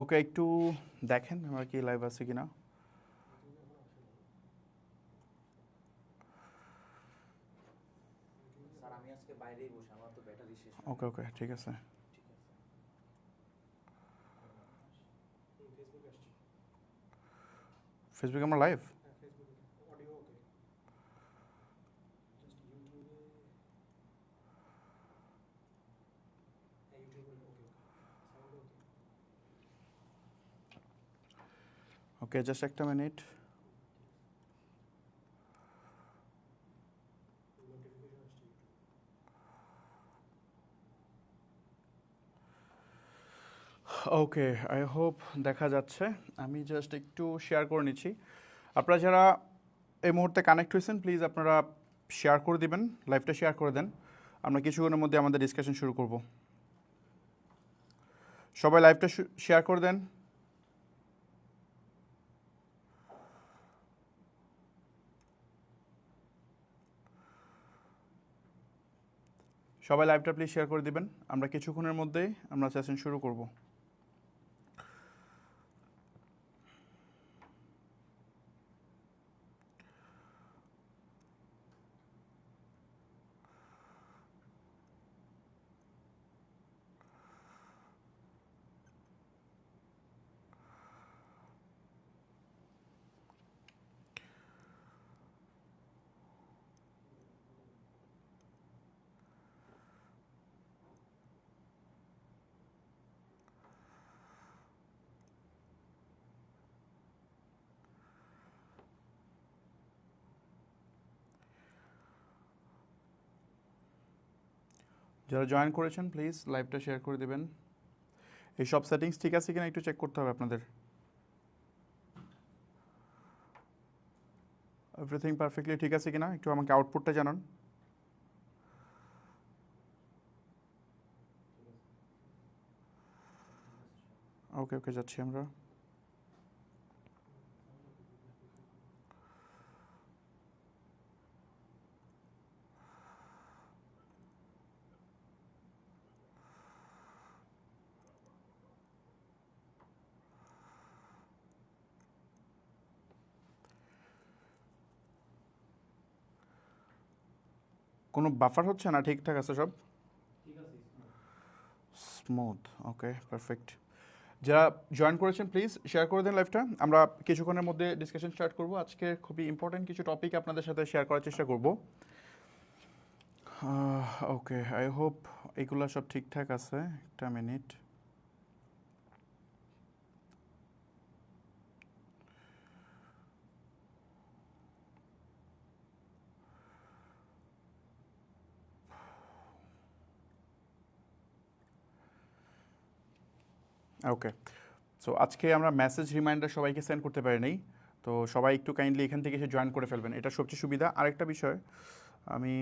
ওকে একটু দেখেন আমার কি লাইভ আছে কিনা। স্যার আমি আজকে বাইরেই বসে, আমার তো ব্যাটারি শেষ। ওকে ওকে ঠিক আছে। ঠিক আছে। ফেসবুকে আমরা লাইভ। ওকে জাস্ট একটা মিনিট। ওকে আই হোপ দেখা যাচ্ছে। আমি জাস্ট একটু শেয়ার করে নিচ্ছি। আপনারা যারা এই মুহূর্তে কানেক্ট হয়েছেন প্লিজ আপনারা শেয়ার করে দিবেন, লাইভটা শেয়ার করে দেন। আমরা কিছুক্ষণের মধ্যে আমাদের ডিসকাশন শুরু করব। সবাই লাইভটা শেয়ার করে দেন। সবাই লাইভটা প্লিজ শেয়ার করে দিবেন। আমরা কিছুক্ষণের মধ্যেই আমরা সেশন শুরু করব। যারা জয়েন করেছেন প্লিজ লাইভটা শেয়ার করে দেবেন। এই সব সেটিংস ঠিক আছে কিনা একটু চেক করতে হবে আপনাদের। এভরিথিং পারফেক্টলি ঠিক আছে কিনা একটু আমাকে আউটপুটটা জানান। ওকে ওকে যাচ্ছি আমরা। কোনো বাফার হচ্ছে না, ঠিকঠাক আছে সব? স্মুথ। Okay perfect. যারা জয়েন করেছেন প্লিজ শেয়ার করে দেন লাইভটা। আমরা কিছুক্ষণের মধ্যে ডিসকাশন স্টার্ট করব। আজকে খুবই ইম্পর্টেন্ট কিছু টপিক আপনাদের সাথে শেয়ার করার চেষ্টা করব। ওকে আই হোপ এগুলো সব ঠিকঠাক আছে। একটা মিনিট। ওকে সো আজকে আমরা মেসেজ রিমাইন্ডার সবাইকে সেন্ড করতে পারি নাই, তো সবাই একটু কাইন্ডলি এখান থেকে এসে জয়েন করে ফেলবেন, এটা সবচেয়ে সুবিধা। আরেকটা বিষয়, আমি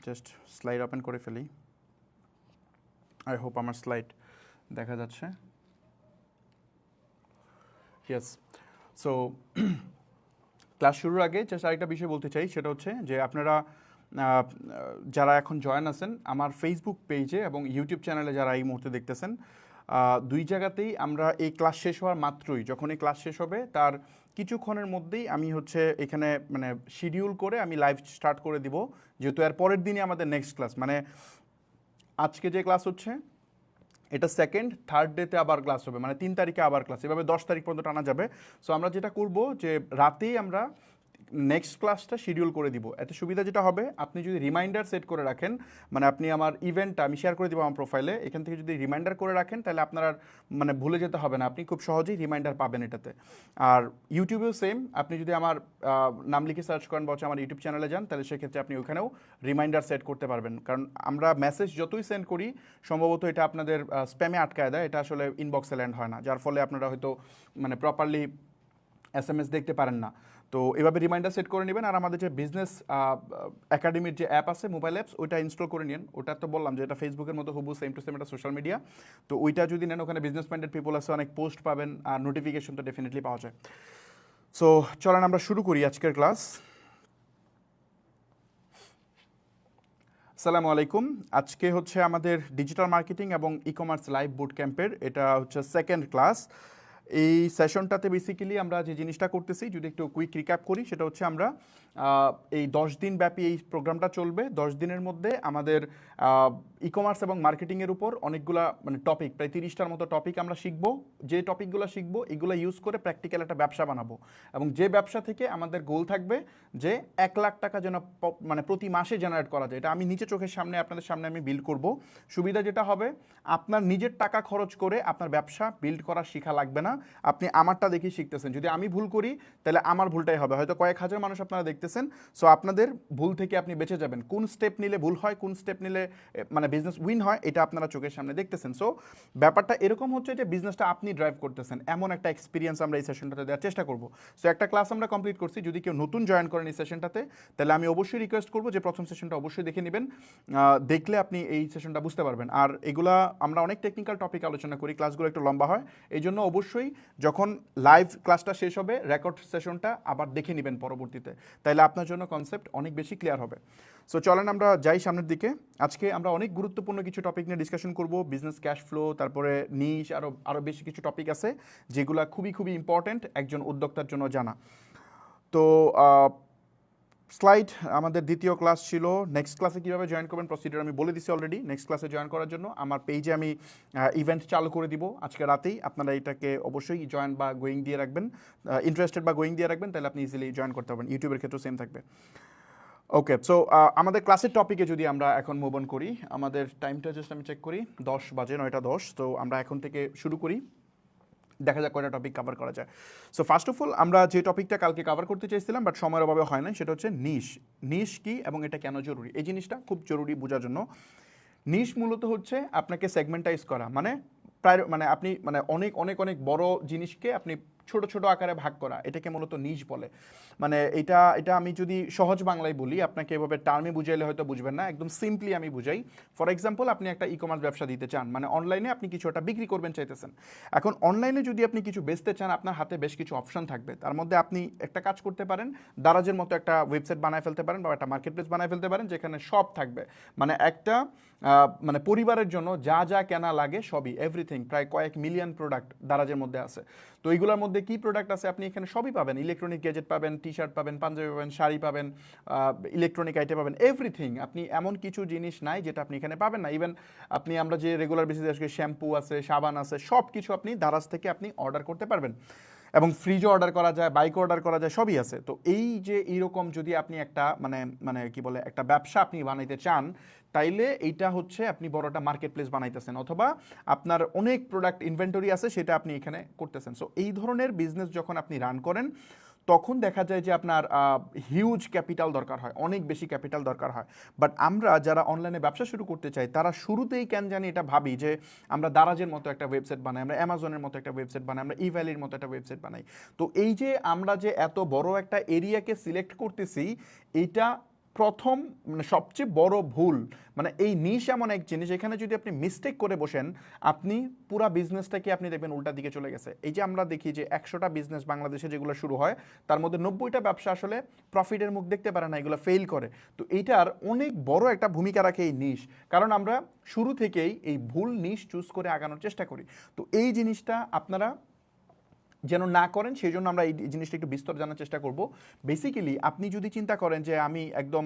জাস্ট স্লাইড ওপেন করে ফেলি। আই হোপ আমার স্লাইড দেখা যাচ্ছে। ইয়েস। সো ক্লাস শুরুর আগে জাস্ট আরেকটা বিষয় বলতে চাই, সেটা হচ্ছে যে আপনারা যারা এখন জয়েন আছেন আমার ফেসবুক পেজে এবং ইউটিউব চ্যানেলে যারা এই মুহূর্তে দেখতেছেন, দুই জায়গাতেই আমরা এই ক্লাস শেষ হওয়ার মাত্রই, যখন এই ক্লাস শেষ হবে তার কিছুক্ষণের মধ্যেই আমি হচ্ছে এখানে মানে শিডিউল করে আমি লাইভ স্টার্ট করে দিব, যেহেতু এর পরের দিনই আমাদের নেক্সট ক্লাস, মানে আজকে যে ক্লাস হচ্ছে এটা সেকেন্ড থার্ড ডেতে আবার ক্লাস হবে, মানে 3 তারিখে আবার ক্লাস, এভাবে 10 তারিখ পর্যন্ত টানা যাবে। সো আমরা যেটা করব যে রাতেই আমরা নেক্সট ক্লাসটা শিডিউল করে দিব। এতে সুবিধা যেটা হবে, আপনি যদি রিমাইন্ডার সেট করে রাখেন, মানে আপনি আমার ইভেন্টটা আমি শেয়ার করে দিব আমার প্রোফাইলে, এখান থেকে যদি রিমাইন্ডার করে রাখেন তাহলে আপনার আর মানে ভুলে যেতে হবে না, আপনি খুব সহজেই রিমাইন্ডার পাবেন এটাতে। আর ইউটিউবেও সেম, আপনি যদি আমার নাম লিখে সার্চ করেন বা আমার ইউটিউব চ্যানেলে যান, তাহলে সেক্ষেত্রে আপনি ওখানেও রিমাইন্ডার সেট করতে পারবেন। কারণ আমরা মেসেজ যতই সেন্ড করি সম্ভবত এটা আপনাদের স্প্যামে আটকায় দেয়, এটা আসলে ইনবক্সে ল্যান্ড হয় না, যার ফলে আপনারা হয়তো মানে প্রপারলি SMS দেখতে পারেন না। তো এভাবে রিমাইন্ডার সেট করে নেবেন। আর আমাদের যে বিজনেস একাডেমির যে অ্যাপ আছে, মোবাইল অ্যাপস, ওইটা ইনস্টল করে নিন। ওটা তো বললাম যে এটা ফেসবুকের মতো হুবু সেম টু সেম একটা সোশ্যাল মিডিয়া। তো ওইটা যদি নেন, ওখানে বিজনেস মাইন্ডেড পিপল আছে, অনেক পোস্ট পাবেন আর নোটিফিকেশন তো ডেফিনেটলি পাওয়া যায়। সো চলেন আমরা শুরু করি আজকের ক্লাস। আসসালামু আলাইকুম। আজকে হচ্ছে আমাদের ডিজিটাল মার্কেটিং এবং ই কমার্স লাইভ বুট ক্যাম্পের এটা হচ্ছে সেকেন্ড ক্লাস। এই সেশনটাতে বেসিক্যালি আমরা যে জিনিসটা করতেছি, যদি একটু কুইক রিক্যাপ করি, সেটা হচ্ছে আমরা এই 10 দিন ব্যাপী এই প্রোগ্রামটা চলবে। 10 দিনের মধ্যে আমাদের ই কমার্স এবং মার্কেটিংয়ের উপর অনেকগুলা মানে টপিক, প্রায় 30টার মতো টপিক আমরা শিখবো। যে টপিকগুলো শিখবো এগুলো ইউজ করে প্র্যাকটিক্যাল একটা ব্যবসা বানাবো, এবং যে ব্যবসা থেকে আমাদের গোল থাকবে যে 1 লাখ টাকা যেন মানে প্রতি মাসে জেনারেট করা যায়। এটা আমি নিচে চোখের সামনে আপনাদের সামনে আমি বিল্ড করব। সুবিধা যেটা হবে, আপনার নিজের টাকা খরচ করে আপনার ব্যবসা বিল্ড করা শেখা লাগবে না, আপনি আমারটা দেখেই শিখতেছেন। যদি আমি ভুল করি তাহলে আমার ভুলটাই হবে, হয়তো কয়েক হাজার মানুষ আপনারা দেখতেছেন, সো আপনাদের ভুল থেকে আপনি বেঁচে যাবেন। কোন স্টেপ নিলে ভুল হয়, কোন স্টেপ নিলে মানে বিজনেস উইন হয়, এটা আপনারা চোখের সামনে দেখতেছেন। সো ব্যাপারটা এরকম হচ্ছে যে বিজনেসটা আপনি ড্রাইভ করতেছেন, এমন একটা এক্সপিরিয়েন্স আমরা এই সেশনটাতে দেওয়ার চেষ্টা করব। সো একটা ক্লাস আমরা কমপ্লিট করছি, যদি কেউ নতুন জয়েন করেন এই সেশনটাতে, তাহলে আমি অবশ্যই রিকোয়েস্ট করবো যে প্রথম সেশনটা অবশ্যই দেখে নেবেন, দেখলে আপনি এই সেশনটা বুঝতে পারবেন। আর এগুলা আমরা অনেক টেকনিক্যাল টপিক আলোচনা করি, ক্লাসগুলো একটু লম্বা হয়, এই জন্য অবশ্যই যখন লাইভ ক্লাসটা শেষ হবে রেকর্ড সেশনটা আবার দেখে নেবেন পরবর্তীতে, তাইলে আপনার জন্য কনসেপ্ট অনেক বেশি ক্লিয়ার হবে। সো চলেন আমরা যাই সামনের দিকে। আজকে আমরা অনেক গুরুত্বপূর্ণ কিছু টপিক নিয়ে ডিসকাশন করব, বিজনেস ক্যাশ ফ্লো, তারপরে নিশ, আরও বেশি কিছু টপিক আছে যেগুলো খুবই খুবই ইম্পর্ট্যান্ট একজন উদ্যোক্তার জন্য জানা। তো স্লাইড আমাদের দ্বিতীয় ক্লাস ছিল। নেক্সট ক্লাসে কীভাবে জয়েন করবেন প্রসিডিউর আমি বলে দিছি অলরেডি। নেক্সট ক্লাসে জয়েন করার জন্য আমার পেজে আমি ইভেন্ট চালু করে দিব আজকে রাতেই, আপনারা এটাকে অবশ্যই জয়েন বা গোয়িং দিয়ে রাখবেন, ইন্টারেস্টেড বা গোয়িং দিয়ে রাখবেন, তাহলে আপনি ইজিলি জয়েন করতে পারবেন। ইউটিউবের ক্ষেত্রেও সেম থাকবে। ওকে, সো আমাদের ক্লাসের টপিকে যদি আমরা এখন মুভ অন করি, আমাদের টাইমটা জাস্ট আমি চেক করি, 10 বাজে, 9:10। তো আমরা এখন থেকে শুরু করি, দেখা যাক কয়টা টপিক কভার করা যায়। সো ফার্স্ট অফ অল আমরা যে টপিকটা কালকে কভার করতে চাইছিলাম বাট সময়ের অভাবে হয় না, সেটা হচ্ছে নিশ। নিশ কি এবং এটা কেন জরুরি, এই জিনিসটা খুব জরুরি বোঝার জন্য। নিশ মূলত হচ্ছে আপনাকে সেগমেন্টাইজ করা, মানে প্রায় মানে আপনি মানে অনেক অনেক অনেক বড় জিনিসকে আপনি ছোট ছোট আকারে ভাগ করা, এটাকে মূলত নিশ বলে। মানে এটা আমি যদি সহজ বাংলায় বলি, আপনাকে এভাবে টার্মে বুঝাইলে হয়তো বুঝবেন না, একদম সিম্পলি আমি বুঝাই। ফর এক্সাম্পল, আপনি একটা ই কমার্স ব্যবসা দিতে চান, মানে অনলাইনে আপনি কিছু একটা বিক্রি করবেন চাইতেছেন। এখন অনলাইনে যদি আপনি কিছু বেচতে চান, আপনার হাতে বেশ কিছু অপশন থাকবে, তার মধ্যে আপনি একটা কাজ করতে পারেন, দারাজের মতো একটা ওয়েবসাইট বানায় ফেলতে পারেন বা একটা মার্কেট প্লেস বানায় ফেলতে পারেন, যেখানে সব থাকবে, মানে একটা মানে পরিবারের জন্য যা যা কেনা লাগে সবই, এভরিথিং, প্রায় কয়েক মিলিয়ন প্রোডাক্ট দারাজের মধ্যে আছে। তো এইগুলোর মধ্যে কি প্রোডাক্ট আছে আপনি এখানে সবই পাবেন, ইলেকট্রনিক গ্যাজেট পাবেন, টি শার্ট পাবেন, পাঞ্জাবি পাবেন, শাড়ি পাবেন, ইলেকট্রনিক আইটেম পাবেন, এভরিথিং। আপনি এমন কিছু জিনিস নাই যেটা আপনি এখানে পাবেন না। ইভেন আপনি আমরা যে রেগুলার বেসিসে আজকে শ্যাম্পু আছে, সাবান আছে, সব কিছু আপনি দারাজ থেকে আপনি অর্ডার করতে পারবেন, এবং ফ্রিজও অর্ডার করা যায়, বাইকও অর্ডার করা যায়, সবই আছে। তো এই যে এইরকম যদি আপনি একটা মানে মানে কি বলে একটা ব্যবসা আপনি বানাইতে চান, তাইলে এইটা হচ্ছে আপনি বড় একটা মার্কেট প্লেস বানাইতেছেন, অথবা আপনার অনেক প্রোডাক্ট ইনভেন্টরি আছে সেটা আপনি এখানে করতেছেন। সো এই ধরনের বিজনেস যখন আপনি রান করেন, তখন দেখা যায় যে আপনার হিউজ ক্যাপিটাল দরকার হয়, অনেক বেশি ক্যাপিটাল দরকার হয়। বাট আমরা যারা অনলাইনে ব্যবসা শুরু করতে চাই, তারা শুরুতেই কেন জানি এটা ভাবি যে আমরা দারাজের মতো একটা ওয়েবসাইট বানাই, আমরা অ্যামাজনের মতো একটা ওয়েবসাইট বানাই, আমরা ইভ্যালির মতো একটা ওয়েবসাইট বানাই। তো এই যে আমরা যে এত বড় একটা এরিয়াকে সিলেক্ট করতেছি, এইটা প্রথম মানে সবচেয়ে বড় ভুল। মানে এই নিশ এমন এক জিনিস, এখানে যদি আপনি মিস্টেক করে বসেন, আপনি পুরা বিজনেসটাকে আপনি দেখবেন উল্টা দিকে চলে গেছে। এই যে আমরা দেখি যে 100টা বিজনেস বাংলাদেশে যেগুলো শুরু হয়, তার মধ্যে 90টা ব্যবসা আসলে প্রফিটের মুখ দেখতে পারে না, এগুলো ফেল করে। তো এইটার অনেক বড় একটা ভূমিকা রাখে এই নিশ, কারণ আমরা শুরু থেকেই এই ভুল নিশ চুজ করে আগানোর চেষ্টা করি। তো এই জিনিসটা আপনারা যেন না করেন, সেই জন্য আমরা এই জিনিসটা একটু বিস্তর জানার চেষ্টা করব। বেসিক্যালি আপনি যদি চিন্তা করেন যে আমি একদম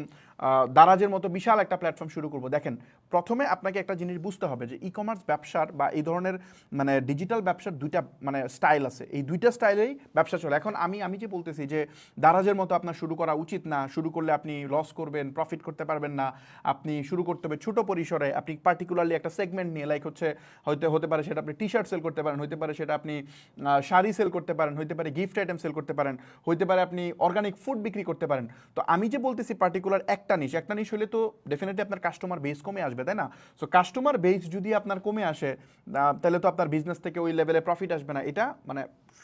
দারাজের মতো বিশাল একটা প্ল্যাটফর্ম শুরু করব, দেখেন প্রথমে আপনাকে একটা জিনিস বুঝতে হবে যে ই কমার্স ব্যবসার বা এই ধরনের মানে ডিজিটাল ব্যবসার দুইটা মানে স্টাইল আছে, এই দুইটা স্টাইলেই ব্যবসা চলে। এখন আমি যে বলতেছি যে দারাজের মতো আপনার শুরু করা উচিত না, শুরু করলে আপনি লস করবেন, প্রফিট করতে পারবেন না, আপনি শুরু করতে হবে ছোটো পরিসরে, আপনি পার্টিকুলারলি একটা সেগমেন্ট নিয়ে, লাইক হচ্ছে হতে পারে সেটা আপনি টি শার্ট সেল করতে পারেন, হতে পারে সেটা আপনি শাড়ি সেল করতে পারেন, হইতে পারে গিফট আইটেম সেল করতে পারেন, হইতে পারে আপনি অর্গানিক ফুড বিক্রি করতে পারেন। তো আমি যে বলতেছি পার্টিকুলার একটা নিশ হলে তো ডেফিনেটলি আপনার কাস্টমার বেস কমে আসবে, তাই না? সো কাস্টমার বেস যদি আপনার কমে আসে, তাহলে তো আপনার বিজনেস থেকে ওই লেভেলে প্রফিট আসবে না। এটা মানে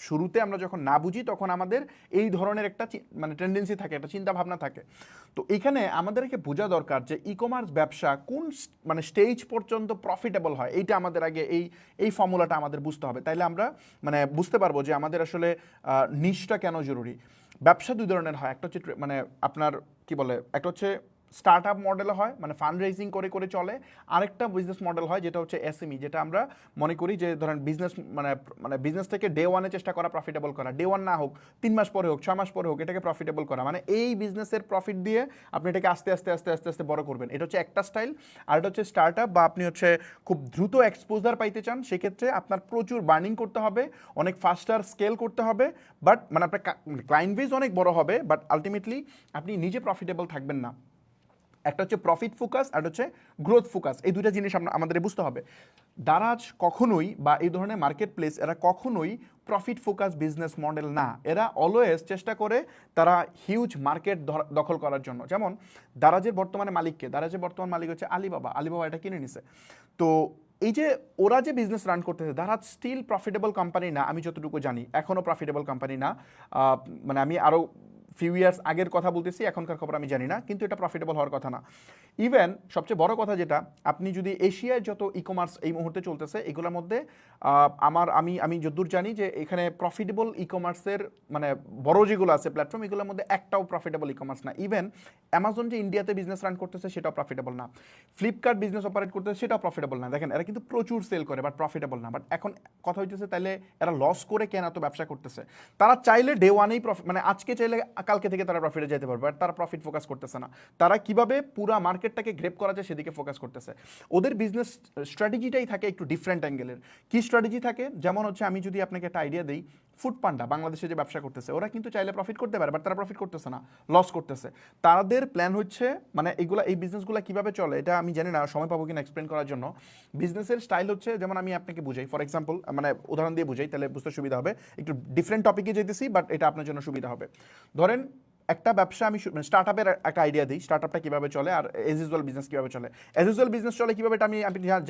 শুরুতে আমরা যখন না বুঝি তখন আমাদের এই ধরনের একটা মানে টেন্ডেন্সি থাকে, একটা চিন্তা ভাবনা থাকে। তো এখানে আমাদেরকে বোঝা দরকার যে ই কমার্স ব্যবসা কোন মানে স্টেজ পর্যন্ত প্রফিটেবল হয়, এইটা আমাদের আগে এই ফর্মুলাটা আমাদের বুঝতে হবে, তাইলে আমরা মানে বুঝতে পারবো যে আমাদের আসলে নিশটা কেন জরুরি। ব্যবসা দুই ধরনের হয়, একটা হচ্ছে মানে আপনার কি বলে, একটা হচ্ছে স্টার্ট আপ মডেল হয়, মানে ফান্ড রেজিং করে করে চলে। আরেকটা বিজনেস মডেল হয় যেটা হচ্ছে এসএমই, যেটা আমরা মনে করি যে ধরেন বিজনেস মানে মানে বিজনেস থেকে ডে ওয়ানে চেষ্টা করা প্রফিটেবল করা, ডে ওয়ান না হোক 3 মাস পরে হোক 6 মাস পরে হোক এটাকে প্রফিটেবল করা, মানে এই বিজনেসের প্রফিট দিয়ে আপনি এটাকে আস্তে আস্তে আস্তে আস্তে আস্তে বড় করবেন। এটা হচ্ছে একটা স্টাইল। আর এটা হচ্ছে স্টার্ট আপ, বা আপনি হচ্ছে খুব দ্রুত এক্সপোজার পাইতে চান, সেক্ষেত্রে আপনার প্রচুর বার্নিং করতে হবে, অনেক ফাস্টার স্কেল করতে হবে, বাট মানে আপনার ক্লায়েন্ট বেজ অনেক বড় হবে, বাট আলটিমেটলি আপনি নিজে প্রফিটেবল থাকবেন না। একটা হচ্ছে প্রফিট ফোকাস আর হচ্ছে গ্রোথ ফোকাস, এই দুইটা জিনিস আমাদের বুঝতে হবে। দারাজ কখনোই বা এই ধরনের মার্কেট প্লেস এরা কখনোই প্রফিট ফোকাস বিজনেস মডেল না। এরা অলওয়েজ চেষ্টা করে তারা হিউজ মার্কেট দখল করার জন্য। যেমন দারাজের বর্তমানে মালিককে, দারাজের বর্তমান মালিক হচ্ছে আলিবাবা, আলিবাবা এটা কিনে নিছে। তো এই যে ওরা যে বিজনেস রান করতেছে, দারাজ স্টিল প্রফিটেবল কোম্পানি না, আমি যতটুকু জানি এখনও প্রফিটেবল কোম্পানি না। মানে আমি আরও ফিউ ইয়ার্স আগের কথা বলতেছি, এখনকার খবর আমি জানি না, কিন্তু এটা প্রফিটেবল হওয়ার কথা না। ইভেন সবচেয়ে বড় কথা যেটা, আপনি যদি এশিয়ায় যত ই কমার্স এই মুহূর্তে চলতেছে এগুলোর মধ্যে আমি যতদূর জানি যে এখানে প্রফিটেবল ই কমার্সের মানে বড় যেগুলো আছে প্ল্যাটফর্ম, এগুলোর মধ্যে একটাও প্রফিটেবল ই কমার্স না। ইভেন অ্যামাজন যে ইন্ডিয়াতে বিজনেস রান করতেছে সেটাও প্রফিটেবল না, ফ্লিপকার্ট বিজনেস অপারেট করতেছে সেটাও প্রফিটেবল না। দেখেন এরা কিন্তু প্রচুর সেল করে বাট প্রফিটেবল না। বাট এখন কথা হইতেছে তাইলে এরা লস করে কেন এত ব্যবসা করতেছে? তারা চাইলে ডে ওয়ানেই প্রফিট, মানে আজকে চাইলে কালকে থেকে তারা প্রফিটে যেতে পারবে, বাট তারা প্রফিট ফোকাস করতেছে না। তারা কিভাবে পুরো মার্কেটটাকে গ্রেপ করা যায় সেদিকে ফোকাস করতেছে। ওদের বিজনেস স্ট্র্যাটেজিটাই থাকে একটু ডিফারেন্ট অ্যাঙ্গেলের। কি স্ট্র্যাটেজি থাকে? যেমন হচ্ছে আমি যদি আপনাকে একটা আইডিয়া দিই, ফুড পান্ডা বাংলাদেশে যে ব্যবসা করতেছে ওরা কিন্তু চাইলে প্রফিট করতে পারে, বাট তারা প্রফিট করতেছে না, লস করতেছে। তাদের প্ল্যান হচ্ছে মানে এই বিজনেসগুলো কিভাবে চলে এটা আমি জানি না, সময় পাবো কিনা এক্সপ্লেন করার জন্য। বিজনেসের স্টাইল হচ্ছে, যেমন আমি আপনাকে বুঝাই, ফর এক্সাম্পল মানে উদাহরণ দিয়ে বুঝাই তাহলে বুঝতে সুবিধা হবে। একটু ডিফারেন্ট টপিকে যেতেছি বাট এটা আপনার জন্য সুবিধা হবে। ধরেন একটা ব্যবসা আমি স্টার্ট আপের একটা আইডিয়া দিই, স্টার্ট আপটা কীভাবে চলে আর এজ ইউজুয়াল বিজনেস কীভাবে চলে। এজ ইউজুয়াল বিজনেস চলে কীভাবে এটা আপনি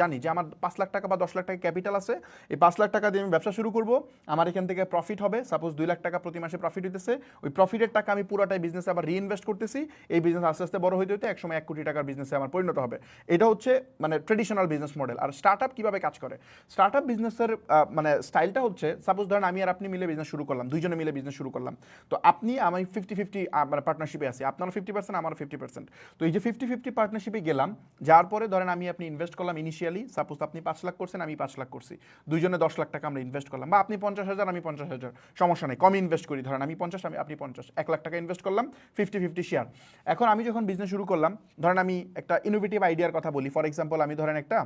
জানি যে আমার 5 লাখ টাকা বা 10 লাখ টাকা ক্যাপিটাল আছে, এই 5 লাখ টাকা দিয়ে আমি ব্যবসা শুরু করব, আমার এখান থেকে প্রফিট হবে, সাপোজ 2 লাখ টাকা প্রতি মাসে প্রফিট হইতেছে, ওই প্রফিটের টাকা আমি পুরোটাই বিজনেসে আবার রিইনভেস্ট করতেছি, এই বিজনেস আস্তে আস্তে বড় হইতে হইতে একসময় 1 কোটি টাকার বিজনেসে আমার পরিণত হবে। এটা হচ্ছে মানে ট্রেডিশনাল বিজনেস মডেল। আর স্টার্ট আপ কীভাবে কাজ করে? স্টার্ট আপ বিজনেসের মানে স্টাইলটা হচ্ছে, সাপোজ ধরেন আমি আর আপনি মিলে বিজনেস শুরু করলাম, দুইজনে মিলে বিজনেস শুরু করলাম, তো আপনি আমি 50-50 মানে পার্টনারশিপে আছি, আপনারও 50% আমারও 50%। তো এই যে 50-50 পার্টনারশিপে গেলাম, যার পরে ধরেন আপনি ইনভেস্ট করলাম ইনিশিয়ালি, সাপোজ আপনি 5 লাখ করছেন আমি 5 লাখ করছি, দুইজনে 10 লাখ টাকা আমরা ইনভেস্ট করলাম, বা আপনি 50,000 আমি 50,000, সমস্যা নেই, কম ইনভেস্ট করি, ধরেন আমি 50 আপনি 50, 1 লাখ টাকা ইনভেস্ট করলাম, 50-50 শেয়ার। এখন আমি যখন বিজনেস শুরু করলাম, ধরেন আমি একটা ইনোভেটিভ আইডিয়ার কথা বলি, ফর এক্সাম্পল আমি ধরেন একটা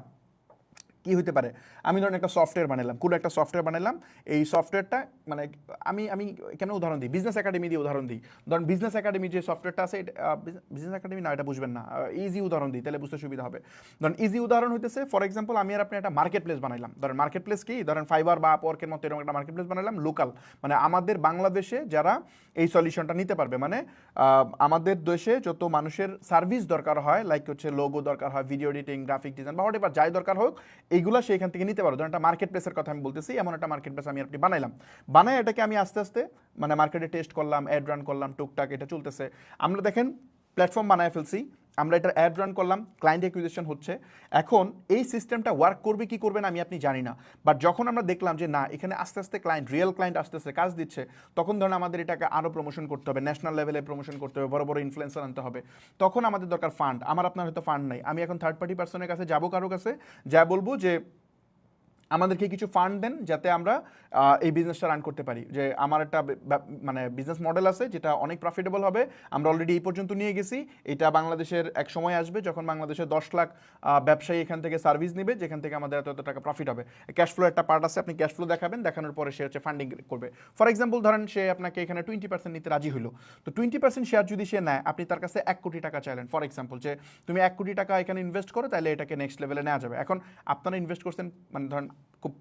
কি হতে পারে, আমি ধরেন একটা সফটওয়্যার বানালাম, কোনো একটা সফটওয়্যার বানালাম, এই সফটওয়্যারটা মানে আমি কেন উদাহরণ দিই, বিজনেস একাডেমি দিয়ে উদাহরণ দিই। ধরেন বিজনেস একাডেমি যে সফটওয়্যারটা আছে, বিজনেস একাডেমি না, এটা বুঝবেন না, ইজি উদাহরণ দিই তাহলে বুঝতে সুবিধা হবে। ধরেন ইজি উদাহরণ হইতেছে, ফর এক্সাম্পল আমি আর আপনি একটা মার্কেট প্লেস বানাইলাম, ধরেন মার্কেট প্লেস কি, ধরেন ফাইবার বা আপওয়ার্কের মতো এরকম একটা মার্কেট প্লেস বানালাম লোকাল, মানে আমাদের বাংলাদেশে যারা এই সলিউশনটা নিতে পারবে, মানে আমাদের দেশে যত মানুষের সার্ভিস দরকার হয়, লাইক হচ্ছে লোগো দরকার হয়, ভিডিও এডিটিং, গ্রাফিক ডিজাইন বা হোয়াটএভার যাই দরকার হোক, এইগুলো সেখান থেকে নিতে পারো। ধরেন একটা মার্কেট প্লেসের কথা আমি বলতেছি, এমন একটা মার্কেট প্লেস আমি আপনি বানাইলাম, বানাই এটাকে আমি আস্তে আস্তে মানে মার্কেটে টেস্ট করলাম, অ্যাড রান করলাম, টুকটাক এটা চলতেছে। আমরা দেখেন প্ল্যাটফর্ম বানায় ফেলছি, আমরা এটা অ্যাড রান করলাম, ক্লায়েন্ট অ্যাকুইজিশন হচ্ছে। এখন এই সিস্টেমটা ওয়ার্ক করবে কি করবে না আমি জানি না, বাট যখন আমরা দেখলাম যে না এখানে আস্তে আস্তে ক্লায়েন্ট, রিয়েল ক্লায়েন্ট আস্তে আস্তে কাজ দিচ্ছে, তখন ধরুন আমাদের এটাকে আরও প্রমোশন করতে হবে, ন্যাশনাল লেভেলে প্রমোশন করতে হবে, বড় বড় ইনফ্লুয়েন্সার আনতে হবে। তখন আমাদের দরকার ফান্ড, আমার আপনার হয়তো ফান্ড নাই, আমি এখন থার্ড পার্টি পার্সনের কাছে যাবো, কারো কাছে যা বলবো যে আমাদেরকে কিছু ফান্ড দেন যাতে আমরা এই বিজনেসটা রান করতে পারি, যে আমার একটা মানে বিজনেস মডেল আছে যেটা অনেক প্রফিটেবল হবে, আমরা অলরেডি এই পর্যন্ত নিয়ে গেছি, এটা বাংলাদেশের এক সময় আসবে যখন বাংলাদেশের 10 লাখ ব্যবসায়ী এখান থেকে সার্ভিস নেবে, যেখান থেকে আমাদের এত টাকা প্রফিট হবে। ক্যাশ ফ্লো একটা পার্ট আছে, আপনি ক্যাশ ফ্লো দেখাবেন, দেখানোর পরে সে হচ্ছে ফান্ডিং করবে। ফর এক্সাম্পল ধরেন সে আপনাকে এখানে 20% নিতে রাজি হলো, তো 20% শেয়ার যদি সে নেয়, আপনি তার কাছে 1 কোটি টাকা চাইলেন, ফর এক্সাম্পল যে তুমি 1 কোটি টাকা এখানে ইনভেস্ট করো, তাহলে এটাকে নেক্সট লেভেলে নেওয়া যাবে। এখন আপনারা ইনভেস্ট করছেন মানে ধরেন খুব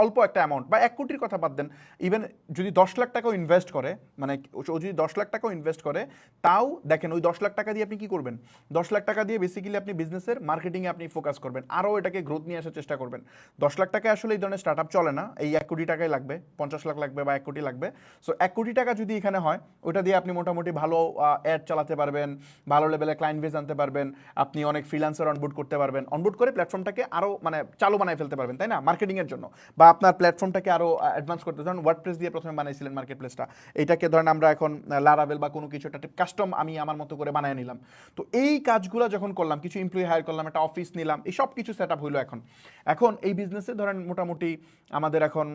অল্প একটা অ্যামাউন্ট, বা 1 কোটির কথা বাদ দেন, ইভেন যদি 10 লাখ টাকাও ইনভেস্ট করে, মানে ও যদি 10 লাখ টাকাও ইনভেস্ট করে, তাও দেখেন ওই 10 লাখ টাকা দিয়ে আপনি কি করবেন, 10 লাখ টাকা দিয়ে বেসিক্যালি আপনি বিজনেসের মার্কেটিংয়ে আপনি ফোকাস করবেন, আরও এটাকে গ্রোথ নিয়ে আসার চেষ্টা করবেন। 10 লাখ টাকায় আসলে এই ধরনের স্টার্ট আপ চলে না, এই 1 কোটি টাকাই লাগবে, 50 লাখ লাগবে বা 1 কোটি লাগবে। সো 1 কোটি টাকা যদি এখানে হয়, ওটা দিয়ে আপনি মোটামুটি ভালো অ্যাড চালাতে পারবেন, ভালো লেভেলে ক্লায়েন্ট বেস আনতে পারবেন, আপনি অনেক ফ্রিল্যান্সার অনবোর্ড করতে পারবেন, অনবোর্ড করে প্ল্যাটফর্মটাকে আরও মানে চালু বানায় ফেলতে পারবেন, তাই না? মার্কেটিং মার্কেটিংয়ের জন্য বা আপনার প্ল্যাটফর্মটাকে আরও অ্যাডভান্স করতে, ধরেন ওয়ার্ডপ্রেস দিয়ে প্রথমে বানাইছিলেন মার্কেট প্লেসটা, এটাকে ধরেন আমরা এখন লারাভেল বা কোনো কিছু একটা কাস্টম আমি আমার মতো করে বানিয়ে নিলাম। তো এই কাজগুলো যখন করলাম, কিছু এমপ্লয়ি হায়ার করলাম, একটা অফিস নিলাম, এই সব কিছু সেট আপ হইলো। এখন এই বিজনেসে ধরেন মোটামুটি আমাদের এখন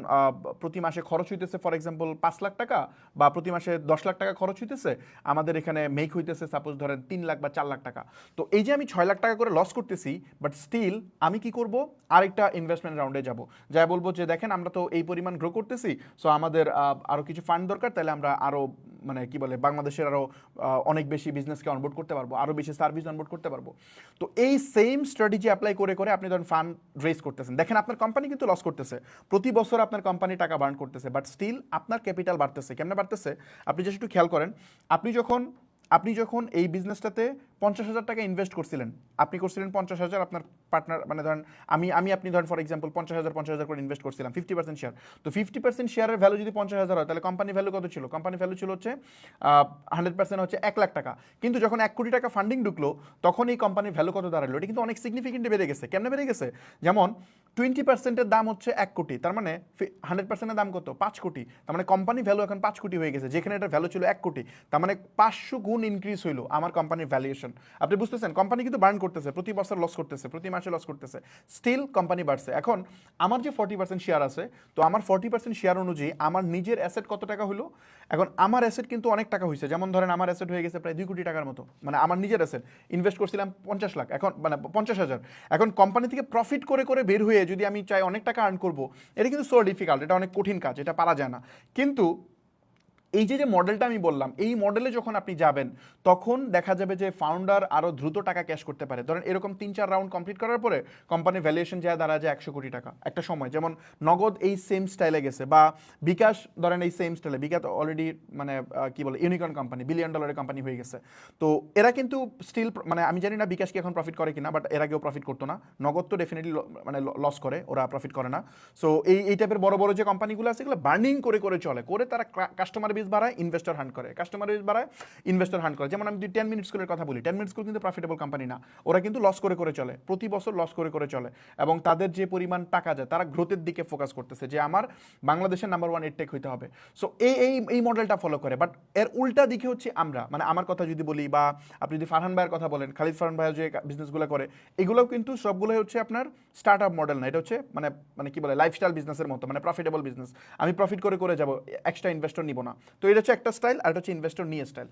প্রতি মাসে খরচ হইতেছে ফর এক্সাম্পল 5 লাখ টাকা বা প্রতি মাসে 10 লাখ টাকা খরচ হইতেছে, আমাদের এখানে মেক হইতেছে সাপোজ ধরেন 3 লাখ বা 4 লাখ টাকা। তো এই যে আমি 6 লাখ টাকা করে লস করতেছি, বাট স্টিল আমি কি করব, আরেকটা ইনভেস্টমেন্ট রাউন্ডে যাব, যাই বলবো যে দেখেন আমরা তো এই পরিমাণ গ্রো করতেছি, সো আমাদের আরও কিছু ফান্ড দরকার, তাহলে আমরা আরও মানে কি বলে বাংলাদেশের আরও অনেক বেশি বিজনেসকে অনবোর্ড করতে পারবো, আরও বেশি সার্ভিস অনবোর্ড করতে পারবো। তো এই সেম স্ট্র্যাটেজি অ্যাপ্লাই করে করে আপনি ধরেন ফান্ড রেজ করতেছেন, দেখেন আপনার কোম্পানি কিন্তু লস করতেছে, প্রতি বছর আপনার কোম্পানি টাকা বার্ন করতেছে, বাট স্টিল আপনার ক্যাপিটাল বাড়তেছে। কেমনে বাড়তেছে আপনি just একটু খেয়াল করেন, আপনি যখন এই বিজনেসটাতে 50,000 টাকা ইনভেস্ট করছিলেন, আপনি করছিলেন 50,000, আপনার পার্টনার মানে ধরেন আপনি ধরেন ফর এক্সাম্পল 50,000 করে ইনভেস্ট করছিলাম 50% শেয়ার। তো 50% শেয়ারের ভ্যালু যদি 50,000 হয়, তাহলে কোম্পানি ভ্যালু কত ছিল? কোম্পানি ভ্যালু ছিল হচ্ছে 100% হচ্ছে 1 লাখ টাকা। কিন্তু যখন 1 কোটি টাকা ফান্ডিং ঢুকলো, তখন এই কোম্পানির ভ্যালু কত দাঁড়ালো? এটা কিন্তু অনেক সিগনিফিকেন্টলি বেড়ে গেছে। কেমনে বেড়ে গেছে? যেমন 20%-এর দাম হচ্ছে 1 কোটি, তার মানে 100%-এর দাম কত? 5 কোটি। তার মানে কোম্পানি ভ্যালু এখন 5 কোটি হয়ে গেছে, যেখানে এটা ভ্যালু ছিল 1 কোটি। তার মানে 500 গুণ ইনক্রিজ হইলো আমার কোম্পানির ভ্যালুয়েশন। আপনি বুঝতেছেন, কোম্পানি কিন্তু বার্ন করতেছে, প্রতি বছর লস করতেছে, প্রতি মাসে লস করতেছে, স্টিল কোম্পানি বাড়ছে। এখন আমার যে 40% শেয়ার আছে, তো আমার 40% শেয়ার অনুযায়ী আমার নিজের অ্যাসেট কত টাকা হলো? এখন আমার অ্যাসেট কিন্তু অনেক টাকা হয়েছে, যেমন ধরেন আমার অ্যাসেট হয়ে গেছে প্রায় 2 কোটি টাকার মতো, মানে আমার নিজের অ্যাসেট ইনভেস্ট করছিলাম 50 লাখ, এখন মানে 50,000। এখন কোম্পানি থেকে প্রফিট করে করে বের হয়ে যদি আমি চাই অনেক টাকা আর্ন করবো, এটা কিন্তু সো ডিফিকাল্ট, এটা অনেক কঠিন কাজ, এটা পারা যায় না। কিন্তু এই যে মডেলটা আমি বললাম, এই মডেলে যখন আপনি যাবেন, তখন দেখা যাবে যে ফাউন্ডার আরও দ্রুত টাকা ক্যাশ করতে পারে। ধরেন এরকম 3-4 রাউন্ড কমপ্লিট করার পরে কোম্পানির ভ্যালুয়েশন যায় দাঁড়ায় যায় 100 কোটি টাকা একটা সময়। যেমন নগদ এই সেম স্টাইলে গেছে, বা বিকাশ ধরেন এই সেম স্টাইলে, বিকাশ অলরেডি মানে কি বলে ইউনিকর্ন কোম্পানি, $1 বিলিয়ন কোম্পানি হয়ে গেছে। তো এরা কিন্তু স্টিল মানে আমি জানি না বিকাশ কি এখন প্রফিট করে কিনা, বাট এর আগেও প্রফিট করতো না। নগদ তো ডেফিনেটলি মানে লস করে, ওরা প্রফিট করে না। সো এই টাইপের বড় বড় যে কোম্পানিগুলো আছে, এগুলো বার্নিং করে করে চলে, করে তারা কাস্টমার বেস বাড়ায়, ইনভেস্টর হান্ট করে, কাস্টমার বেস বাড়ায়, ইনভেস্টর হান্ট করে। যেমন আমি 10 মিনিট স্কুলের কথা বলি, 10 মিনিট স্কুল কিন্তু প্রফিটেবল কোম্পানি না, ওরা কিন্তু লস করে করে চলে, প্রতি বছর লস করে করে চলে, এবং তাদের যে পরিমাণ টাকা যায়, তারা গ্রোথের দিকে ফোকাস করতেছে যে আমার বাংলাদেশের নাম্বার 1 এডটেক হইতে হবে। সো এই মডেলটা ফলো করে। বাট এর উল্টা দিকে হচ্ছে আমরা, মানে আমার কথা যদি বলি, বা আপনি যদি ফারহান ভাইয়ের কথা বলেন, খালিদ ফারহান ভাইয়ের যে বিজনেসগুলো করে, এগুলোও কিন্তু সবগুলোই হচ্ছে আপনার স্টার্ট আপ মডেল না, এটা হচ্ছে মানে মানে কি বলে লাইফস্টাইল বিজনেসের মতো, মানে প্রফিটেবল বিজনেস, আমি প্রফিট করে করে যাব, এক্সট্রা ইনভেস্টর নিব না। তো এটা হচ্ছে একটা স্টাইল, আর এটা হচ্ছে ইনভেস্টর নিয়ে স্টাইল।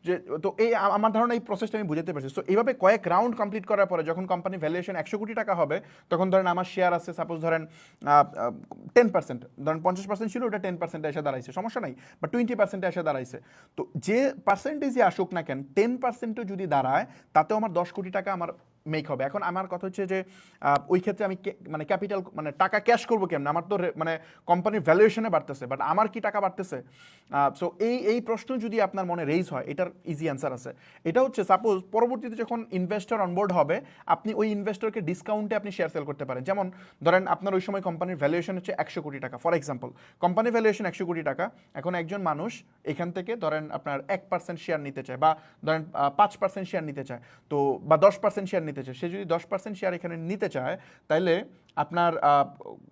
যে তো এই আমার ধারণা এই প্রসেসটা আমি বুঝতে পারছি। সো এইভাবে কয়েক রাউন্ড কমপ্লিট করার পরে যখন কোম্পানি ভ্যালুয়েশন 100 কোটি টাকা হবে, তখন ধরেন আমার শেয়ার আছে সাপোজ ধরেন 10%, ধরেন 50% ছিল, ওটা 10% এসে দাঁড়াইছে, সমস্যা নাই, বা 20% এসে দাঁড়াইছে। তো যে পার্সেন্টেজই আসুক না কেন, 10%ও যদি দাঁড়ায়, তাতেও আমার 10 কোটি টাকা আমার মেক হবে। এখন আমার কথা হচ্ছে যে ওই ক্ষেত্রে আমি মানে ক্যাপিটাল মানে টাকা ক্যাশ করবো কেমন? আমার তো মানে কোম্পানির ভ্যালুয়েশনে বাড়তেছে, বাট আমার কি টাকা বাড়তেছে? সো এই প্রশ্ন যদি আপনার মনে রেইজ হয়, এটার ইজি অ্যান্সার আছে। এটা হচ্ছে সাপোজ পরবর্তীতে যখন ইনভেস্টর অনবোর্ড হবে, আপনি ওই ইনভেস্টরকে ডিসকাউন্টে আপনি শেয়ার সেল করতে পারেন। যেমন ধরেন আপনার ওই সময় কোম্পানির ভ্যালুয়েশন হচ্ছে 100 কোটি টাকা, ফর এক্সাম্পল কোম্পানির ভ্যালুয়েশন 100 কোটি টাকা। এখন একজন মানুষ এখান থেকে ধরেন আপনার 1% শেয়ার নিতে চায়, বা ধরেন 5% শেয়ার নিতে চায়, তো বা 10% শেয়ার নিতে চায়। সে যদি 10% শেয়ার এখানে নিতে চায়, তাহলে আপনার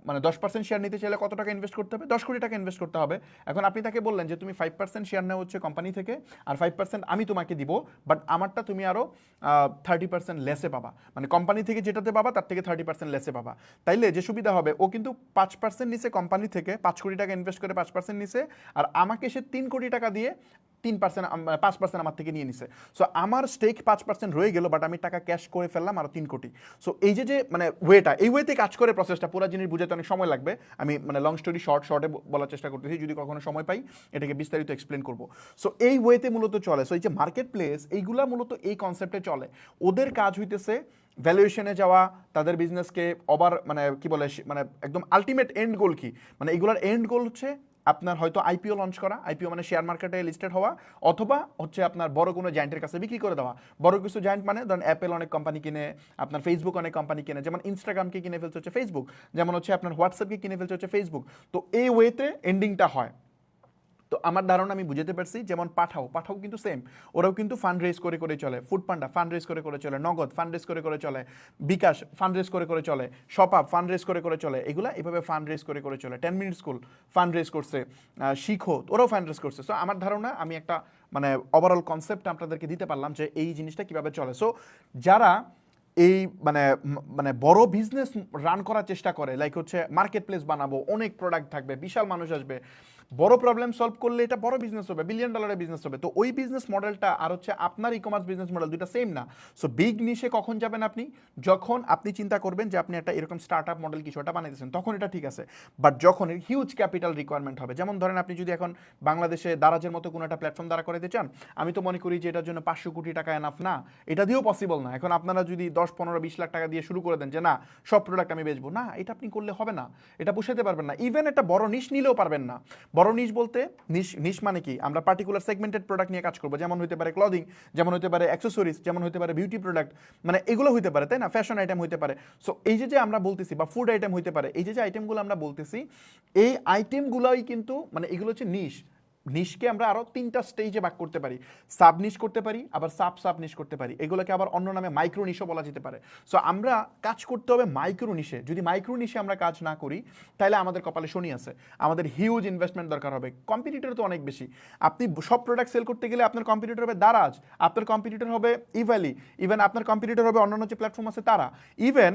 মানে 10% শেয়ার নিতে চাইলে কত টাকা ইনভেস্ট করতে হবে? 10 কোটি টাকা ইনভেস্ট করতে হবে। এখন আপনি তাকে বললেন যে তুমি 5% শেয়ার নেওয়া হচ্ছে কোম্পানি থেকে, আর 5% আমি তোমাকে দিব, বাট আমারটা তুমি আরও 30% লেসে পাবা, মানে কোম্পানি থেকে যেটাতে পাবা তার থেকে 30% লেসে পাবা। তাইলে যে সুবিধা হবে, ও কিন্তু 5% নিছে কোম্পানি থেকে, 5 কোটি টাকা ইনভেস্ট করে 5% নিছে, আর আমাকে সে 3 কোটি টাকা দিয়ে 5% আমার থেকে নিয়ে নিছে। সো আমার স্টেক 5% রয়ে গেল, বাট আমি টাকা ক্যাশ করে ফেললাম আরও 3 কোটি। সো এই যে মানে এই ওয়েতে কাজ করে প্রসেসটা, পুরো জিনিস বুঝাতে অনেক সময় লাগবে। আমি মানে লং স্টোরি শর্টে বলার চেষ্টা করতেছি, যদি কখনো সময় পাই এটাকে বিস্তারিত এক্সপ্লেন করব। সো এই ওয়েতে মূলত চলে। সো এই যে মার্কেট প্লেস, এইগুলা মূলত এই কনসেপ্টে চলে। ওদের কাজ হইতেছে ভ্যালুয়েশনে যাওয়া, তাদের বিজনেসকে মানে কি বলে মানে একদম আলটিমেট এন্ড গোল কি, মানে এগুলার এন্ড গোল হচ্ছে আপনার হয়তো আইপিও লঞ্চ করা, আইপিও মানে শেয়ার মার্কেটে লিস্টেড হওয়া, অথবা হচ্ছে আপনার বড় কোনো জায়ান্টের কাছে বিক্রি করে দেওয়া। বড় কিছু জায়ান্ট মানে ধরেন অ্যাপেল অনেক কোম্পানি কিনে, আপনার ফেসবুক অনেক কোম্পানি কিনে, যেমন ইনস্টাগ্রামকে কিনে ফেলছে হচ্ছে ফেসবুক, যেমন হচ্ছে আপনার হোয়াটসঅ্যাপকে কিনে ফেলছে হচ্ছে ফেসবুক। তো এই ওয়েতে এন্ডিংটা হয়। তো আমার ধারণা আমি বুঝতে পারছি, যেমন পাঠাও কিন্তু সেম, ওরাও কিন্তু ফান্ড রেজ করে করে চলে, ফুডপান্ডা ফান্ড রেজ করে করে চলে, নগদ ফান্ড রেজ করে করে চলে, বিকাশ ফান্ড রেজ করে করে চলে, শপআপ ফান্ড রেজ করে করে চলে, এগুলা এভাবে ফান্ড রেজ করে করে চলে। 10 মিনিট স্কুল ফান্ড রেজ করছে, শিখো ওরাও ফান্ড রেজ করছে। সো আমার ধারণা আমি একটা মানে ওভারঅল কনসেপ্ট আপনাদেরকে দিতে পারলাম যে এই জিনিসটা কিভাবে চলে। সো যারা এই মানে মানে বড় বিজনেস রান করার চেষ্টা করে, লাইক হচ্ছে মার্কেট প্লেস বানাবো, অনেক প্রোডাক্ট থাকবে, বিশাল মানুষ আসবে, বড় প্রবলেম সলভ করলে এটা বড় বিজনেস হবে, $1 বিলিয়ন বিজনেস হবে, তো ওই বিজনেস মডেলটা আর হচ্ছে আপনার ই কমার্স বিজনেস মডেল দুইটা সেম না। সো বিগ নিশে কখন যাবেন আপনি, যখন আপনি চিন্তা করবেন যে আপনি একটা এরকম স্টার্ট আপ মডেল কিছু একটা বানাইতেছেন, তখন এটা ঠিক আছে। বাট যখন হিউজ ক্যাপিটাল রিকোয়ারমেন্ট হবে, যেমন ধরেন আপনি যদি এখন বাংলাদেশে দারাজের মতো কোনো একটা প্ল্যাটফর্ম দ্বারা করাতে চান, আমি তো মনে করি যে এটার জন্য 500 কোটি টাকা এনাফ না, এটা দিয়েও পসিবল না। এখন আপনারা যদি 10, 15, 20 লাখ টাকা দিয়ে শুরু করে দেন যে না সব প্রোডাক্ট আমি বেচবো, না এটা আপনি করলে হবে না, এটা পুষাতে পারবেন না। ইভেন একটা বড় নিশ নিলেও পারবেন না। বড় নিশ বলতে নিশ মানে কি, আমরা পার্টিকুলার সেগমেন্টেড প্রোডাক্ট নিয়ে কাজ করবো, যেমন হতে পারে ক্লদিং, যেমন হতে পারে অ্যাক্সেসরিজ, যেমন হতে পারে বিউটি প্রোডাক্ট, মানে এগুলো হতে পারে, তাই না, ফ্যাশন আইটেম হতে পারে। সো এই যে আমরা বলতেছি, বা ফুড আইটেম হতে পারে, এই যে আইটেমগুলো আমরা বলতেছি, এই আইটেমগুলোই কিন্তু মানে এগুলো হচ্ছে নিশকে আমরা আরো 3টা স্টেজে ভাগ করতে পারি, সাব নিশ করতে পারি, আবার সাব নিশ করতে পারি, এগুলোকে আবার অন্য নামে মাইক্রো নিশও বলা যেতে পারে। সো আমরা কাজ করতে হবে মাইক্রো নিশে। যদি মাইক্রো নিশে আমরা কাজ না করি তাহলে আমাদের কপালে শনি আছে, আমাদের হিউজ ইনভেস্টমেন্ট দরকার হবে, কম্পিটিটর তো অনেক বেশি। আপনি সব প্রোডাক্ট সেল করতে গেলে আপনার কম্পিটিটর হবে দারাজ, আপনার কম্পিটিটর হবে ইভ্যালি, ইভেন আপনার কম্পিটিটর হবে অন্যান্য যে প্ল্যাটফর্ম আছে তারা। ইভেন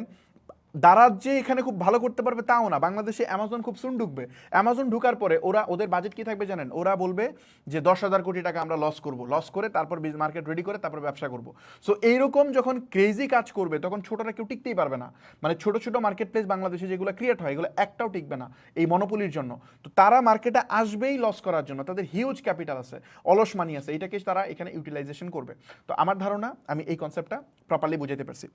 দারাজ যে এখানে খুব ভালো করতে পারবে তাও না, বাংলাদেশে অ্যামাজন খুব সুন ঢুকবে, অ্যামাজন ঢুকার পরে ওদের বাজেট কি থাকবে জানেন, ওরা বলবে যে 10,000 কোটি টাকা আমরা লস করব, লস করে তারপর মার্কেট রেডি করে তারপর ব্যবসা করব। সো এইরকম যখন ক্রেজি কাজ করবে তখন ছোটরা কেউ টিকতেই পারবে না। মানে ছোট ছোট মার্কেট প্লেস বাংলাদেশে যেগুলো ক্রিয়েট হয় এগুলো একটাও টিকবে না এই মনোপলির জন্য। তো তারা মার্কেটে আসবেই লস করার জন্য, তাদের হিউজ ক্যাপিটাল আছে, অলস মানি আছে, এটাকে তারা এখানে ইউটিলাইজেশন করবে। তো আমার ধারণা আমি এই কনসেপ্টটা প্রপারলি বুঝাইতে পারছি।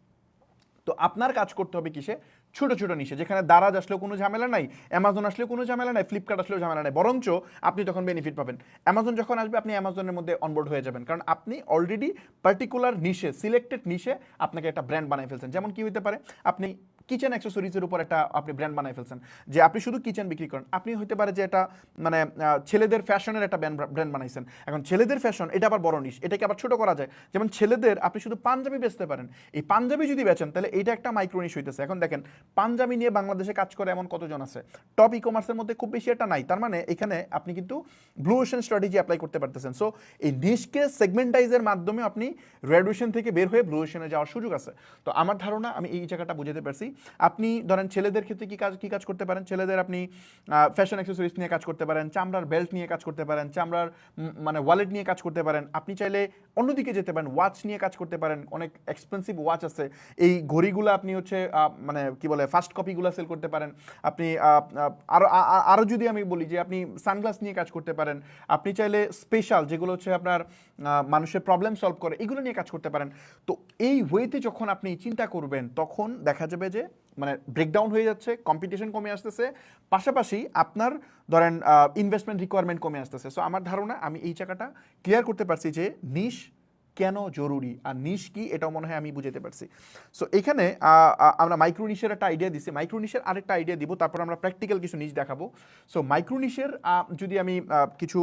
তো আপনার কাজ করতে হবে কিসে, ছোট ছোট নিশে, যেখানে দারাজ আসলেও কোনো ঝামেলা নাই, অ্যামাজন আসলেও কোনো ঝামেলা নাই, ফ্লিপকার্ট আসলেও ঝামেলা নাই, বরঞ্চ আপনি তখন বেনিফিট পাবেন। অ্যামাজন যখন আসবে আপনি অ্যামাজনের মধ্যে অনবোর্ড হয়ে যাবেন, কারণ আপনি অলরেডি পার্টিকুলার নিশে, সিলেক্টেড নিশে আপনাকে একটা ব্র্যান্ড বানাই ফেলছেন। যেমন কি হতে পারে, আপনি কিচেন অ্যাক্সেসরিজের উপর একটা আপনি ব্র্যান্ড বানাই ফেলছেন, যে আপনি শুধু কিচেন বিক্রি করেন। আপনি হতে পারে যে এটা মানে ছেলেদের ফ্যাশনের একটা ব্র্যান্ড বানাইছেন। এখন ছেলেদের ফ্যাশন এটা আবার বড় নিশ, এটাকে আবার ছোট করা যায়। যেমন ছেলেদের আপনি শুধু পাঞ্জাবি বেচতে পারেন, এই পাঞ্জাবি যদি বেচেন তাহলে এটা একটা মাইক্রো নিশ হইতেছে। এখন দেখেন পাঞ্জাবি নিয়ে বাংলাদেশে কাজ করে এমন কতজন আছে, টপ ই কমার্সের মধ্যে খুব বেশি একটা নাই। তার মানে এখানে আপনি কিন্তু ব্লু ওশেন স্ট্র্যাটেজি অ্যাপ্লাই করতে পারতেছেন। সো এই নিশকে সেগমেন্টাইজের মাধ্যমে আপনি রেড ওশেন থেকে বের হয়ে ব্লু ওশেনে যাওয়ার সুযোগ আছে। তো আমার ধারণা আমি এই জায়গাটা বুঝাতে পারছি। আপনি ধরেন ছেলেদের ক্ষেত্রে কি কাজ করতে পারেন, ছেলেদের আপনি ফ্যাশন অ্যাক্সেসরিজ নিয়ে কাজ করতে পারেন, চামড়ার বেল্ট নিয়ে কাজ করতে পারেন, চামড়ার মানে ওয়ালেট নিয়ে কাজ করতে পারেন। আপনি চাইলে অন্যদিকে যেতে পারেন, ওয়াচ নিয়ে কাজ করতে পারেন, অনেক এক্সপেন্সিভ ওয়াচ আছে, এই ঘড়িগুলো আপনি হচ্ছে মানে কি বলে ফার্স্ট কপিগুলো সেল করতে পারেন। আপনি আরও যদি আমি বলি যে আপনি সানগ্লাস নিয়ে কাজ করতে পারেন, আপনি চাইলে স্পেশাল যেগুলো হচ্ছে আপনার মানুষের প্রবলেম সলভ করে এগুলো নিয়ে কাজ করতে পারেন। তো এই ওয়েতে যখন আপনি চিন্তা করবেন তখন দেখা যাবে যে মানে ব্রেকডাউন হয়ে যাচ্ছে, কম্পিটিশন কমে আসতেছে, পাশাপাশি আপনার ধরেন ইনভেস্টমেন্ট রিকোয়ারমেন্ট কমে আসতেছে। সো আমার ধারণা আমি এই জায়গাটা ক্লিয়ার করতে পারছি যে নিশ কেন জরুরি আর নিশ কি, এটাও মনে হয় আমি বুঝাতে পারছি। সো এখানে আমরা মাইক্রো নিশের একটা আইডিয়া দিছি, মাইক্রো নিশের আরেকটা আইডিয়া দিব, তারপর আমরা প্র্যাকটিক্যাল কিছু নিশ দেখাবো। সো মাইক্রো নিশের যদি আমি কিছু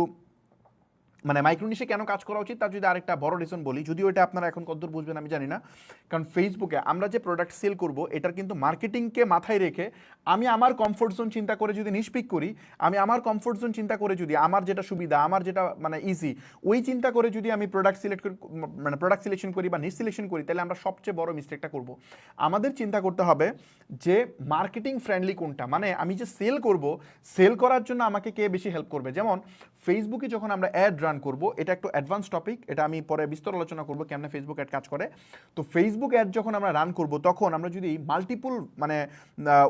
মানে মাইক্রোনিশে কেন কাজ করা উচিত তার যদি আরেকটা বড় রিজন বলি, যদিও এটা আপনারা এখন কতদূর বুঝবেন আমি জানি না, কারণ ফেসবুকে আমরা যে প্রোডাক্ট সেল করব এটার কিন্তু মার্কেটিংকে মাথায় রেখে আমি আমার কমফোর্ট জোন চিন্তা করে যদি নিষ্পিক করি, আমি আমার কমফোর্ট জোন চিন্তা করে যদি আমার যেটা সুবিধা, আমার যেটা মানে ইজি, ওই চিন্তা করে যদি আমি প্রোডাক্ট মানে প্রোডাক্ট সিলেকশন করি বা নিশ সিলেকশন করি, তাহলে আমরা সবচেয়ে বড় মিস্টেকটা করব। আমাদের চিন্তা করতে হবে যে মার্কেটিং ফ্রেন্ডলি কোনটা, মানে আমি যে সেল করব, সেল করার জন্য আমাকে কে বেশি হেল্প করবে। যেমন ফেসবুকে যখন আমরা অ্যাড রান করব, এটা একটু অ্যাডভান্স টপিক, এটা আমি পরে বিস্তর আলোচনা করবো কেমন ফেসবুক অ্যাড কাজ করে। তো ফেসবুক অ্যাড যখন আমরা রান করব তখন আমরা যদি মাল্টিপল মানে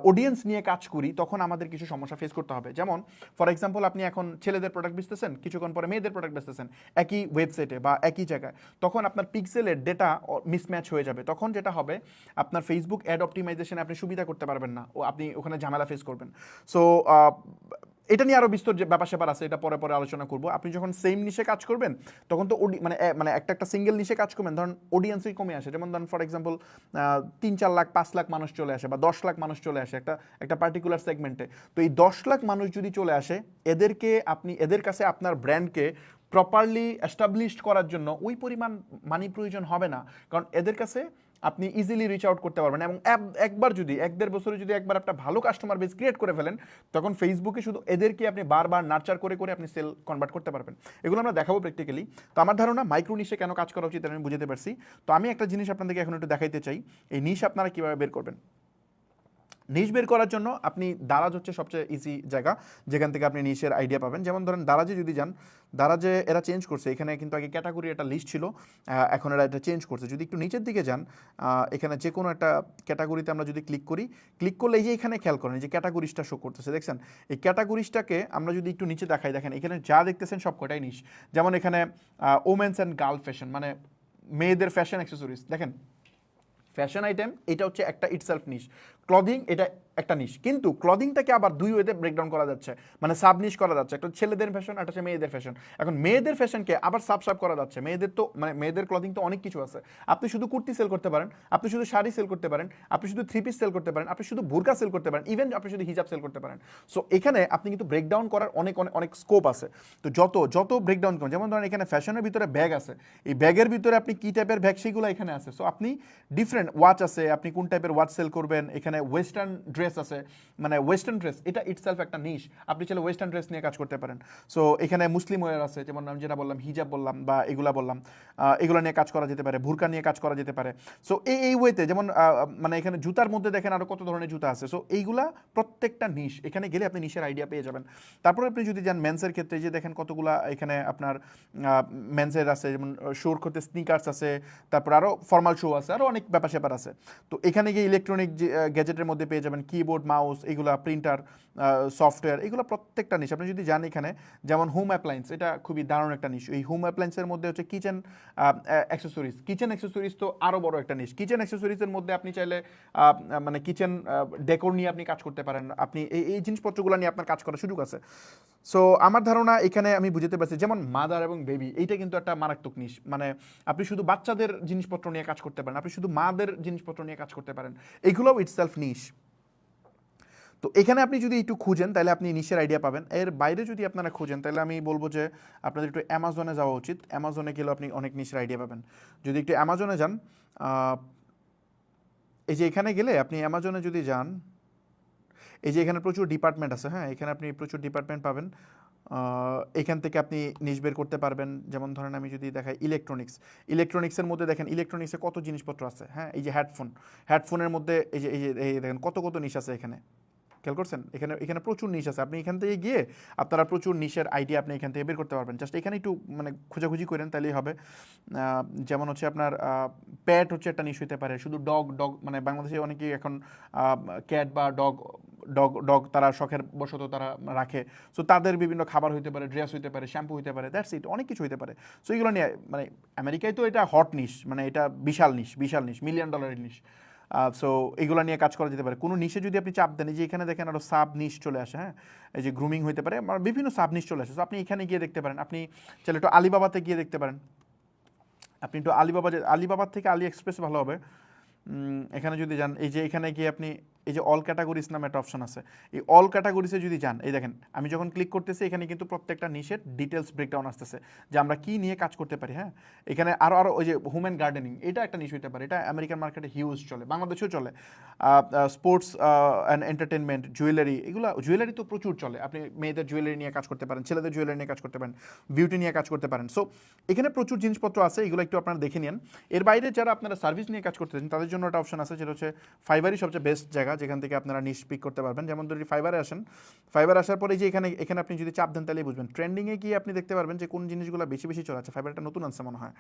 অডিয়েন্স নিয়ে কাজ করি তখন আমাদের কিছু সমস্যা ফেস করতে হবে। যেমন ফর এক্সাম্পল আপনি এখন ছেলেদের প্রোডাক্ট বেচতেছেন, কিছুক্ষণ পরে মেয়েদের প্রোডাক্ট বেচতেছেন একই ওয়েবসাইটে বা একই জায়গায়, তখন আপনার পিক্সেলের ডেটা মিসম্যাচ হয়ে যাবে। তখন যেটা হবে আপনার ফেসবুক অ্যাড অপটিমাইজেশনে আপনি সুবিধা করতে পারবেন না, ও আপনি ওখানে ঝামেলা ফেস করবেন। সো এটা নিয়ে আরও বিস্তর যে ব্যাপার স্যাপার আছে, এটা পরে পরে আলোচনা করবো। আপনি যখন সেম নিশে কাজ করবেন তখন তো মানে একটা সিঙ্গেল নিশে কাজ করবেন, ধরুন অডিয়েন্সই কমে আসে, যেমন ধরুন ফর এক্সাম্পল 3-4 লাখ 5 লাখ মানুষ চলে আসে বা 10 লাখ মানুষ চলে আসে একটা পার্টিকুলার সেগমেন্টে। তো এই 10 লাখ মানুষ যদি চলে আসে, এদের কাছে আপনার ব্র্যান্ডকে প্রপারলি এস্টাবলিশড করার জন্য ওই পরিমাণ মানি প্রয়োজন হবে না, কারণ এদের কাছে আপনি ইজিলি রিচ আউট করতে পারবেন। এবং একবার যদি 1-1.5 বছরে যদি একবার একটা ভালো কাস্টমার বেস ক্রিয়েট করে ফেলেন, তখন ফেসবুকে শুধু এদেরকে আপনি বারবার নার্চার করে করে আপনি সেল কনভার্ট করতে পারবেন। এগুলো আমরা দেখাবো প্র্যাকটিক্যালি। তো আমার ধারণা মাইক্রো নিশে কেন কাজ করা উচিত আমি বুঝতে পারছি। তো আমি একটা জিনিস আপনাদেরকে এখন একটু দেখাইতে চাই, এই নিশ আপনারা কীভাবে বের করবেন। নিশ বের করার জন্য আপনি দারাজ হচ্ছে সবচেয়ে ইজি জায়গা যেখান থেকে আপনি নিশের আইডিয়া পাবেন। যেমন ধরেন দারাজে যদি যান, দারাজে এরা চেঞ্জ করছে, এখানে কিন্তু আগে ক্যাটাগরি একটা লিস্ট ছিল, এখন এরা এটা চেঞ্জ করছে। যদি একটু নিচের দিকে যান, এখানে যে কোনো একটা ক্যাটাগরিতে আমরা যদি ক্লিক করলে এই যে এখানে খেয়াল করেন এই যে ক্যাটাগরিজটা শো করতেছে, দেখছেন এই ক্যাটাগরিজটাকে আমরা যদি একটু নিচে দেখাই, দেখেন এখানে যা দেখতেছেন সব কটাই নিশ। যেমন এখানে ওমেন্স অ্যান্ড গার্ল ফ্যাশন, মানে মেয়েদের ফ্যাশন অ্যাক্সেসরিজ, দেখেন ফ্যাশন আইটেম এটা হচ্ছে একটা ইটসেলফ নিশ। ক্লদিং এটা একটা নিশ, কিন্তু ক্লদিংটাকে আবার দুই ওয়েতে ব্রেকডাউন করা যাচ্ছে, মানে সাব নিশ করা যাচ্ছে। একটা ছেলেদের ফ্যাশন, একটা হচ্ছে মেয়েদের ফ্যাশন। এখন মেয়েদের ফ্যাশনকে আবার সাব করা যাচ্ছে। মেয়েদের তো মানে মেয়েদের ক্লদিং তো অনেক কিছু আছে। আপনি শুধু কুর্তি সেল করতে পারেন, আপনি শুধু শাড়ি সেল করতে পারেন, আপনি শুধু থ্রি পিস সেল করতে পারেন, আপনি শুধু বোরকা সেল করতে পারেন, ইভেন আপনি শুধু হিজাব সেল করতে পারেন। সো এখানে আপনি কিন্তু ব্রেকডাউন করার অনেক অনেক অনেক স্কোপ আছে। তো যত ব্রেকডাউন করেন, যেমন ধরেন এখানে ফ্যাশনের ভিতরে ব্যাগ আছে, এই ব্যাগের ভিতরে আপনি কী টাইপের ব্যাগ সেগুলো এখানে আছে। সো আপনি ডিফারেন্ট ওয়াচ আছে, আপনি কোন টাইপের ওয়াচ সেল করবেন। এখানে ওয়েস্টার্ন ড্রেস আছে, মানে ওয়েস্টার্ন ড্রেস এটা ইটসেলফ একটা নিশ, আপনি চাইলে ওয়েস্টার্ন ড্রেস নিয়ে কাজ করতে পারেন। সো এখানে মুসলিম ওয়্যার আছে, যেমন আমি যেটা বললাম হিজাব বললাম বা এগুলা বললাম, এগুলো নিয়ে কাজ করা যেতে পারে, বুরকা নিয়ে কাজ করা যেতে পারে। সো এই ওয়েতে যেমন মানে এখানে জুতার মধ্যে দেখেন আরও কত ধরনের জুতা আছে। সো এইগুলা প্রত্যেকটা নিশ, এখানে গেলে আপনি নিশের আইডিয়া পেয়ে যাবেন। তারপরে আপনি যদি যান মেন্সের ক্ষেত্রে, যে দেখেন কতগুলা এখানে আপনার মেন্সের আছে, যেমন শোর করতে স্নিকার্স আছে, তারপর আরও ফর্মাল শো আছে, আরও অনেক ব্যাপার স্যাপার আছে। তো এখানে গিয়ে ইলেকট্রনিক গ্যাজেটের মধ্যে পেয়ে যাবেন কিবোর্ড, মাউস, এগুলা প্রিন্টার, সফটওয়্যার, এগুলো প্রত্যেকটা নিশ। আপনি যদি জান এখানে যেমন হোম অ্যাপ্লায়েন্স, এটা খুবই দারুণ একটা নিশ। এই হোম অ্যাপ্লায়েন্সের মধ্যে হচ্ছে কিচেন অ্যাক্সেসরিজ তো আরও বড় একটা নিশ। কিচেন অ্যাক্সেসরিজের মধ্যে আপনি চাইলে মানে কিচেন ডেকোর নিয়ে আপনি কাজ করতে পারেন, আপনি এই জিনিসপত্রগুলো নিয়ে আপনার কাজ করার সুযোগ আছে। সো আমার ধারণা এখানে আমি বুঝতে পারছি, যেমন মাদার এবং বেবি, এইটা কিন্তু একটা মারাত্মক নিশ। মানে আপনি শুধু বাচ্চাদের জিনিসপত্র নিয়ে কাজ করতে পারেন, আপনি শুধু মাদের জিনিসপত্র নিয়ে কাজ করতে পারেন, এগুলোও ইটসেলফ নিশ। তো এখানে আপনি যদি একটু খুঁজেন তাহলে আপনি নিশের আইডিয়া পাবেন। এর বাইরে যদি আপনারা খুঁজেন তাহলে আমি বলবো যে আপনাদের একটু অ্যামাজনে যাওয়া উচিত। অ্যামাজনে গেলে আপনি অনেক নিশের আইডিয়া পাবেন। যদি একটু অ্যামাজনে যান, এই যে এখানে গেলে আপনি অ্যামাজনে যদি যান, এই যে এখানে প্রচুর ডিপার্টমেন্ট আছে, হ্যাঁ এখানে আপনি প্রচুর ডিপার্টমেন্ট পাবেন। এখান থেকে আপনি নিশ বের করতে পারবেন। যেমন ধরেন আমি যদি দেখাই ইলেকট্রনিক্সের মধ্যে দেখেন ইলেকট্রনিক্সে কত জিনিসপত্র আছে, হ্যাঁ এই যে হেডফোনের মধ্যে এই যে দেখেন কত নিশ আছে এখানে, খেয়াল করছেন এখানে প্রচুর নিশ আছে। আপনি এখান থেকে গিয়ে আপনারা প্রচুর নিশের আইডিয়া আপনি এখান থেকে বের করতে পারবেন। জাস্ট এখানে একটু মানে খোঁজাখুঁজি করেন তাহলেই হবে। যেমন হচ্ছে আপনার প্যাট হচ্ছে একটা নিশ হতে পারে, শুধু ডগ মানে বাংলাদেশে অনেকেই এখন ক্যাট বা ডগ তারা শখের বশত তারা রাখে। সো তাদের বিভিন্ন খাবার হইতে পারে, ড্রেস হইতে পারে, শ্যাম্পু হইতে পারে, দ্যাটস ইট, অনেক কিছু হইতে পারে। সো এগুলো নিয়ে মানে আমেরিকায় তো এটা হট নিশ, মানে এটা বিশাল নিশ, $1 মিলিয়ন নিশ। সো এগুলো নিয়ে কাজ করা যেতে পারে। কোনো নিশে যদি আপনি চাপ দেন, যে এখানে দেখেন আরও সাব নিশ চলে আসে, হ্যাঁ এই যে গ্রুমিং হইতে পারে, বিভিন্ন সাব নিশ চলে আসে। সো আপনি এখানে গিয়ে দেখতে পারেন, আপনি চাইলে একটু আলিবাবাতে গিয়ে দেখতে পারেন। আপনি একটু আলিবাবার থেকে আলি এক্সপ্রেস ভালো হবে। এখানে যদি যান, এই যে এখানে গিয়ে আপনি এই যে অল ক্যাটাগরিজ নামে একটা অপশন আছে, এই অল ক্যাটাগরিজে যদি যান, এই দেখেন আমি যখন ক্লিক করতেছি এখানে কিন্তু প্রত্যেকটা নিশের ডিটেলস ব্রেকডাউন আসতেছে যে আমরা কী নিয়ে কাজ করতে পারি। হ্যাঁ এখানে আরও ওই যে হোম অ্যান্ড গার্ডেনিং, এটা একটা নিশ হইতে পারে, এটা আমেরিকান মার্কেটে হিউজ চলে, বাংলাদেশেও চলে। স্পোর্টস অ্যান্ড এন্টারটেনমেন্ট, জুয়েলারি তো প্রচুর চলে, আপনি মেয়েদের জুয়েলারি নিয়ে কাজ করতে পারেন, ছেলেদের জুয়েলারি নিয়ে কাজ করতে পারেন, বিউটি নিয়ে কাজ করতে পারেন। সো এখানে প্রচুর জিনিসপত্র আছে, এগুলো একটু আপনারা দেখে নিন। এর বাইরে যারা আপনারা সার্ভিস নিয়ে কাজ করতেছেন তাদের জন্য একটা অপশন আছে, যেটা হচ্ছে ফাইবারই সবচেয়ে বেস্ট জায়গা যেখান থেকে আপনারা নিশ পিক করতে পারবেন। যেমন ধরি ফাইবারে আসেন, ফাইবার আসার পরে যে এখানে আপনি যদি চাপ দেন তাহলেই বুঝবেন, ট্রেন্ডিংয়ে গিয়ে আপনি দেখতে পারবেন যে কোন জিনিসগুলো বেশি চলে আছে। ফাইবারটা নতুন আনছে মনে হয়।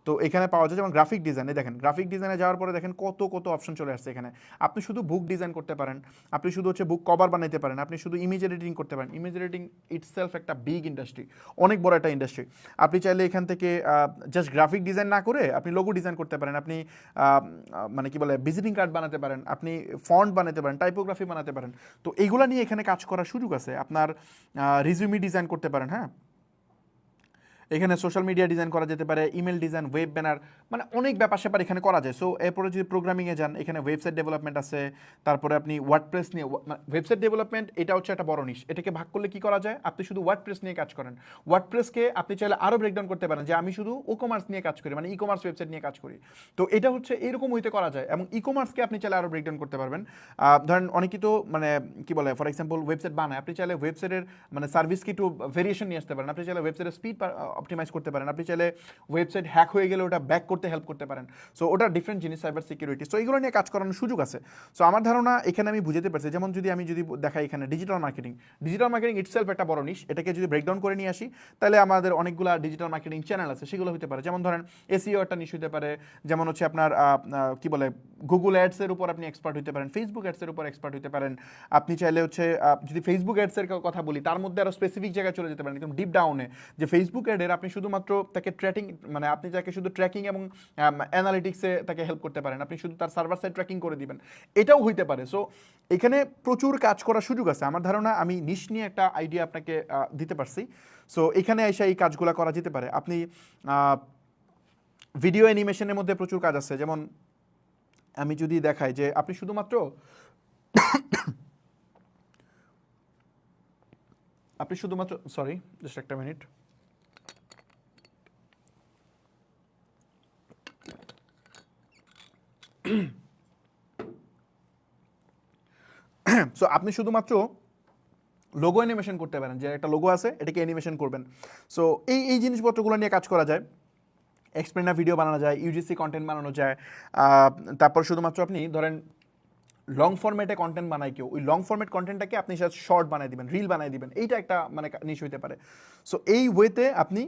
তো এখানে পাওয়া যায় যেমন গ্রাফিক ডিজাইনে, দেখেন গ্রাফিক ডিজাইনে যাওয়ার পরে দেখেন কত অপশন চলে আসছে এখানে। আপনি শুধু বুক ডিজাইন করতে পারেন, আপনি শুধু হচ্ছে বুক কভার বানাইতে পারেন, আপনি শুধু ইমেজ এডিটিং করতে পারেন। ইমেজ এডিটিং ইটসেলফ একটা বিগ ইন্ডাস্ট্রি, অনেক বড় একটা ইন্ডাস্ট্রি। আপনি চাইলে এখান থেকে জাস্ট গ্রাফিক ডিজাইন না করে আপনি লোগো ডিজাইন করতে পারেন, আপনি মানে কি বলে ভিজিটিং কার্ড বানাতে পারেন, আপনি ফন্ট ফন্ট বানাতে পারেন, টাইপোগ্রাফি বানাতে পারেন। তো এইগুলা নিয়ে এখানে কাজ করার সুযোগ আছে। আপনার রিজিউমি ডিজাইন করতে পারেন, হ্যাঁ, এখানে সোশ্যাল মিডিয়া ডিজাইন করা যেতে পারে, ইমেল ডিজাইন, ওয়েব ব্যানার, মানে অনেক ব্যাপার স্যাপার এখানে করা যায়। সো এরপরে যদি প্রোগ্রামিংয়ে যান, এখানে ওয়েবসাইট ডেভেলপমেন্ট আছে, তারপরে আপনি ওয়ার্ডপ্রেস নিয়ে, ওয়েবসাইট ডেভেলপমেন্ট এটা হচ্ছে একটা বড় নিশ। এটাকে ভাগ করলে কি করা যায়, আপনি শুধু ওয়ার্ডপ্রেস নিয়ে কাজ করেন, ওয়ার্ডপ্রেসকে আপনি চাইলে আরও ব্রেকডাউন করতে পারেন যে আমি শুধু ই কমার্স নিয়ে কাজ করি, মানে ই কমার্স ওয়েবসাইট নিয়ে কাজ করি। তো এটা হচ্ছে এরকম হইতে করা যায়, এবং ই কমার্সকে আপনি চাইলে আরও ব্রেকডাউন করতে পারবেন। ধরেন অনেকেই তো মানে কি বলে, ফর এক্সাম্পল ওয়েবসাইট বানায়, আপনি চাইলে ওয়েবসাইটের মানে সার্ভিসকে একটু ভেরিয়েশন নিয়ে আসতে পারেন, আপনি চাইলে ওয়েবসাইটের স্পিড অপটিমাইজ করতে পারেন, আপনি চাইলে ওয়েবসাইট হ্যাক হয়ে গেলে ওটা ব্যাক করতে হেল্প করতে পারেন। সো ওটা ডিফারেন্ট জিনিস, সাইবার সিকিউরিটি। সো এগুলো নিয়ে কাজ করানোর সুযোগ আছে। সো আমার ধারণা এখানে আমি বুঝতে পারছি, যেমন যদি দেখাই এখানে ডিজিটাল মার্কেটিং ইটসেলফ একটা বড় নিশ। এটাকে যদি ব্রেকডাউন করে নিয়ে আসি, তাহলে আমাদের অনেকগুলো ডিজিটাল মার্কেটিং চ্যানেল আছে, সেগুলো হতে পারে। যেমন ধরেন এসইও একটা নিশ হতে পারে, যেমন হচ্ছে আপনার কি বলে গুগল অ্যাডসের উপর আপনি এক্সপার্ট হতে পারেন, ফেসবুক অ্যাডসের উপর এক্সপার্ট হতে পারেন। আপনি চাইলে হচ্ছে যদি ফেসবুক অ্যাডসের কথা বলি, তার মধ্যে আরও স্পেসিফিক জায়গায় চলে যেতে পারেন, একদম ডিপ ডাউনে, যে ফেসবুক অ্যাডের আপনি শুধুমাত্র তাকে মানে আপনি যাকে শুধু ট্র্যাকিং এবং অ্যানালিটিক্সে তাকে হেল্প করতে পারেন, আপনি শুধু তার সার্ভার সাইড ট্র্যাকিং করে দিবেন, এটাও হইতে পারে। সো এখানে প্রচুর কাজ করার সুযোগ আছে। আমার ধারণা আমি নিশ নিয়ে একটা আইডিয়া আপনাকে দিতে পারছি। সো এখানে এসে এই কাজগুলো করা যেতে পারে। আপনি ভিডিও অ্যানিমেশনের মধ্যে প্রচুর কাজ আছে। যেমন আমি যদি দেখাই যে আপনি শুধুমাত্র সরি জাস্ট একটা মিনিট, সো আপনি শুধুমাত্র লোগো অ্যানিমেশন করতে পারেন, যে একটা লোগো আছে এটাকে অ্যানিমেশন করবেন। সো এই জিনিসপত্রগুলো নিয়ে কাজ করা যায়। এক্সপ্লেনার ভিডিও বানানো যায়, ইউজিসি কন্টেন্ট বানানো যায়। তারপর শুধুমাত্র আপনি ধরেন লং ফরম্যাটে কন্টেন্ট বানায় কেউ, ওই লং ফরম্যাট কন্টেন্টটাকে আপনি শর্ট বানিয়ে দিবেন, রিল বানিয়ে দিবেন, এইটা একটা মানে নিশ হইতে পারে। সো এই ওয়েতে আপনি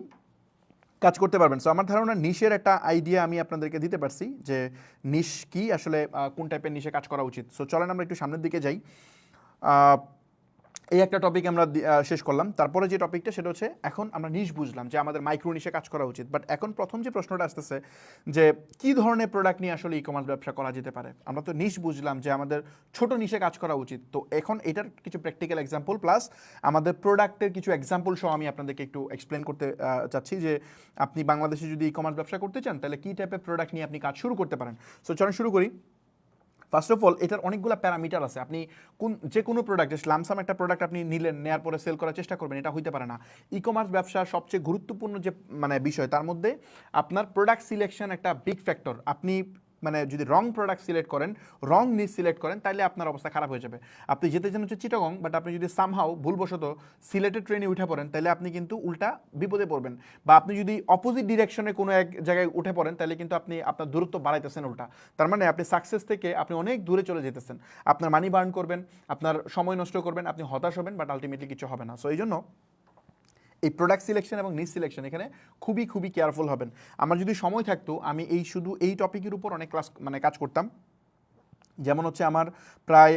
কাজ করতে পারবেন। সো আমার ধারণা নিশের একটা আইডিয়া আমি আপনাদেরকে দিতে পারছি, যে নিশ কি আসলে কোন টাইপের নিশে কাজ করা উচিত। সো চলেন আমরা একটু সামনের দিকে যাই। এই একটা টপিক আমরা শেষ করলাম। তারপরে যে টপিকটা সেটা হচ্ছে, এখন আমরা নিশ বুঝলাম যে আমাদের মাইক্রো নিশে কাজ করা উচিত, বাট এখন প্রথম যে প্রশ্নটা আসতেছে যে কি ধরনের প্রোডাক্ট নিয়ে আসলে ই কমার্স ব্যবসা করা যেতে পারে। আমরা তো নিশ বুঝলাম যে আমাদের ছোট নিশে কাজ করা উচিত। তো এখন এটার কিছু প্র্যাকটিক্যাল এক্সাম্পল প্লাস আমাদের প্রোডাক্টের কিছু এক্সাম্পল সহ আমি আপনাদেরকে একটু এক্সপ্লেন করতে চাচ্ছি, যে আপনি বাংলাদেশে যদি ই কমার্স ব্যবসা করতে চান, তাহলে কী টাইপের প্রোডাক্ট নিয়ে আপনি কাজ শুরু করতে পারেন। সো চলেন শুরু করি। ফার্স্ট অফ অল, এটার অনেকগুলো প্যারামিটার আছে। আপনি যে কোনো প্রোডাক্ট, লামসাম একটা প্রোডাক্ট আপনি নিলেন, নেওয়ার পরে সেল করার চেষ্টা করবেন, এটা হইতে পারে না। ই কমার্স ব্যবসার সবচেয়ে গুরুত্বপূর্ণ যে মানে বিষয়, তার মধ্যে আপনার প্রোডাক্ট সিলেকশন একটা বিগ ফ্যাক্টর। আপনি মানে যদি রং প্রোডাক্ট সিলেক্ট করেন, রং নিজ সিলেক্ট করেন, তাহলে আপনার অবস্থা খারাপ হয়ে যাবে। আপনি যেতে চান হচ্ছে চিটাগং, বাট আপনি যদি সামহাও ভুলবশত সিলেটের ট্রেনে উঠে পড়েন, তাহলে আপনি কিন্তু উল্টা বিপদে পড়বেন। বা আপনি যদি অপোজিট ডিরেকশনে কোনো এক জায়গায় উঠে পড়েন, তাহলে কিন্তু আপনি আপনার দূরত্ব বাড়াইতেছেন উল্টা। তার মানে আপনি সাকসেস থেকে আপনি অনেক দূরে চলে যেতেছেন। আপনার মানি বার্ন করবেন, আপনার সময় নষ্ট করবেন, আপনি হতাশ হবেন, বাট আলটিমেটলি কিছু হবে না। সো এই জন্য এই প্রোডাক্ট সিলেকশন এবং নিশ সিলেকশন এখানে খুবই খুবই কেয়ারফুল হবেন। আমার যদি সময় থাকতো, আমি শুধু এই টপিকের উপর অনেক ক্লাস মানে কাজ করতাম। যেমন হচ্ছে আমার প্রায়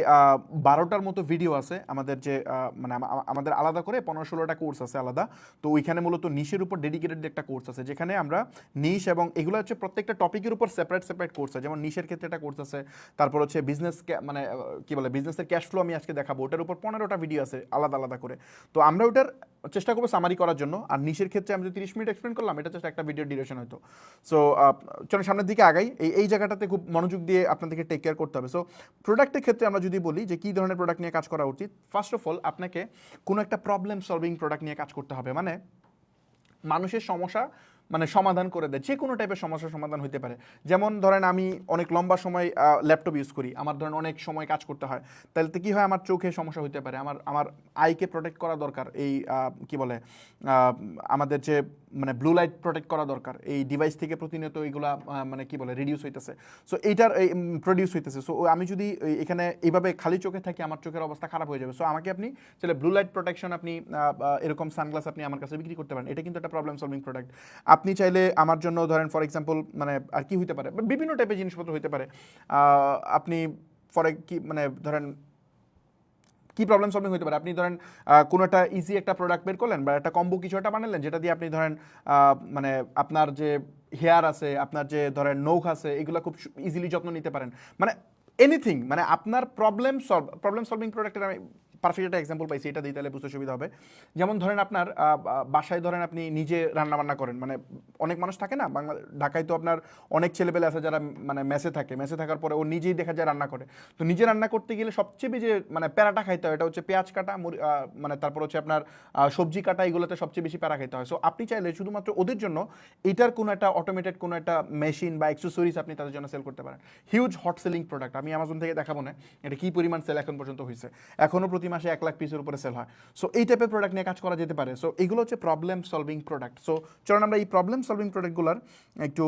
12টার মতো ভিডিও আছে আমাদের, যে মানে আমাদের আলাদা করে 15-16টা কোর্স আছে আলাদা। তো ওইখানে মূলত নিশের উপর ডেডিকেটেড একটা কোর্স আছে, যেখানে আমরা নিশ এবং এগুলো হচ্ছে প্রত্যেকটা টপিকের উপর সেপারেট কোর্স আছে। যেমন নিশের ক্ষেত্রে একটা কোর্স আছে, তারপর হচ্ছে বিজনেস মানে কি বলে বিজনেসের ক্যাশ ফ্লো আমি আজকে দেখাবো, ওটার উপর 15টা ভিডিও আছে আলাদা আলাদা করে। তো আমরা ওটার চেষ্টা করবো সামারি করার জন্য। আর নিশের ক্ষেত্রে আমি 30 মিনিট এক্সপ্লেন করলাম, এটা জাস্ট একটা ভিডিও ডিউরেশন হয়তো। সো চলো সামনের দিকে আগাই। এই জায়গাটাতে খুব মনোযোগ দিয়ে আপনাদেরকে টেক কেয়ার করতে হবে। সো প্রোডাক্টের ক্ষেত্রে আমরা যদি বলি যে কী ধরনের প্রোডাক্ট নিয়ে কাজ করা উচিত, ফার্স্ট অফ অল আপনাকে কোনো একটা প্রবলেম সলভিং প্রোডাক্ট নিয়ে কাজ করতে হবে। মানে মানুষের সমস্যা মানে সমাধান করে দেয়, যে কোনো টাইপের সমস্যার সমাধান হতে পারে। যেমন ধরেন আমি অনেক লম্বা সময় ল্যাপটপ ইউজ করি, আমার ধরেন অনেক সময় কাজ করতে হয়, তাহলে তো কী হয়, আমার চোখে সমস্যা হতে পারে, আমার আইকে প্রোটেক্ট করা দরকার। এই কি বলে আমাদের যে মানে ব্লু লাইট প্রোটেক্ট করা দরকার, এই ডিভাইস থেকে প্রতিনিয়ত এইগুলা মানে কি বলে রিডিউস হইতেছে। সো এইটার প্রডিউস হইতেছে। সো আমি যদি এখানে এইভাবে খালি চোখে থাকি, আমার চোখের অবস্থা খারাপ হয়ে যাবে। সো আমাকে আপনি তাহলে ব্লু লাইট প্রোটেকশন আপনি এরকম সানগ্লাস আপনি আমার কাছে বিক্রি করতে পারেন, এটা কিন্তু একটা প্রবলেম সলভিং প্রোডাক্ট। আপনি চাইলে আমার জন্য ধরেন ফর এক্সাম্পল মানে আর কি হইতে পারে, বিভিন্ন টাইপের জিনিসপত্র হইতে পারে। আপনি কি মানে ধরেন কি প্রবলেম সলভিং হতে পারে, আপনি ধরেন কোনো একটা ইজি একটা প্রোডাক্ট বের করলেন বা একটা কম্বো কিছু একটা বানালেন, যেটা দিয়ে আপনি ধরেন মানে আপনার যে হেয়ার আছে, আপনার যে ধরেন নখ আছে, এগুলো খুব ইজিলি যত্ন নিতে পারেন। মানে এনিথিং, মানে আপনার প্রবলেম সলভিং প্রোডাক্টের আমি পারফেক্ট একটা এক্সাম্পল পাইছি, এটা দিই তাহলে বুঝতে সুবিধা হবে। যেমন ধরেন আপনার বাসায় ধরেন আপনি নিজে রান্নাবান্না করেন, মানে অনেক মানুষ থাকে না ঢাকায়, তো আপনার অনেক ছেলেপেলে আছে যারা মানে মেসে থাকে, মেসে থাকার পরে ও নিজেই দেখা যায় রান্না করে। তো নিজে রান্না করতে গেলে সবচেয়ে বেশি মানে প্যারাটা খাইতে হয়, এটা হচ্ছে পেঁয়াজ কাটা, মানে তারপর হচ্ছে আপনার সবজি কাটা, এগুলোতে সবচেয়ে বেশি প্যারা খাইতে হয়। সো আপনি চাইলে শুধুমাত্র ওদের জন্য এটার কোনো একটা অটোমেটেড কোনো একটা মেশিন বা অ্যাক্সেসরিজ আপনি তাদের জন্য সেল করতে পারেন। হিউজ হট সেলিং প্রোডাক্ট, আমি অ্যামাজন থেকে দেখাবো না এটা কী পরিমাণ সেল এখন পর্যন্ত হয়েছে, এখনও প্রতি মাসে 1 লাখ পিসের উপরে সেল হয়। সো এই টাইপের প্রোডাক্ট নিয়ে কাজ করা যেতে পারে। সো এগুলো হচ্ছে প্রবলেম সলভিং প্রোডাক্ট। সো চলুন আমরা এই প্রবলেম সলভিং প্রোডাক্টগুলোর একটু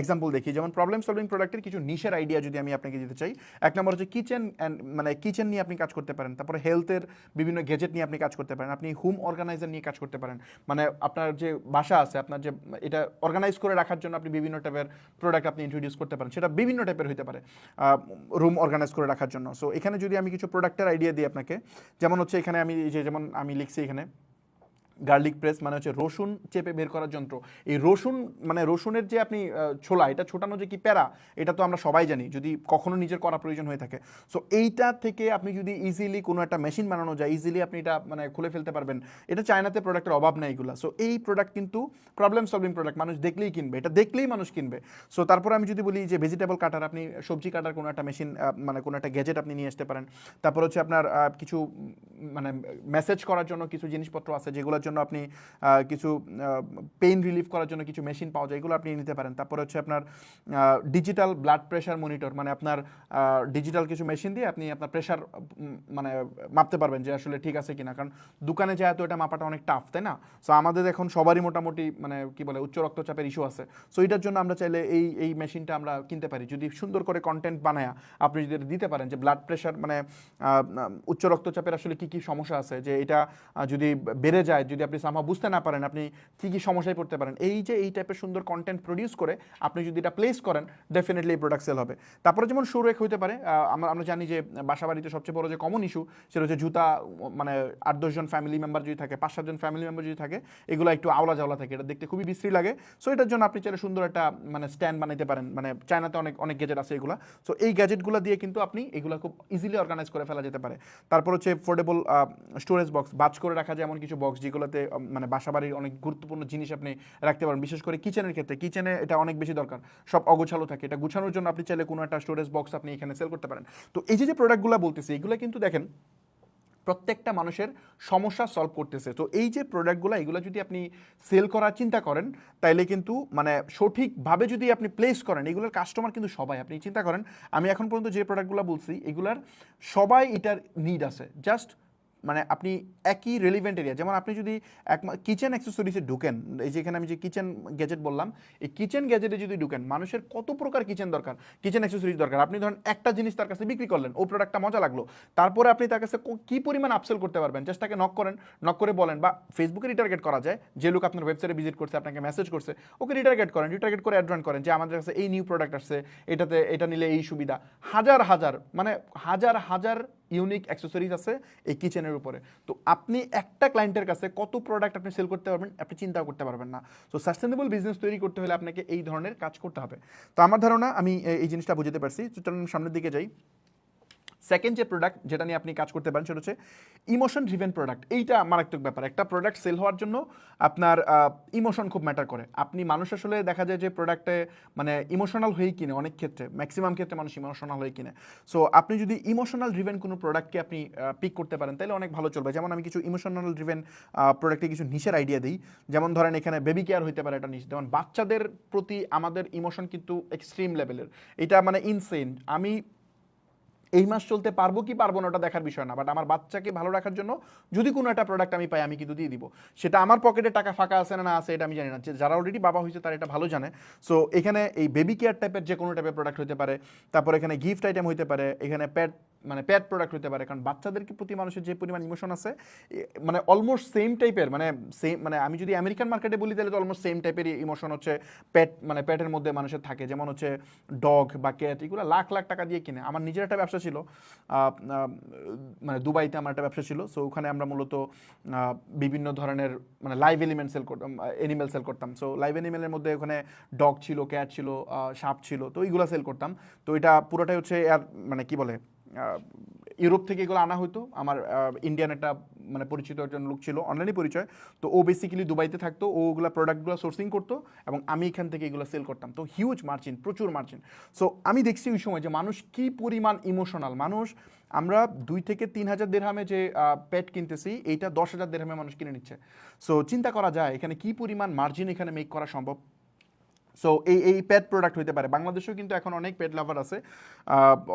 এক্সাম্পল দেখি। যেমন প্রবলেম সলভিং প্রোডাক্টের কিছু নিশের আইডিয়া যদি আমি আপনাকে দিতে চাই, এক নম্বর হচ্ছে কিচেন অ্যান্ড মানে কিচেন নিয়ে আপনি কাজ করতে পারেন, তারপরে হেলথের বিভিন্ন গ্যাজেট নিয়ে আপনি কাজ করতে পারেন, আপনি হোম অর্গানাইজার নিয়ে কাজ করতে পারেন, মানে আপনার যে বাসা আছে আপনার যে এটা অর্গানাইজ করে রাখার জন্য আপনি বিভিন্ন টাইপের প্রোডাক্ট আপনি ইন্ট্রোডিউস করতে পারেন, সেটা বিভিন্ন টাইপের হতে পারে রুম অর্গানাইজ করে রাখার জন্য। সো এখানে যদি আমি কিছু প্রোডাক্টের আইডিয়া দিই আপনাকে, যেমন হচ্ছে এখানে আমি যেমন আমি লিখছি এখানে গার্লিক প্রেস, মানে হচ্ছে রসুন চেপে বের করার যন্ত্র। এই রসুন মানে রসুনের যে আপনি ছোলা, এটা ছোটানো যে কি প্যারা, এটা তো আমরা সবাই জানি যদি কখনো নিজের করা প্রয়োজন হয়ে থাকে। সো এইটা থেকে আপনি যদি ইজিলি কোনো একটা মেশিন বানানো যায়, ইজিলি আপনি এটা মানে খুলে ফেলতে পারবেন। এটা চায়নাতে প্রোডাক্টের অভাব নেই এগুলো। সো এই প্রোডাক্ট কিন্তু প্রবলেম সলভিং প্রোডাক্ট, মানুষ দেখলেই কিনবে, এটা দেখলেই মানুষ কিনবে। সো তারপর আমি যদি বলি যে ভেজিটেবল কাটার, আপনি সবজি কাটার কোনো একটা মেশিন মানে কোনো একটা গ্যাজেট আপনি নিয়ে আসতে পারেন। তারপর হচ্ছে আপনার কিছু মানে মেসেজ করার জন্য কিছু জিনিসপত্র আছে যেগুলোর জন্য আপনি কিছু পেইন রিলিফ করার জন্য কিছু মেশিন পাওয়া যায়, এগুলো আপনি নিতে পারেন। তারপরে হচ্ছে আপনার ডিজিটাল ব্লাড প্রেশার মনিটর, মানে আপনার ডিজিটাল কিছু মেশিন দিয়ে আপনি আপনার প্রেশার মানে মাপতে পারবেন যে আসলে ঠিক আছে কিনা, কারণ দোকানে যায় তো এটা মাপাটা অনেক টাফ, তাই না? সো আমাদের এখন সবারই মোটামুটি মানে কি বলে উচ্চ রক্তচাপের ইস্যু আছে। সো এটার জন্য আমরা চাইলে এই মেশিনটা আমরা কিনতে পারি, যদি সুন্দর করে কন্টেন্ট বানায় আপনি যদি দিতে পারেন যে ব্লাড প্রেশার মানে উচ্চ রক্তচাপের আসলে কি কি সমস্যা আছে, যে এটা যদি বেড়ে যায়, যদি আপনি সামহাও বুঝতে না পারেন আপনি কী কী সমস্যায় পড়তে পারেন, এই টাইপের সুন্দর কন্টেন্ট প্রডিউস করে আপনি যদি এটা প্লেস করেন, ডেফিনেটলি এই প্রোডাক্ট সেল হবে। তারপরে যেমন শো রেক হতে পারে, আমরা জানি যে বাসা বাড়িতে সবচেয়ে বড় যে কমন ইস্যু সেটা হচ্ছে জুতা, মানে 8-10 জন ফ্যামিলি মেম্বার যদি থাকে, 5-7 জন ফ্যামিলি মেম্বার যদি থাকে, এগুলো একটু আওলা জাওলা থাকে, এটা দেখতে খুবই বিশ্রী লাগে। সো এটার জন্য আপনি চাইলে সুন্দর একটা মানে স্ট্যান্ড বানাইতে পারেন, মানে চায়নাতে অনেক গ্যাজেট আছে এগুলো। সো এই গ্যাজেটগুলো দিয়ে কিন্তু আপনি এগুলো খুব ইজিলি অর্গানাইজ করে ফেলা যেতে পারে। তারপর হচ্ছে ফোল্ডেবল স্টোরেজ বক্স, বাজ করে রাখা যায় এমন কিছু বক্স যেগুলোতে মানে বাসাবাড়ির অনেক গুরুত্বপূর্ণ জিনিস আপনি রাখতে পারেন, বিশেষ করে কিচেনের ক্ষেত্রে। কিচেনে এটা অনেক বেশি দরকার, সব অগোছালো থাকে, এটা গুছানোর জন্য আপনি চাইলে কোনো একটা স্টোরেজ বক্স আপনি এখানে সেল করতে পারেন। তো এই যে প্রোডাক্টগুলো বলতেছি, এগুলো কিন্তু দেখেন প্রত্যেকটা মানুষের সমস্যা সলভ করতেছে। তো এই যে প্রোডাক্টগুলো, এগুলো যদি আপনি সেল করার চিন্তা করেন, তাইলে কিন্তু মানে সঠিকভাবে যদি আপনি প্লেস করেন, এগুলোর কাস্টমার কিন্তু সবাই। আপনি চিন্তা করেন আমি এখন পর্যন্ত যে প্রোডাক্টগুলো বলছি, এগুলার সবাই এটার নিড আছে, জাস্ট মানে আপনি একই রেলিভেন্ট এরিয়া। যেমন আপনি যদি কিচেন অ্যাক্সেসরিজে ঢুকেন, এই যে এখানে আমি যে কিচেন গ্যাজেট বললাম, এই কিচেন গ্যাজেটে যদি ঢুকেন, মানুষের কত প্রকার কিচেন দরকার, কিচেন অ্যাক্সেসরিজ দরকার। আপনি ধরেন একটা জিনিস তার কাছে বিক্রি করলেন, ও প্রোডাক্টটা মজা লাগলো, তারপরে আপনি তার কাছে কী পরিমাণ আপসেল করতে পারবেন, জাস্ট তাকে নক করেন, নক করে বলেন, বা ফেসবুকে রিটার্গেট করা যায়, যে লোক আপনার ওয়েবসাইটে ভিজিট করছে, আপনাকে মেসেজ করছে, ওকে রিটার্গেট করেন, রিটার্গেট করে অ্যাডভান্স করেন যে আমাদের কাছে এই নিউ প্রোডাক্ট আসছে, এটা নিলে এই সুবিধা। হাজার হাজার ইউনিক অ্যাক্সেসরিজ আছে এই কিচেনের উপরে। তো আপনি একটা ক্লায়েন্টের কাছে কত প্রোডাক্ট আপনি সেল করতে পারবেন আপনি চিন্তাও করতে পারবেন না। তো সাস্টেনেবল বিজনেস তৈরি করতে হলে আপনাকে এই ধরনের কাজ করতে হবে। তো আমার ধারণা আমি এই জিনিসটা বুঝতে পারছি। তো চলুন সামনের দিকে যাই। সেকেন্ড যে প্রোডাক্ট যেটা নিয়ে আপনি কাজ করতে পারেন সেটা হচ্ছে ইমোশন ড্রিভেন প্রোডাক্ট। এইটা মারাত্মক ব্যাপার। একটা প্রোডাক্ট সেল হওয়ার জন্য আপনার ইমোশন খুব ম্যাটার করে। আপনি মানুষ আসলে দেখা যায় যে প্রোডাক্টে মানে ইমোশনাল হয়েই কিনে, অনেক ক্ষেত্রে ম্যাক্সিমাম ক্ষেত্রে মানুষ ইমোশনাল হয়ে কিনে। সো আপনি যদি ইমোশনাল ড্রিভেন কোনো প্রোডাক্টকে আপনি পিক করতে পারেন তাহলে অনেক ভালো চলবে। যেমন আমি কিছু ইমোশনাল ড্রিভেন প্রোডাক্টে কিছু নিশের আইডিয়া দিই। যেমন ধরেন এখানে বেবি কেয়ার হইতে পারে একটা নিশ। যেমন বাচ্চাদের প্রতি আমাদের ইমোশন কিন্তু এক্সট্রিম লেভেলের, এটা মানে ইনসেন। আমি এই মাস চলতে পারবো কি পারবো না ওটা দেখার বিষয় না, বাট আমার বাচ্চাকে ভালো রাখার জন্য যদি কোনো একটা প্রোডাক্ট আমি পাই আমি কিন্তু দিয়ে দিব। সেটা আমার পকেটে টাকা ফাঁকা আছে না আছে এটা আমি জানি না, যারা অলরেডি বাবা হয়েছে তারা এটা ভালো জানে। সো এখানে এই বেবি কেয়ার টাইপের যে কোনো টাইপের প্রোডাক্ট হতে পারে, তারপর এখানে গিফট আইটেম হতে পারে, এখানে মানে প্যাড প্রোডাক্ট হতে পারে, কারণ বাচ্চাদের প্রতি মানুষের যে পরিমাণ ইমোশন আছে মানে অলমোস্ট সেম টাইপের, মানে আমি যদি আমেরিকান মার্কেটে বলি তাহলে তো অলমোস্ট সেম টাইপের ইমোশন হচ্ছে প্যাটের মধ্যে মানুষের থাকে, যেমন হচ্ছে ডগ বা ক্যাট, এগুলো লাখ লাখ টাকা দিয়ে কিনে। আমার নিজের একটা ব্যবসা ছিল, মানে দুবাইতে আমার একটা ব্যবসা ছিল। সো ওখানে আমরা মূলত বিভিন্ন ধরনের মানে লাইভ এলিমেন্ট সেল করতাম, এনিমেল সেল করতাম। সো লাইভ এনিমেলের মধ্যে ওখানে ডগ ছিল, ক্যাট ছিল, সাপ ছিল, তো এইগুলো সেল করতাম। তো এটা পুরোটাই হচ্ছে আর মানে কি বলে ইউরোপ থেকে এগুলো আনা হতো। আমার ইন্ডিয়ান একটা মানে পরিচিত একজন লোক ছিল, অনলাইনে পরিচয়, তো ও বেসিক্যালি দুবাইতে থাকতো, ও ওগুলো প্রোডাক্টগুলো সোর্সিং করতো এবং আমি এখান থেকে এগুলো সেল করতাম। তো হিউজ মার্জিন, প্রচুর মার্জিন। সো আমি দেখছি ওই সময় যে মানুষ কি পরিমাণ ইমোশনাল। মানুষ, আমরা 2 থেকে 3 হাজার দিরহামে যে পেট কিনতেছি, এইটা 10,000 দিরহামে মানুষ কিনে নিচ্ছে। সো চিন্তা করা যায় এখানে কি পরিমাণ মার্জিন এখানে মেক করা সম্ভব। সো এই পেট প্রোডাক্ট হতে পারে। বাংলাদেশেও কিন্তু এখন অনেক পেট লাভার আছে,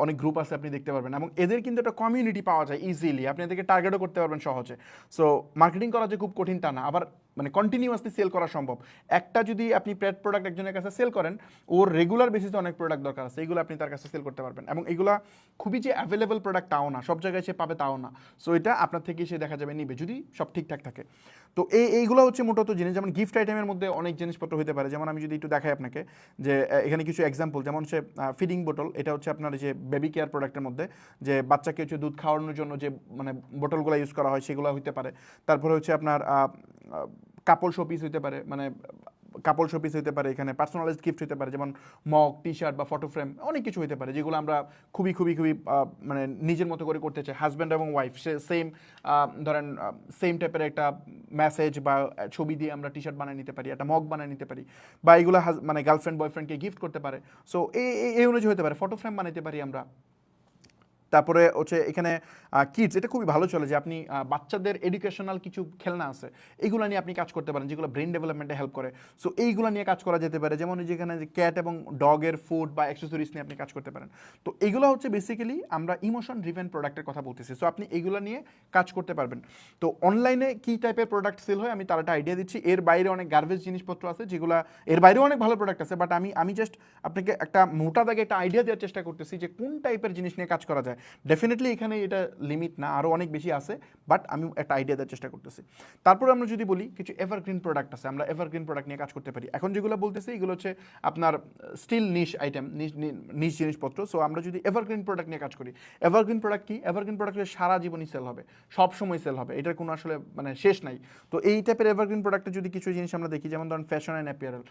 অনেক গ্রুপ আছে, আপনি দেখতে পারবেন, এবং এদের কিন্তু একটা কমিউনিটি পাওয়া যায় ইজিলি, আপনি এদেরকে টার্গেটও করতে পারবেন সহজে। সো মার্কেটিং করা যে খুব কঠিন তা না, আবার মানে কন্টিনিউয়াসলি সেল করা সম্ভব। একটা যদি আপনি পেট প্রোডাক্ট একজনের কাছে সেল করেন, ওর রেগুলার বেসিসে অনেক প্রোডাক্ট দরকার আছে, এইগুলো আপনি তার কাছে সেল করতে পারবেন। এবং এগুলা খুবই যে অ্যাভেলেবল প্রোডাক্ট তাও না, সব জায়গায় সে পাবে তাও না। সো এটা আপনার থেকে সে দেখা যাবে নিবে যদি সব ঠিকঠাক থাকে। তো এইগুলো হচ্ছে মূলত জিনিস। যেমন গিফট আইটেমের মধ্যে অনেক জিনিসপত্র হতে পারে, যেমন আমি যদি একটু দেখাই আপনাকে, যে এখানে কিছু এক্সাম্পল, যেমন হচ্ছে ফিডিং বোতল, এটা হচ্ছে আপনার যে বেবি কেয়ার প্রোডাক্টের মধ্যে যে বাচ্চাকে হচ্ছে দুধ খাওয়ানোর জন্য যে মানে বোতলগুলো ইউজ করা হয় সেগুলো হতে পারে। তারপরে হচ্ছে আপনার কাপড় শোপিস হতে পারে, মানে কাপড় শোপিস হতে পারে, এখানে পার্সোনালাইজড গিফট হতে পারে, যেমন মগ, টি শার্ট বা ফটো ফ্রেম, অনেক কিছু হতে পারে যেগুলো আমরা খুবই খুবই খুবই মানে নিজের মতো করে করতে চাই। হাজব্যান্ড এবং ওয়াইফ সে সেম ধরেন সেম টাইপের একটা মেসেজ বা ছবি দিয়ে আমরা টি শার্ট বানিয়ে নিতে পারি, একটা মগ বানিয়ে নিতে পারি, বা এগুলো মানে গার্লফ্রেন্ড বয়ফ্রেন্ডকে গিফট করতে পারে। সো এই অনুযায়ী হতে পারে, ফটো ফ্রেম বানাইতে পারি আমরা। তারপরে হচ্ছে এখানে কিডস, এটা খুবই ভালো চলে যে আপনি বাচ্চাদের এডুকেশনাল কিছু খেলনা আছে, এইগুলো নিয়ে আপনি কাজ করতে পারেন যেগুলো ব্রেন ডেভেলপমেন্টে হেল্প করে। সো এইগুলো নিয়ে কাজ করা যেতে পারে, যেমন যেখানে যে ক্যাট এবং ডগের ফুড বা অ্যাক্সেসরিজ নিয়ে আপনি কাজ করতে পারেন। তো এগুলো হচ্ছে বেসিক্যালি আমরা ইমোশন ড্রিভেন প্রোডাক্টের কথা বলতেছি। সো আপনি এগুলো নিয়ে কাজ করতে পারবেন। তো অনলাইনে কী টাইপের প্রোডাক্ট সেল হয় আমি তার একটা আইডিয়া দিচ্ছি। এর বাইরে অনেক গার্বেজ জিনিসপত্র আছে যেগুলো, এর বাইরেও অনেক ভালো প্রোডাক্ট আছে, বাট আমি জাস্ট আপনাকে একটা মোটা দাগে একটা আইডিয়া দেওয়ার চেষ্টা করতেছি যে কোন টাইপের জিনিস নিয়ে কাজ করা যায়। ডেফিনেটলি এখানে এটা লিমিট না, আরও অনেক বেশি আছে, বাট আমি একটা আইডিয়া দেওয়ার চেষ্টা করতেছি। তারপরে আমরা যদি বলি কিছু এভারগ্রিন প্রোডাক্ট আছে, আমরা এভারগ্রিন প্রোডাক্ট নিয়ে কাজ করতে পারি। এখন যেগুলো বলতেছি এগুলো হচ্ছে আপনার স্টিল নিশ আইটেম, নিশ জিনিসপত্র। সো আমরা যদি এভারগ্রিন প্রোডাক্ট নিয়ে কাজ করি, এভারগ্রিন প্রোডাক্ট কি? এভারগ্রিন প্রোডাক্ট সারা জীবনই সেল হবে, সব সময় সেল হবে, এটার কোনো আসলে মানে শেষ নাই। তো এই টাইপের এভারগ্রিন প্রোডাক্টে যদি কিছু জিনিস আমরা দেখি, যেমন ধরেন ফ্যাশন অ্যান্ড অ্যাপিয়ারেল,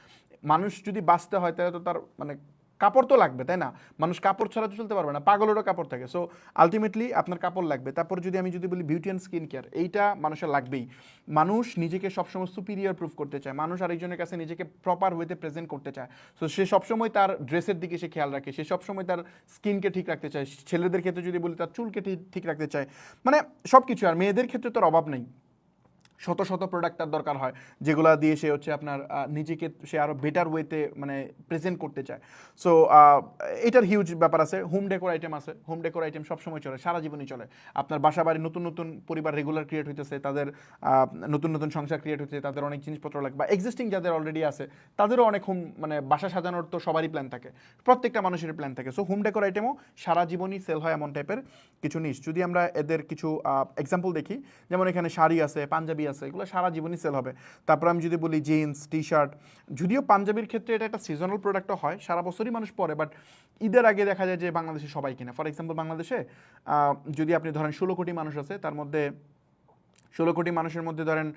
মানুষ যদি বাঁচতে হয় তাহলে তো তার মানে কাপড় তো লাগবে, তাই না? মানুষ কাপড় ছাড়া তো চলতে পারবে না, পাগলেরও কাপড় থাকে। সো আলটিমেটলি আপনার কাপড় লাগবে। তারপর আমি যদি বলি বিউটি অ্যান্ড স্কিন কেয়ার, এইটা মানুষের লাগবেই। মানুষ নিজেকে সবসময় সুপিরিয়র প্রুফ করতে চায়, মানুষ আরেকজনের কাছে নিজেকে প্রপার ওয়েতে প্রেজেন্ট করতে চায়। সো সে সবসময় তার ড্রেসের দিকে সে খেয়াল রাখে, সে সবসময় তার স্কিনকে ঠিক রাখতে চায়। ছেলেদের ক্ষেত্রে যদি বলি তার চুলকে ঠিক রাখতে চায়, মানে সব কিছু। আর মেয়েদের ক্ষেত্রে তোর অভাব নেই, শত শত প্রোডাক্ট তার দরকার হয় যেগুলো দিয়ে সে হচ্ছে আপনার নিজেকে সে আরও বেটার ওয়েতে মানে প্রেজেন্ট করতে চায়। সো এটার হিউজ ব্যাপার আছে। হোম ডেকোর আইটেম আছে, হোম ডেকোর আইটেম সবসময় চলে, সারা জীবনই চলে। আপনার বাসা বাড়ি নতুন নতুন পরিবার রেগুলার ক্রিয়েট হইতেছে, তাদের নতুন নতুন সংসার ক্রিয়েট হচ্ছে, তাদের অনেক জিনিসপত্র লাগবে, বা এক্সিস্টিং যাদের অলরেডি আছে তাদেরও অনেক হোম মানে বাসা সাজানোর তো সবারই প্ল্যান থাকে, প্রত্যেকটা মানুষের প্ল্যান থাকে। সো হোম ডেকোর আইটেমও সারা জীবনই সেল হয় এমন টাইপের কিছু নিশ। যদি আমরা এদের কিছু এক্সাম্পল দেখি, যেমন এখানে শাড়ি আছে, পাঞ্জাবি আছে, এগুলো সারা জীবনই সেল হবে। তারপর আমি যদি বলি জিন্স, টি শার্ট, যদিও পাঞ্জাবির ক্ষেত্রে এটা একটা সিজনাল প্রোডাক্টও হয়, সারা বছরই মানুষ পরে, বাট ঈদের আগে দেখা যায় যে বাংলাদেশে সবাই কিনে। ফর এক্সাম্পল বাংলাদেশে যদি আপনি ধরেন 16 কোটি মানুষ আছে, তার মধ্যে 16 কোটি মানুষের মধ্যে ধরেন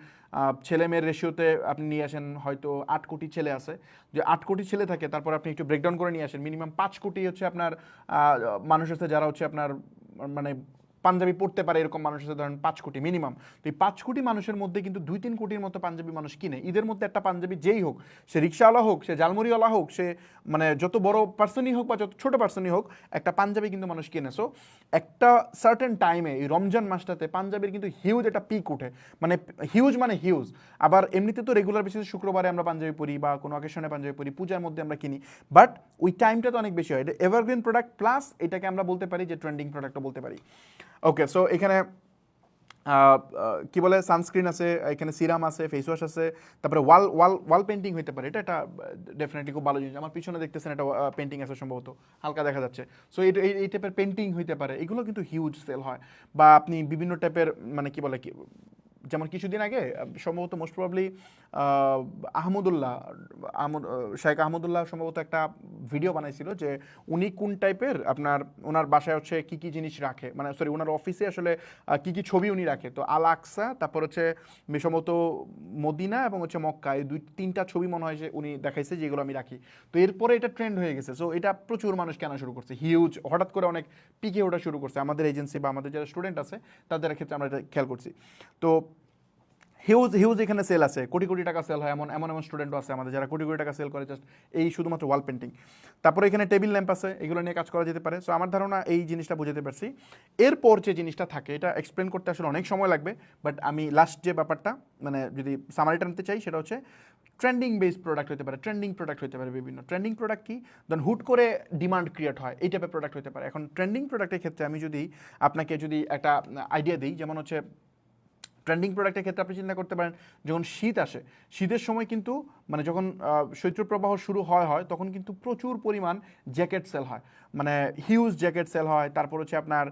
ছেলে মেয়ের রেশিওতে আপনি নিয়ে আসেন হয়তো 8 কোটি ছেলে আছে। যে 8 কোটি ছেলে থাকে, তারপর আপনি একটু ব্রেকডাউন করে নিয়ে আসেন, মিনিমাম 5 কোটি হচ্ছে আপনার মানুষ আছে যারা হচ্ছে আপনার মানে পাঞ্জাবি পড়তে পারে, এরকম মানুষ আছে ধরেন 5 কোটি মিনিমাম। তো এই 5 কোটি মানুষের মধ্যে কিন্তু 2-3 কোটির মতো পাঞ্জাবি মানুষ কিনে। ঈদের মধ্যে একটা পাঞ্জাবি যেই হোক, সে রিক্সাওয়ালা হোক, সে জালমুড়িওয়ালা হোক, সে মানে যত বড় পার্সনই হোক বা যত ছোটো পার্সনই হোক, একটা পাঞ্জাবি কিন্তু মানুষ কিনে। সো একটা সার্টেন টাইমে এই রমজান মাসটাতে পাঞ্জাবির কিন্তু হিউজ একটা পিক উঠে, মানে হিউজ। আবার এমনিতে তো রেগুলার বেসিসে শুক্রবারে আমরা পাঞ্জাবি পরি বা কোনো অকেশনে পাঞ্জাবি পরি, পূজার মধ্যে আমরা কিনি, বাট ওই টাইমটা তো অনেক বেশি হয়। এটা এভারগ্রিন প্রোডাক্ট প্লাস এটাকে আমরা বলতে পারি যে ট্রেন্ডিং প্রোডাক্টও বলতে পারি। ওকে, সো এখানে কি বলে সানস্ক্রিন আছে, এখানে সিরাম আছে, ফেস ওয়াশ আছে, তারপরে ওয়াল পেন্টিং হইতে পারে, এটা ডেফিনেটলি খুব ভালো জিনিস। আমার পিছনে দেখতেছেন এটা পেন্টিং আছে সম্ভবত, হালকা দেখা যাচ্ছে। সো এই টাইপের পেন্টিং হইতে পারে, এগুলো কিন্তু হিউজ সেল হয়। বা আপনি বিভিন্ন টাইপের মানে কি বলে কি, যেমন কিছুদিন আগে সম্ভবত মোস্ট প্রবাবলি শেখ আহমদুল্লাহ সম্ভবত একটা ভিডিও বানাইছিল যে উনি কোন টাইপের আপনার ওনার বাসায় হচ্ছে কি কি জিনিস রাখে, মানে সরি ওনার অফিসে আসলে কি কি ছবি উনি রাখে। তো আল আকসা, তারপর হচ্ছে সম্ভবত মদিনা এবং হচ্ছে মক্কা, এই 2-3টা ছবি মনে হয় যে উনি দেখাইছে যেগুলো আমি রাখি। তো এরপরে এটা ট্রেন্ড হয়ে গেছে। সো এটা প্রচুর মানুষ কেনা শুরু করছে, হিউজ, হঠাৎ করে অনেক পিকে ওঠা শুরু করছে। আমাদের এজেন্সি বা আমাদের যারা স্টুডেন্ট আছে তাদের ক্ষেত্রে আমরা এটা খেয়াল করছি। তো হিউজ এখানে সেল আছে, কোটি কোটি টাকা সেল হয়, এমন এমন এমন স্টুডেন্টও আছে আমাদের যারা কোটি কোটি টাকা সেল করে জাস্ট এই শুধুমাত্র ওয়াল পেন্টিং। তারপরে এখানে টেবিল ল্যাম্প আছে, এগুলো নিয়ে কাজ করা যেতে পারে। সো আমার ধারণা এই জিনিসটা বুঝতে পারছি। এরপর যে জিনিসটা থাকে এটা এক্সপ্লেন করতে আসলে অনেক সময় লাগবে, বাট আমি লাস্ট যে ব্যাপারটা মানে যদি সামারিটা নিতে চাই সেটা হচ্ছে ট্রেন্ডিং বেসড প্রোডাক্ট হতে পারে, ট্রেন্ডিং প্রোডাক্ট হতে পারে বিভিন্ন। ট্রেন্ডিং প্রোডাক্ট কি, ধরুন হুট করে ডিমান্ড ক্রিয়েট হয়, এই টাইপের প্রোডাক্ট হতে পারে। এখন ট্রেন্ডিং প্রোডাক্টের ক্ষেত্রে আমি যদি আপনাকে একটা আইডিয়া দিই, যেমন হচ্ছে ট্রেন্ডিং প্রোডাক্টের ক্ষেত্রে আপনি চিন্তা করতে পারেন যখন শীত আসে, শীতের সময় কিন্তু মানে যখন শৈত্যপ্রবাহ শুরু হয় তখন কিন্তু প্রচুর পরিমাণ জ্যাকেট সেল হয়, মানে হিউজ জ্যাকেট সেল হয়। তারপর হচ্ছে আপনার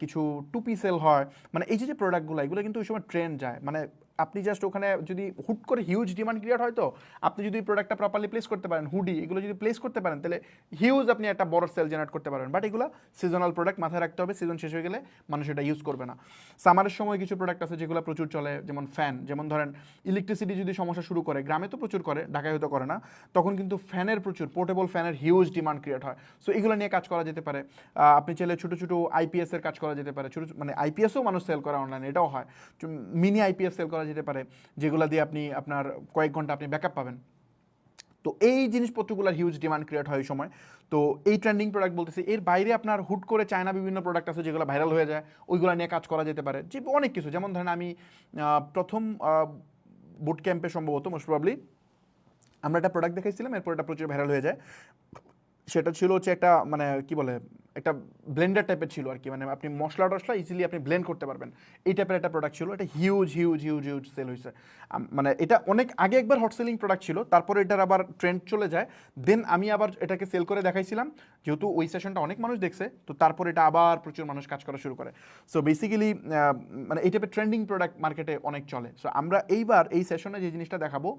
কিছু টুপি সেল হয়। মানে এই যে প্রোডাক্টগুলো এগুলো কিন্তু ওই সময় ট্রেন্ড যায়। মানে আপনি জাস্ট ওখানে যদি হুট করে হিউজ ডিমান্ড ক্রিয়েট হয়, তো আপনি যদি প্রোডাক্টটা প্রপারলি প্লেস করতে পারেন, হুডি এগুলো যদি প্লেস করতে পারেন, তাহলে হিউজ আপনি একটা বড় সেল জেনারেট করতে পারবেন। বাট এগুলো সিজনাল প্রোডাক্ট, মাথায় রাখতে হবে সিজন শেষ হয়ে গেলে মানুষ এটা ইউজ করবে না। সামারের সময় কিছু প্রোডাক্ট আছে যেগুলো প্রচুর চলে, যেমন ফ্যান। যেমন ধরেন ইলেকট্রিসিটি যদি সমস্যা শুরু করে, গ্রামে তো প্রচুর করে, ঢাকায় হয়তো করে না, তখন কিন্তু ফ্যানের প্রচুর, পোর্টেবল ফ্যানের হিউজ ডিমান্ড ক্রিয়েট হয়। সো এগুলো নিয়ে কাজ করা যেতে পারে। আপনি চাইলে ছোটো ছোটো আইপিএস এর কাজ করা যেতে পারে, মানে আইপিএসও মানুষ সেল করে অনলাইনে, এটাও হয়। মিনি আইপিএস সেল করা যেতে পারে, যেগুলো দিয়ে আপনি আপনার কয়েক ঘন্টা আপনি ব্যাকআপ পাবেন। তো এই জিনিসপত্রগুলোর হিউজ ডিমান্ড ক্রিয়েট হয় ওই সময়। তো এই ট্রেন্ডিং প্রোডাক্ট বলতেছি। এর বাইরে আপনার হুট করে চায়না বিভিন্ন প্রোডাক্ট আছে যেগুলো ভাইরাল হয়ে যায়, ওইগুলো নিয়ে কাজ করা যেতে পারে। যে অনেক কিছু, যেমন ধরেন আমি প্রথম বুট ক্যাম্পে সম্ভবত মোস্ট প্রবাবলি আমরা একটা প্রোডাক্ট দেখাইছিলাম, এরপর এটা প্রচুর ভাইরাল হয়ে যায়। সেটা ছিল হচ্ছে একটা মানে কি বলে একটা ব্লেন্ডার টাইপের ছিল আর কি, মানে আপনি মশলা টশলা ইজিলি আপনি ব্লেন্ড করতে পারবেন, এই টাইপের একটা প্রোডাক্ট ছিল। এটা হিউজ সেল হয়েছে। মানে এটা অনেক আগে একবার হট সেলিং প্রোডাক্ট ছিল, তারপরে এটার আবার ট্রেন্ড চলে যায়, দেন আমি আবার এটাকে সেল করে দেখাইছিলাম, যেহেতু ওই সেশনটা অনেক মানুষ দেখছে, তো তারপর এটা আবার প্রচুর মানুষ কাজ করা শুরু করে। সো বেসিক্যালি মানে এই টাইপের ট্রেন্ডিং প্রোডাক্ট মার্কেটে অনেক চলে। সো আমরা এইবার এই সেশনে যে জিনিসটা দেখাবো,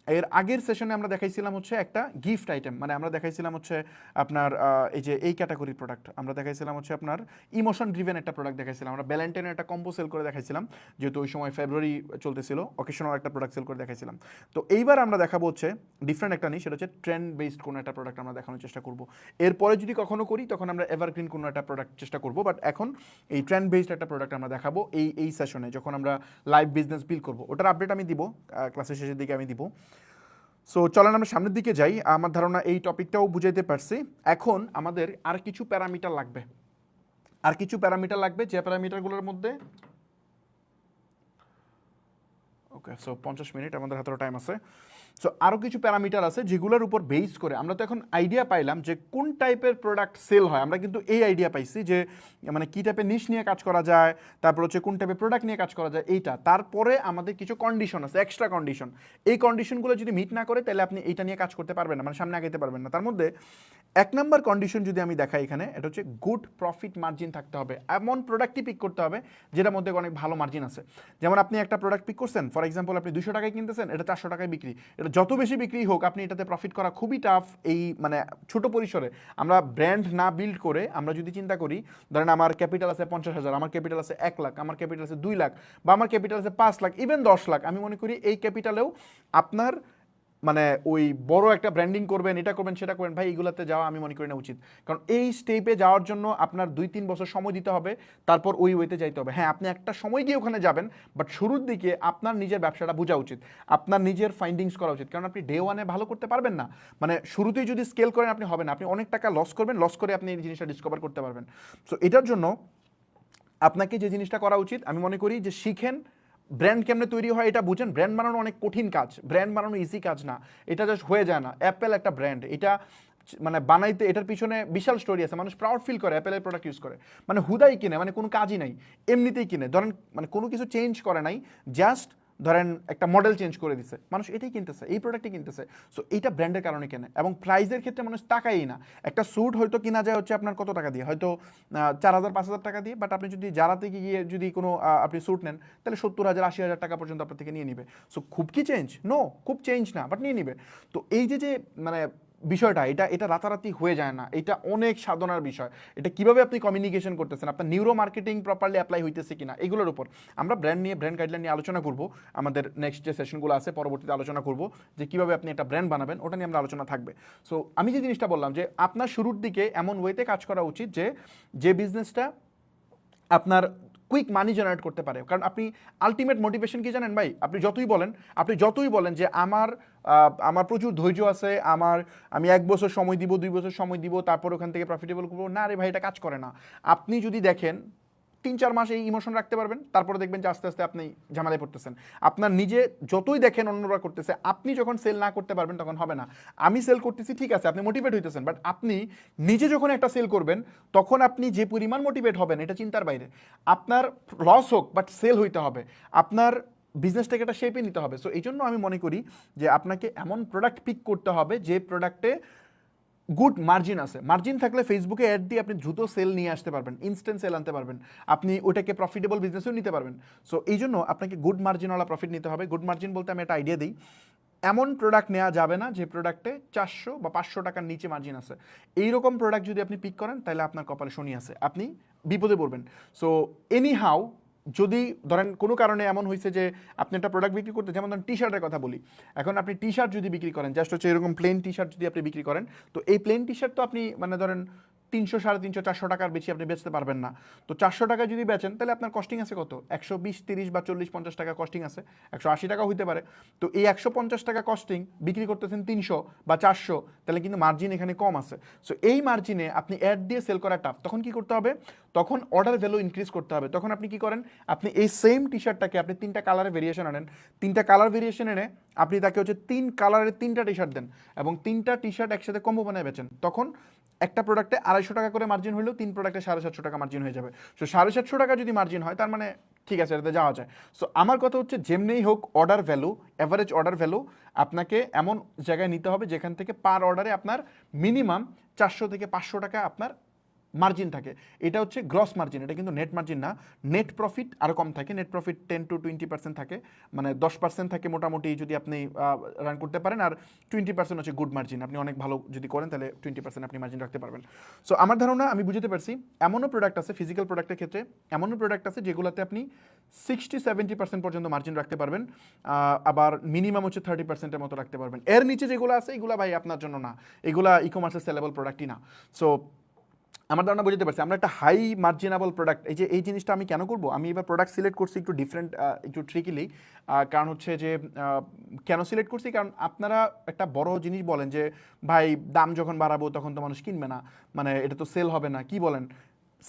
এর আগের সেশনে আমরা দেখাইছিলাম হচ্ছে একটা গিফট আইটেম, মানে আমরা দেখাইছিলাম হচ্ছে আপনার এই যে এই ক্যাটাগরির প্রোডাক্ট আমরা দেখাইছিলাম হচ্ছে আপনার ইমোশন ড্রিভেন একটা প্রোডাক্ট দেখাইছিলাম। আমরা ভ্যালেন্টাইনের একটা কম্বো সেল করে দেখাইছিলাম, যেহেতু ওই সময় ফেব্রুয়ারি চলতেছিল, অকেশনাল একটা প্রোডাক্ট সেল করে দেখাইছিলাম। তো এইবার আমরা দেখাবো হচ্ছে ডিফারেন্ট একটা নিশ, সেটা হচ্ছে ট্রেন্ড বেসড কোনো একটা প্রোডাক্ট আমরা দেখানোর চেষ্টা করবো। এরপরে যদি কখনো করি তখন আমরা এভারগ্রিন কোনো একটা প্রোডাক্ট চেষ্টা করবো, বাট এখন এই ট্রেন্ড বেসড একটা প্রোডাক্ট আমরা দেখাবো এই সেশনে, যখন আমরা লাইভ বিজনেস বিল্ড করবো। ওটার আপডেট আমি দিব ক্লাসের শেষের দিকে আমি দিব। সো চলেন আমরা সামনের দিকে যাই। আমার ধারণা এই টপিকটাও বুঝাইতে পারছি। এখন আমাদের আর কিছু প্যারামিটার লাগবে, যে প্যারামিটারগুলোর মধ্যে ওকে, সো 50 মিনিট আমাদের হাতে টাইম আছে। সো আরও কিছু প্যারামিটার আছে যেগুলোর উপর বেস করে আমরা তো এখন আইডিয়া পাইলাম যে কোন টাইপের প্রোডাক্ট সেল হয়। আমরা কিন্তু এই আইডিয়া পাইছি যে মানে কী টাইপের নিশ নিয়ে কাজ করা যায়, তারপর হচ্ছে কোন টাইপের প্রোডাক্ট নিয়ে কাজ করা যায় এইটা। তারপরে আমাদের কিছু কন্ডিশন আছে, এক্সট্রা কন্ডিশন। এই কন্ডিশনগুলো যদি মিট না করে তাহলে আপনি এইটা নিয়ে কাজ করতে পারবেন না, মানে সামনে আগাইতে পারবেন না। তার মধ্যে 1 নম্বর কন্ডিশন যদি আমি দেখাই এখানে, এটা হচ্ছে গুড প্রফিট মার্জিন থাকতে হবে। এমন প্রোডাক্টই পিক করতে হবে যেটার মধ্যে অনেক ভালো মার্জিন আছে। যেমন আপনি একটা প্রোডাক্ট পিক করছেন, ফর এক্সাম্পল আপনি 200 টাকায় কিনতেছেন, এটা 400 টাকায় বিক্রি। এটা যত বেশি বিক্রি হোক আপনি এটাতে প্রফিট করা খুবই টাফ। এই মানে ছোট পরিসরে আমরা ব্র্যান্ড না বিল্ড করে আমরা যদি চিন্তা করি, ধরেন আমার ক্যাপিটাল আছে 50,000, আমার ক্যাপিটাল আছে 1 লাখ, আমার ক্যাপিটাল আছে 2 লাখ, বা আমার ক্যাপিটাল আছে 5 লাখ, ইভেন 10 লাখ, আমি মনে করি এই ক্যাপিটালেও আপনার মানে ওই বড় একটা ব্র্যান্ডিং করবেন, এটা করবেন সেটা করবেন, ভাই এগুলোতে যাওয়া আমি মনে করি না উচিত। কারণ এই স্টেপে যাওয়ার জন্য আপনার 2-3 বছর সময় দিতে হবে, তারপর ওই ওয়েতে যাইতে হবে। হ্যাঁ, আপনি একটা সময় দিয়ে ওখানে যাবেন, বাট শুরুর দিকে আপনার নিজের ব্যবসাটা বোঝা উচিত, আপনার নিজের ফাইন্ডিংস করা উচিত। কারণ আপনি ডে ওয়ানে ভালো করতে পারবেন না, মানে শুরুতেই যদি স্কেল করেন আপনি হবে না, আপনি অনেক টাকা লস করবেন, লস করে আপনি এই জিনিসটা ডিসকভার করতে পারবেন। সো এটার জন্য আপনাকে যে জিনিসটা করা উচিত আমি মনে করি যে শিখেন ব্র্যান্ড কেমনে তৈরি হয়, এটা বুঝেন। ব্র্যান্ড বানানো অনেক কঠিন কাজ, ব্র্যান্ড বানানো ইজি কাজ না, এটা জাস্ট হয়ে যায় না। অ্যাপেল একটা ব্র্যান্ড, এটা মানে বানাইতে এটার পিছনে বিশাল স্টোরি আছে, মানুষ প্রাউড ফিল করে অ্যাপেলের প্রোডাক্ট ইউজ করে, মানে হুদাই কিনে, মানে কোনো কাজই নাই, এমনিতেই কিনে, ধরেন মানে কোনো কিছু চেঞ্জ করে নাই, জাস্ট ধরেন একটা মডেল চেঞ্জ করে দিছে, মানুষ এটাই কিনতেছে, এই প্রোডাক্টই কিনতেছে। সো এইটা ব্র্যান্ডের কারণে কেনে। এবং প্রাইসের ক্ষেত্রে মানুষ তাকাই না। একটা স্যুট হয়তো কিনা যায় হচ্ছে আপনার কত টাকা দিয়ে, হয়তো 4,000-5,000 টাকা দিয়ে, বাট আপনি যদি জারাতে গিয়ে যদি কোনো আপনি স্যুট নেন, তাহলে 70,000-80,000 টাকা পর্যন্ত আপনার থেকে নিয়ে নিবে। সো খুব কি চেঞ্জ? নো, খুব চেঞ্জ না, বাট নিয়ে নিবে। তো এই যে মানে বিষয়টা, এটা রাতারাতি হয়ে যায় না, এটা অনেক সাধনার বিষয়। এটা কিভাবে আপনি কমিউনিকেশন করতেছেন, আপনার নিউরো মার্কেটিং প্রপারলি অ্যাপ্লাই হইতেছে কিনা, এগুলোর উপর আমরা ব্র্যান্ড গাইডলাইন নিয়ে আলোচনা করব। আমাদের নেক্সট যে সেশনগুলো আছে পরবর্তীতে আলোচনা করব যে কিভাবে আপনি একটা ব্র্যান্ড বানাবেন, ওটা নিয়ে আমরা আলোচনা থাকবে। সো আমি যে জিনিসটা বললাম যে আপনার শুরুর দিকে এমন ওয়েতে কাজ করা উচিত যে বিজনেসটা আপনার কুইক মানি জেনারেট করতে পারে। কারণ আপনি আলটিমেট মোটিভেশন কি জানেন ভাই? আপনি যতই বলেন যে আমার প্রচুর ধৈর্য আছে, আমি 1 বছর সময় দিব, 2 বছর সময় দিব, তারপর ওখান থেকে প্রফিটেবল করবো, না রে ভাই, এটা কাজ করে না। আপনি যদি দেখেন 3-4 মাস এই ইমোশন রাখতে পারবেন, তারপরে দেখবেন যে আস্তে আস্তে আপনি ঝামেলায় পড়তেছেন। আপনার নিজে যতই দেখেন অন্যরা করতেছে, আপনি যখন সেল না করতে পারবেন তখন হবে না। আমি সেল করতেছি ঠিক আছে, আপনি মোটিভেট হইতেছেন, বাট আপনি নিজে যখন একটা সেল করবেন তখন আপনি যে পরিমাণ মোটিভেট হবেন এটা চিন্তার বাইরে। আপনার লস হোক, বাট সেল হইতে হবে, আপনার বিজনেসটাকে একটা শেপে নিতে হবে। সো এই জন্য আমি মনে করি যে আপনাকে এমন প্রোডাক্ট পিক করতে হবে যে প্রোডাক্টে গুড মার্জিন আছে। মার্জিন থাকলে ফেসবুকে অ্যাড দিয়ে আপনি দ্রুত সেল নিয়ে আসতে পারবেন, ইনস্ট্যান্ট সেল আনতে পারবেন, আপনি ওটাকে প্রফিটেবল বিজনেসেও নিতে পারবেন। সো এই জন্য আপনাকে গুড মার্জিনওয়ালা প্রফিট নিতে হবে। গুড মার্জিন বলতে আমি একটা আইডিয়া দিই, এমন প্রোডাক্ট নেওয়া যাবে না যে প্রোডাক্টে 400 বা 500 টাকার নিচে মার্জিন আছে। এইরকম প্রোডাক্ট যদি আপনি পিক করেন তাহলে আপনার কপালে শনি আছে, আপনি বিপদে পড়বেন। সো এনি হাউ, যদি ধরেন কোনো কারণে এমন হয়েছে যে আপনি একটা প্রোডাক্ট বিক্রি করতে, যেমন ধরেন টি শার্টের কথা বলি, এখন আপনি টি শার্ট যদি বিক্রি করেন, জাস্ট হচ্ছে এরকম প্লেন টি শার্ট যদি আপনি বিক্রি করেন, তো এই প্লেন টি শার্ট তো আপনি মানে ধরেন 300, 350, 400 টাকার বেশি আপনি বেচতে পারবেন না। তো 400 টাকা যদি বেচেন তাহলে আপনার কস্টিং আছে কত? 120, 30 বা 40, 50 টাকা কস্টিং আছে, 180 টাকা হইতে পারে। তো এই 150 টাকা কস্টিং বিক্রি করতেছেন 300 বা 400, তাহলে কিন্তু মার্জিন এখানে কম আছে। সো এই মার্জিনে আপনি অ্যাড দিয়ে সেল করা টাফ। তখন কি করতে হবে? তখন অর্ডার ভ্যালু ইনক্রিজ করতে হবে। তখন আপনি কি করেন? আপনি এই সেম টি শার্টটাকে আপনি 3টা কালারের ভেরিয়েশন আনেন, 3টা কালার ভেরিয়েশন এনে আপনি তাকে হচ্ছে 3 কালারের 3টা টি শার্ট দেন এবং 3টা টি শার্ট একসাথে কম্বো বানায় বেচেন। তখন একটা প্রোডাক্টে 250 টাকা করে মার্জিন হলেও 3 প্রোডাক্টে 750 টাকা মার্জিন হয়ে যাবে। সো 750 টাকা যদি মার্জিন হয়, তার মানে ঠিক আছে, এটাতে যাওয়া যায়। সো আমার কথা হচ্ছে যেমনিই হোক order value, average order value আপনাকে এমন জায়গায় নিতে হবে যেখান থেকে পার অর্ডারে আপনার মিনিমাম 400 থেকে 500 টাকা আপনার মার্জিন থাকে। এটা হচ্ছে গ্রস মার্জিন, এটা কিন্তু নেট মার্জিন না। নেট প্রফিট আরও কম থাকে, নেট প্রফিট 10 to 20% থাকে, মানে 10% থাকে মোটামুটি যদি আপনি রান করতে পারেন, আর 20% হচ্ছে গুড মার্জিন। আপনি অনেক ভালো যদি করেন তাহলে 20% আপনি মার্জিন রাখতে পারবেন। সো আমার ধারণা, আমি বুঝতে পারছি, এমনও প্রোডাক্ট আছে ফিজিক্যাল প্রোডাক্টের ক্ষেত্রে, এমনও প্রোডাক্ট আছে যেগুলোতে আপনি 60-70% পর্যন্ত মার্জিন রাখতে পারবেন, আবার মিনিমাম হচ্ছে 30%-এর মতো রাখতে পারবেন। এর নিচে যেগুলো আছে এগুলো ভাই আপনার জন্য না, এগুলা ই কমার্সের সেলেবল প্রোডাক্টই না। সো আমার ধারণা বুঝতে পারছি। আমরা একটা হাই মার্জিনেবল প্রোডাক্ট, এই জিনিসটা আমি কেন করব, আমি এবার প্রোডাক্ট সিলেক্ট করছি একটু ডিফারেন্ট, একটু ট্রিকিলি। কারণ হচ্ছে যে কেন সিলেক্ট করছি, কারণ আপনারা একটা বড় জিনিস বলেন যে ভাই দাম যখন বাড়াবো তখন তো মানুষ কিনবে না, মানে এটা তো সেল হবে না। কি বলেন?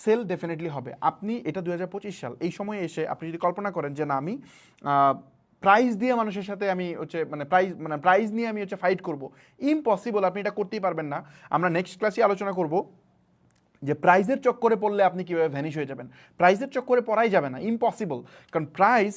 সেল ডেফিনেটলি হবে। আপনি এটা 2025 সাল, এই সময়ে এসে আপনি যদি কল্পনা করেন যে না, আমি প্রাইস দিয়ে মানুষের সাথে আমি হচ্ছে প্রাইস নিয়ে আমি হচ্ছে ফাইট করব, ইম্পসিবল, আপনি এটা করতেই পারবেন না। আমরা নেক্সট ক্লাসে আলোচনা করব যে প্রাইজের চক্করে পড়লে আপনি কীভাবে ভ্যানিশ হয়ে যাবেন। প্রাইজের চক্করে পড়াই যাবে না, ইম্পসিবল। কারণ প্রাইস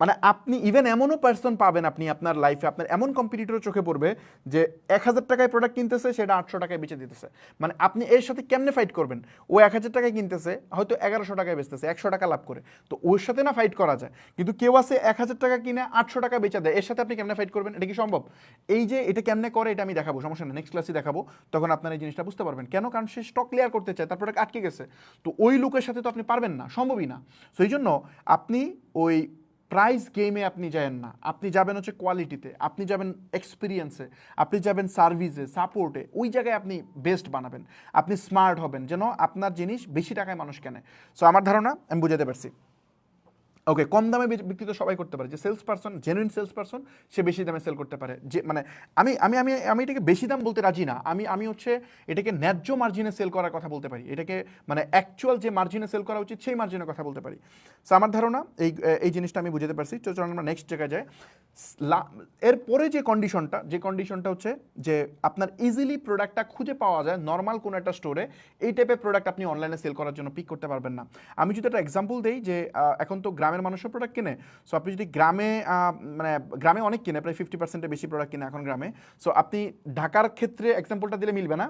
মানে আপনি ইভেন এমনও পার্সন পাবেন আপনি আপনার লাইফে, আপনার এমন কম্পিটিটর চোখে পড়বে যে 1000 টাকায় প্রোডাক্ট কিনতেছে, সেটা 800 টাকায় বেচে দিতেছে। মানে আপনি এর সাথে কেমনে ফাইট করবেন? ও 1000 টাকায় কিনতেছে, হয়তো 1100 টাকায় বেচতেছে, 100 টাকা লাভ করে, তো ওর সাথে না ফাইট করা যায়। কিন্তু কেউ আছে 1000 টাকা কিনে 800 টাকা বেচা দেয়, এর সাথে আপনি কেমনে ফাইট করবেন? এটা কি সম্ভব? এই যে এটা কেমনে করে এটা আমি দেখাবো, সমস্যা নেই, নেক্সট ক্লাসে দেখাবো, তখন আপনারা এই জিনিসটা বুঝতে পারবেন। কেন? কারণ সে স্টক ক্লিয়ার করতে চায়, তার প্রোডাক্ট আটকে গেছে, তো ওই লোকের সাথে তো আপনি পারবেন না, সম্ভবই না। সো এই জন্য আপনি ওই প্রাইস গেমে আপনি যাবেন না, আপনি যাবেন হচ্ছে কোয়ালিটিতে, আপনি যাবেন এক্সপিরিয়েন্সে, আপনি যাবেন সার্ভিসে, সাপোর্টে, ওই জায়গায় আপনি বেস্ট বানাবেন, আপনি স্মার্ট হবেন যেন আপনার জিনিস বেশি টাকায় মানুষ কেনে। সো আমার ধারণা আমি বুঝাতে পারছি। ওকে, কম দামে বিক্রি তো সবাই করতে পারে, যে salesperson, genuine salesperson, সে বেশি দামে সেল করতে পারে। যে মানে আমি আমি আমি আমি এটাকে বেশি দাম বলতে রাজি না, আমি আমি হচ্ছে এটাকে ন্যায্য মার্জিনে সেল করার কথা বলতে পারি, এটাকে মানে অ্যাকচুয়াল যে মার্জিনে সেল করা উচিত সেই মার্জিনের কথা বলতে পারি। সো আমার ধারণা এই এই জিনিসটা আমি বুঝতে পারছি। তো চলুন আমরা নেক্সট জায়গায় যাই। এরপরে যে কন্ডিশনটা হচ্ছে যে আপনার ইজিলি প্রোডাক্টটা খুঁজে পাওয়া যায় নর্মাল কোনো একটা স্টোরে, এই টাইপের প্রোডাক্ট আপনি অনলাইনে সেল করার জন্য পিক করতে পারবেন না। আমি যদি একটা এক্সাম্পল দিই যে এখন তো গ্রামের মানুষের প্রোডাক্ট কিনে, সো আপনি যদি গ্রামে মানে গ্রামে অনেক কিনে, প্রায় 50%-এর বেশি প্রোডাক্ট কিনে এখন গ্রামে। সো আপনি ঢাকার ক্ষেত্রে এক্সাম্পলটা দিলে মিলবে না।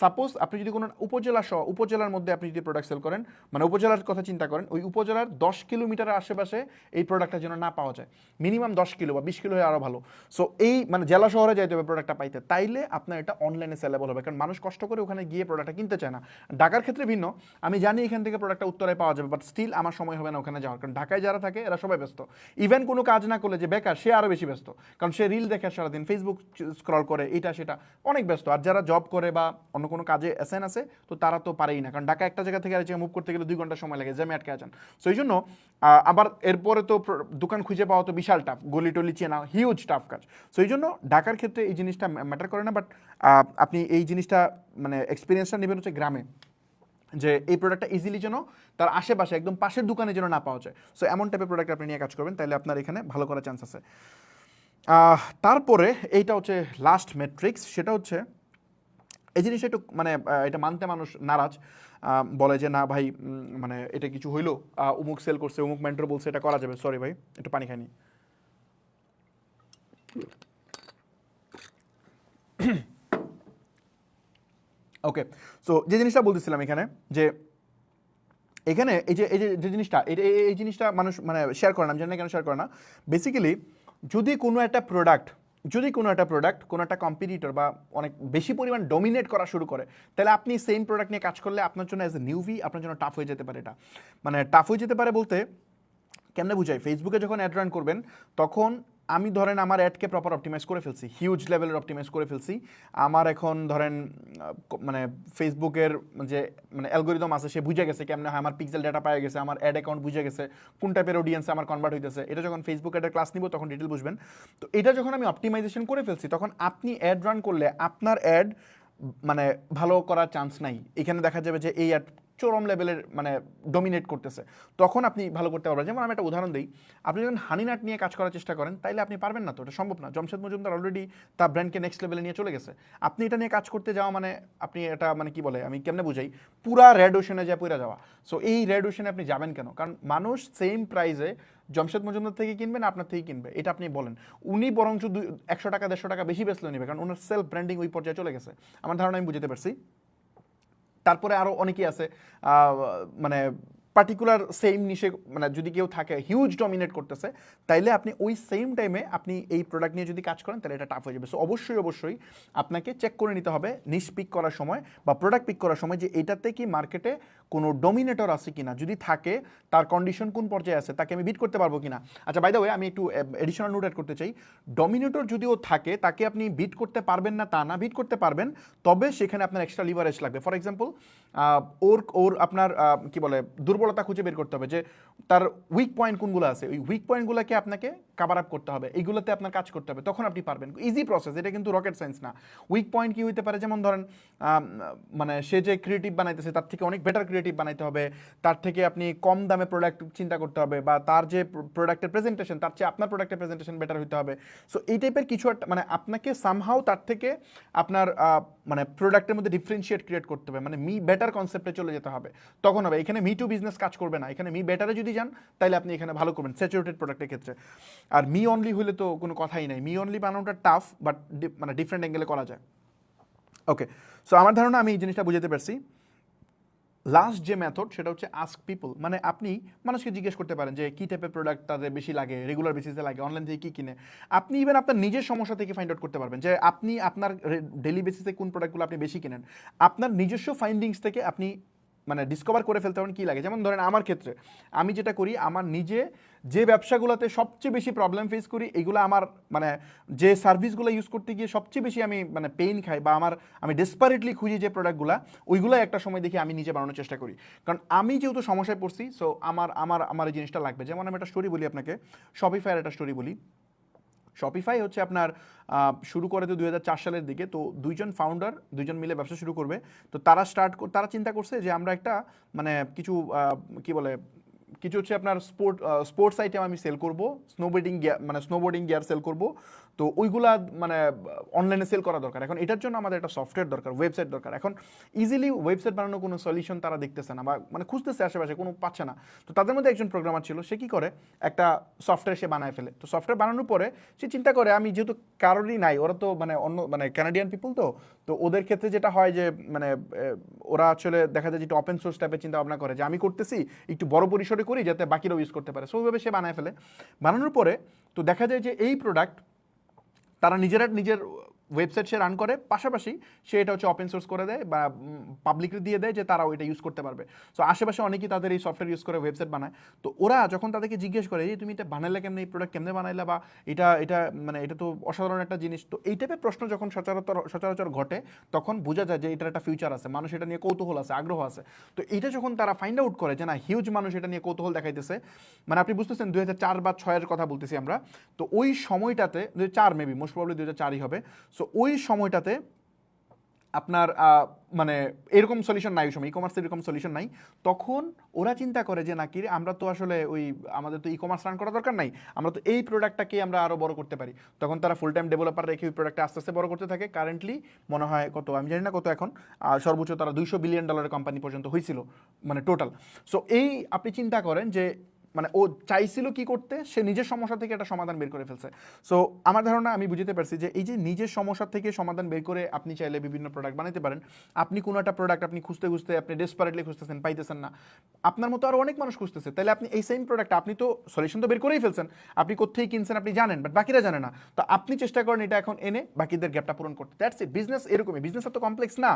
সাপোজ আপনি যদি কোনো উপজেলার মধ্যে আপনি যদি প্রোডাক্ট সেল করেন, মানে উপজেলার কথা চিন্তা করেন, ওই উপজেলার 10 কিলোমিটারের আশেপাশে এই প্রোডাক্টটা যেন না পাওয়া যায়, মিনিমাম 10 কিলো বা 20 কিলো হলে আরও ভালো। সো এই মানে জেলা শহরে যাইতে হবে প্রোডাক্টটা পাইতে, তাইলে আপনার এটা অনলাইনে সেলেবল হবে, কারণ মানুষ কষ্ট করে ওখানে গিয়ে প্রোডাক্টটা কিনতে চায় না। ঢাকার ক্ষেত্রে ভিন্ন, আমি জানি এখান থেকে প্রোডাক্টটা উত্তরায় পাওয়া যাবে, বাট স্টিল আমার সময় হবে না ওখানে যাওয়ার, কারণ ঢাকায় যারা থাকে এরা সবাই ব্যস্ত। ইভেন কোনো কাজ না করলে যে বেকার, সে আরও বেশি ব্যস্ত, কারণ সে রিল দেখে সারাদিন, ফেসবুক স্ক্রল করে, এটা সেটা, অনেক ব্যস্ত। আর যারা জব করে বা অন্য কোনো কাজে অ্যাসাইন আছে, তো তারা তো পারেই না, কারণ ঢাকা একটা জায়গা থেকে আরেক জায়গায় মুভ করতে গেলে 2 ঘন্টা সময় লাগে, জ্যামে আটকে আছেন। সো এই জন্য আবার এরপরে তো দোকান খুঁজে পাওয়া তো বিশাল টাফ, গলি টলি চেনা হিউজ টাফ কাজ। সো এই জন্য ঢাকার ক্ষেত্রে এই জিনিসটা ম্যাটার করে না, বাট আপনি এই জিনিসটা মানে এক্সপিরিয়েন্সটা নেবেন হচ্ছে গ্রামে, যে এই প্রোডাক্টটা ইজিলি যেন তার আশেপাশে একদম পাশের দোকানে যেন না পাওয়া যায়। সো এমন টাইপের প্রোডাক্ট আপনি নিয়ে কাজ করবেন, তাহলে আপনার এখানে ভালো করার চান্স আছে। তারপরে এইটা হচ্ছে লাস্ট ম্যাট্রিক্স, সেটা হচ্ছে এই জিনিসটা একটু মানে এটা মানতে মানুষ নারাজ, বলে যে না ভাই মানে এটা কিছু হইলো, অমুক সেল করছে, অমুক মেন্টর বলছে এটা করা যাবে। সরি ভাই, একটু পানি খাইনি। ওকে, সো যে জিনিসটা বলতেছিলাম এখানে, যে এখানে এই যে জিনিসটা এই জিনিসটা মানুষ মানে শেয়ার করে না, আমি জানি না কেন শেয়ার করে না। বেসিক্যালি যদি কোনো একটা প্রোডাক্ট কোনো একটা কম্পিটিটর বা অনেক বেশি পরিমাণ ডমিনেট করা শুরু করে, তাহলে আপনি সেম প্রোডাক্ট নিয়ে কাজ করলে আপনার জন্য অ্যাজ এ নিউভি আপনার জন্য টাফ হয়ে যেতে পারে। এটা মানে টাফ হয়ে যেতে পারে বলতে কেমনে বুঝাই, ফেসবুকে যখন অ্যাড রান করবেন, তখন আমি ধরেন আমার অ্যাডকে প্রপার অপটিমাইজ করে ফেলছি, হিউজ লেভেলের অপটিমাইজ করে ফেলছি। আমার এখন ধরেন মানে ফেসবুকের যে মানে অ্যালগোরিদম আছে, সে বুঝে গেছে কেমনে হয়, আমার পিক্সেল ডেটা পাওয়া গেছে, আমার অ্যাড অ্যাকাউন্ট বুঝে গেছে কোন টাইপের অডিয়েন্সে আমার কনভার্ট হইতেছে। এটা যখন ফেসবুক অ্যাডের ক্লাস নিব তখন ডিটেল বুঝবেন। তো এটা যখন আমি অপটিমাইজেশন করে ফেলছি, তখন আপনি অ্যাড রান করলে আপনার অ্যাড মানে ভালো করার চান্স নাই। এখানে দেখা যাবে যে এই অ্যাড চরম লেভেলের মানে ডমিনেট করতেছে, তখন আপনি ভালো করতে পারবেন। যেমন আমি একটা উদাহরণ দিই, আপনি যখন হানিনাট নিয়ে কাজ করার চেষ্টা করেন, তাইলে আপনি পারবেন না, তো এটা সম্ভব না। জমশেদ মজুমদার অলরেডি তার ব্র্যান্ডকে নেক্সট লেভেলে নিয়ে চলে গেছে। আপনি এটা নিয়ে কাজ করতে যাওয়া মানে আপনি এটা মানে কি বলে, আমি কেমনে বুঝাই, পুরা রেড ওশনে যায় পুরা যাওয়া। সো এই রেড ওশনে আপনি যাবেন কেন? কারণ মানুষ সেম প্রাইসে জমশেদ মজুমদার থেকে কিনবে না আপনার থেকে কিনবে, এটা আপনি বলেন। উনি বরঞ্চ 100 টাকা 150 টাকা বেশি বেচলেও নেবে, কারণ ওনার সেলফ ব্র্যান্ডিং ওই পর্যায়ে চলে গেছে। আমার ধারণা আমি বুঝতে পারছি। তারপরে আরও অনেকেই আছে মানে পার্টিকুলার সেম নিশে, মানে যদি কেউ থাকে হিউজ ডমিনেট করতেছে, তাইলে আপনি ওই সেম টাইমে আপনি এই প্রোডাক্ট নিয়ে যদি কাজ করেন, তাহলে এটা টাফ হয়ে যাবে। সো অবশ্যই আপনাকে চেক করে নিতে হবে নিশ পিক করার সময় বা প্রোডাক্ট পিক করার সময়, যে এটাতে কি মার্কেটে কোনো ডমিনেটর আছে কিনা, যদি থাকে তার কন্ডিশন কোন পর্যায়ে আছে, তাকে আমি বিট করতে পারবো কিনা। আচ্ছা, বাই দ্য ওয়ে আমি একটু এডিশনাল নোট অ্যাড করতে চাই। ডমিনেটর যদিও থাকে, তাকে আপনি বিট করতে পারবেন না তা না, বিট করতে পারবেন, তবে সেখানে আপনার এক্সট্রা লিভারেজ লাগবে। ফর এক্সাম্পল ওর আপনার কি বলে দুর্বলতা খুঁজে বের করতে হবে, যে তার উইক পয়েন্ট কোনগুলো আছে, ওই উইক পয়েন্টগুলোকে আপনাকে কাভার আপ করতে হবে, এইগুলোতে আপনার কাজ করতে হবে, তখন আপনি পারবেন। ইজি প্রসেস, এটা কিন্তু রকেট সায়েন্স না। উইক পয়েন্ট কি হইতে পারে, যেমন ধরেন মানে সে যে ক্রিয়েটিভ বানাইতেছে তার থেকে অনেক বেটার ক্রিয়েটিভ বানাইতে হবে, তার থেকে আপনি কম দামে প্রোডাক্ট চিন্তা করতে হবে, বা তার যে প্রোডাক্টের প্রেজেন্টেশন তার চেয়ে আপনার প্রোডাক্টের প্রেজেন্টেশন বেটার হইতে হবে। সো এই টাইপের কিছু একটা মানে আপনাকে সামহাও তার থেকে আপনার মানে প্রোডাক্টের মধ্যে ডিফারেন্সিয়েট ক্রিয়েট করতে হবে, মানে মি বেটার কনসেপ্টে চলে যেতে হবে, তখন হবে। এখানে মি টু বিজনেস কাজ করবে না, এখানে মি বেটারে যদি যান তাহলে আপনি এখানে ভালো করবেন স্যাচুরেটেড প্রোডাক্টের ক্ষেত্রে। আর মি অনলি হলে তো কোনো কথাই নাই, মি অনলি বানানোটা টাফ, বাট মানে ডিফারেন্ট অ্যাঙ্গেলে করা যায়। ওকে, সো আমার ধারণা আমি এই জিনিসটা বুঝতে পারছি। লাস্ট যে মেথড, সেটা হচ্ছে আস্ক পিপল, মানে আপনি মানুষকে জিজ্ঞেস করতে পারেন যে কী টাইপের প্রোডাক্ট তাদের বেশি লাগে, রেগুলার বেসিসে লাগে, অনলাইন থেকে কী কিনে। আপনি ইভেন আপনার নিজের সমস্যা থেকে ফাইন্ড আউট করতে পারবেন যে আপনি আপনার ডেলি বেসিসে কোন প্রোডাক্টগুলো আপনি বেশি কিনেন। আপনার নিজস্ব ফাইন্ডিংস থেকে আপনি মানে ডিসকভার করে ফেলতে পারেন কী লাগে। যেমন ধরেন আমার ক্ষেত্রে আমি যেটা করি, আমার নিজে যে ব্যবসাগুলোতে সবচেয়ে বেশি প্রবলেম ফেস করি, এগুলো আমার মানে যে সার্ভিসগুলো ইউজ করতে গিয়ে সবচেয়ে বেশি আমি মানে পেইন খাই বা আমি ডেসপারেটলি খুঁজি যে প্রোডাক্টগুলো, ওইগুলো একটা সময় দেখি আমি নিজে বানানোর চেষ্টা করি। কারণ আমি যেহেতু সমস্যায় পড়ছি, সো আমার এই জিনিসটা লাগবে। যেমন আমি একটা স্টোরি বলি আপনাকে, শপিফাইয়ের একটা স্টোরি বলি। শপিফাই হচ্ছে আপনার শুরু করে তো 2004 সালের দিকে। তো দুইজন মিলে ব্যবসা শুরু করবে। তো তারা চিন্তা করছে যে আমরা একটা মানে কিছু কি বলে কিছু হচ্ছে আপনার স্পোর্টস আইটেম আমি সেল করব, স্নোবোর্ডিং গিয়ার সেল করব। তো ওইগুলা মানে অনলাইনে সেল করা দরকার। এখন এটার জন্য আমাদের একটা সফটওয়্যার দরকার, ওয়েবসাইট দরকার। এখন ইজিলি ওয়েবসাইট বানানোর কোনো সলিউশন তারা দেখতেছে না, বা মানে খুঁজতেছে আশেপাশে, কোনো পাচ্ছে না। তো তাদের মধ্যে একজন প্রোগ্রামার ছিল, সে কী করে, একটা সফটওয়্যার সে বানায় ফেলে। তো সফটওয়্যার বানানোর পরে সে চিন্তা করে, আমি যেহেতু কারোরই নাই, ওরা তো মানে অন্য মানে কানাডিয়ান পিপল, তো ওদের ক্ষেত্রে যেটা হয় যে মানে ওরা আসলে দেখা যায় যে একটু ওপেন সোর্স টাইপের চিন্তা ভাবনা করে যে আমি করতেছি একটু বড় পরিসরে করি যাতে বাকিরাও ইউজ করতে পারে। সো ওইভাবে সে বানায় ফেলে। বানানোর পরে তো দেখা যায় যে এই প্রোডাক্ট তারা নিজের ওয়েবসাইট সে রান করে, পাশাপাশি সে এটা হচ্ছে ওপেন সোর্স করে দেয় বা পাবলিকলি দিয়ে দেয় যে তারাও এটা ইউজ করতে পারবে। সো আশেপাশে অনেকেই তাদের এই সফটওয়্যার ইউজ করে ওয়েবসাইট বানায়। তো ওরা যখন তাদেরকে জিজ্ঞেস করে যে তুমি এটা বানাইলে কেমনে, এই প্রোডাক্ট কেমনে বানাইলা, বা এটা মানে এটা তো অসাধারণ একটা জিনিস, তো এই টাইপের প্রশ্ন যখন সচরাচর ঘটে, তখন বোঝা যায় যে এটার একটা ফিউচার আছে, মানুষ এটা নিয়ে কৌতূহল আছে, আগ্রহ আছে। তো এটা যখন তারা ফাইন্ড আউট করে যে না, হিউজ মানুষ এটা নিয়ে কৌতূহল দেখাইতেছে, মানে আপনি বুঝতেছেন 2004 বা 2006 কথা বলতেছি আমরা। তো ওই সময়টাতে 2004 মেবি, মোস্ট প্রবাবলি 2004ই হবে। সো ওই সময়টাতে আপনার মানে এরকম সলিউশন নাই, ওই সময় ই কমার্সের এরকম সলিউশন নাই। তখন ওরা চিন্তা করে যে নাকি আমরা তো আসলে আমাদের তো ই কমার্স রান করা দরকার নাই, আমরা তো এই প্রোডাক্টটাকে আমরা আরও বড় করতে পারি। তখন তারা ফুল টাইম ডেভেলপার রেখে ওই প্রোডাক্টটা আস্তে আস্তে বড় করতে থাকে। কারেন্টলি মনে হয় কত আমি জানি না কত এখন, সর্বোচ্চ তারা $200 বিলিয়ন কোম্পানি পর্যন্ত হয়েছিল মানে টোটাল। সো এই আপনি চিন্তা করেন যে মানে ও চাইছিল কি করতে, সে নিজের সমস্যা থেকে একটা সমাধান বের করে ফেলছে। সো আমার ধারণা, আমি বুঝতে পারছি যে এই যে নিজের সমস্যা থেকে সমাধান বের করে আপনি চাইলে বিভিন্ন প্রোডাক্ট বানাতে পারেন। আপনি কোনো একটা প্রোডাক্ট আপনি খুঁজতে আপনি ডেসপারেটলি খুঁজতেছেন, পাইতেছেন না, আপনার মতো আরও অনেক মানুষ খুঁজতেছে, তাহলে আপনি এই সেম প্রোডাক্ট, আপনি তো সলিউশন তো বের করেই ফেলছেন, আপনি কোথায় কিনছেন আপনি জানেন, বাট বাকিরা জানে না। তো আপনি চেষ্টা করেন এটা এখন এনে বাকিদের গ্যাপটা পূরণ করতে। That's it. বিজনেস এরকমই, বিজনেস এত কমপ্লেক্স না,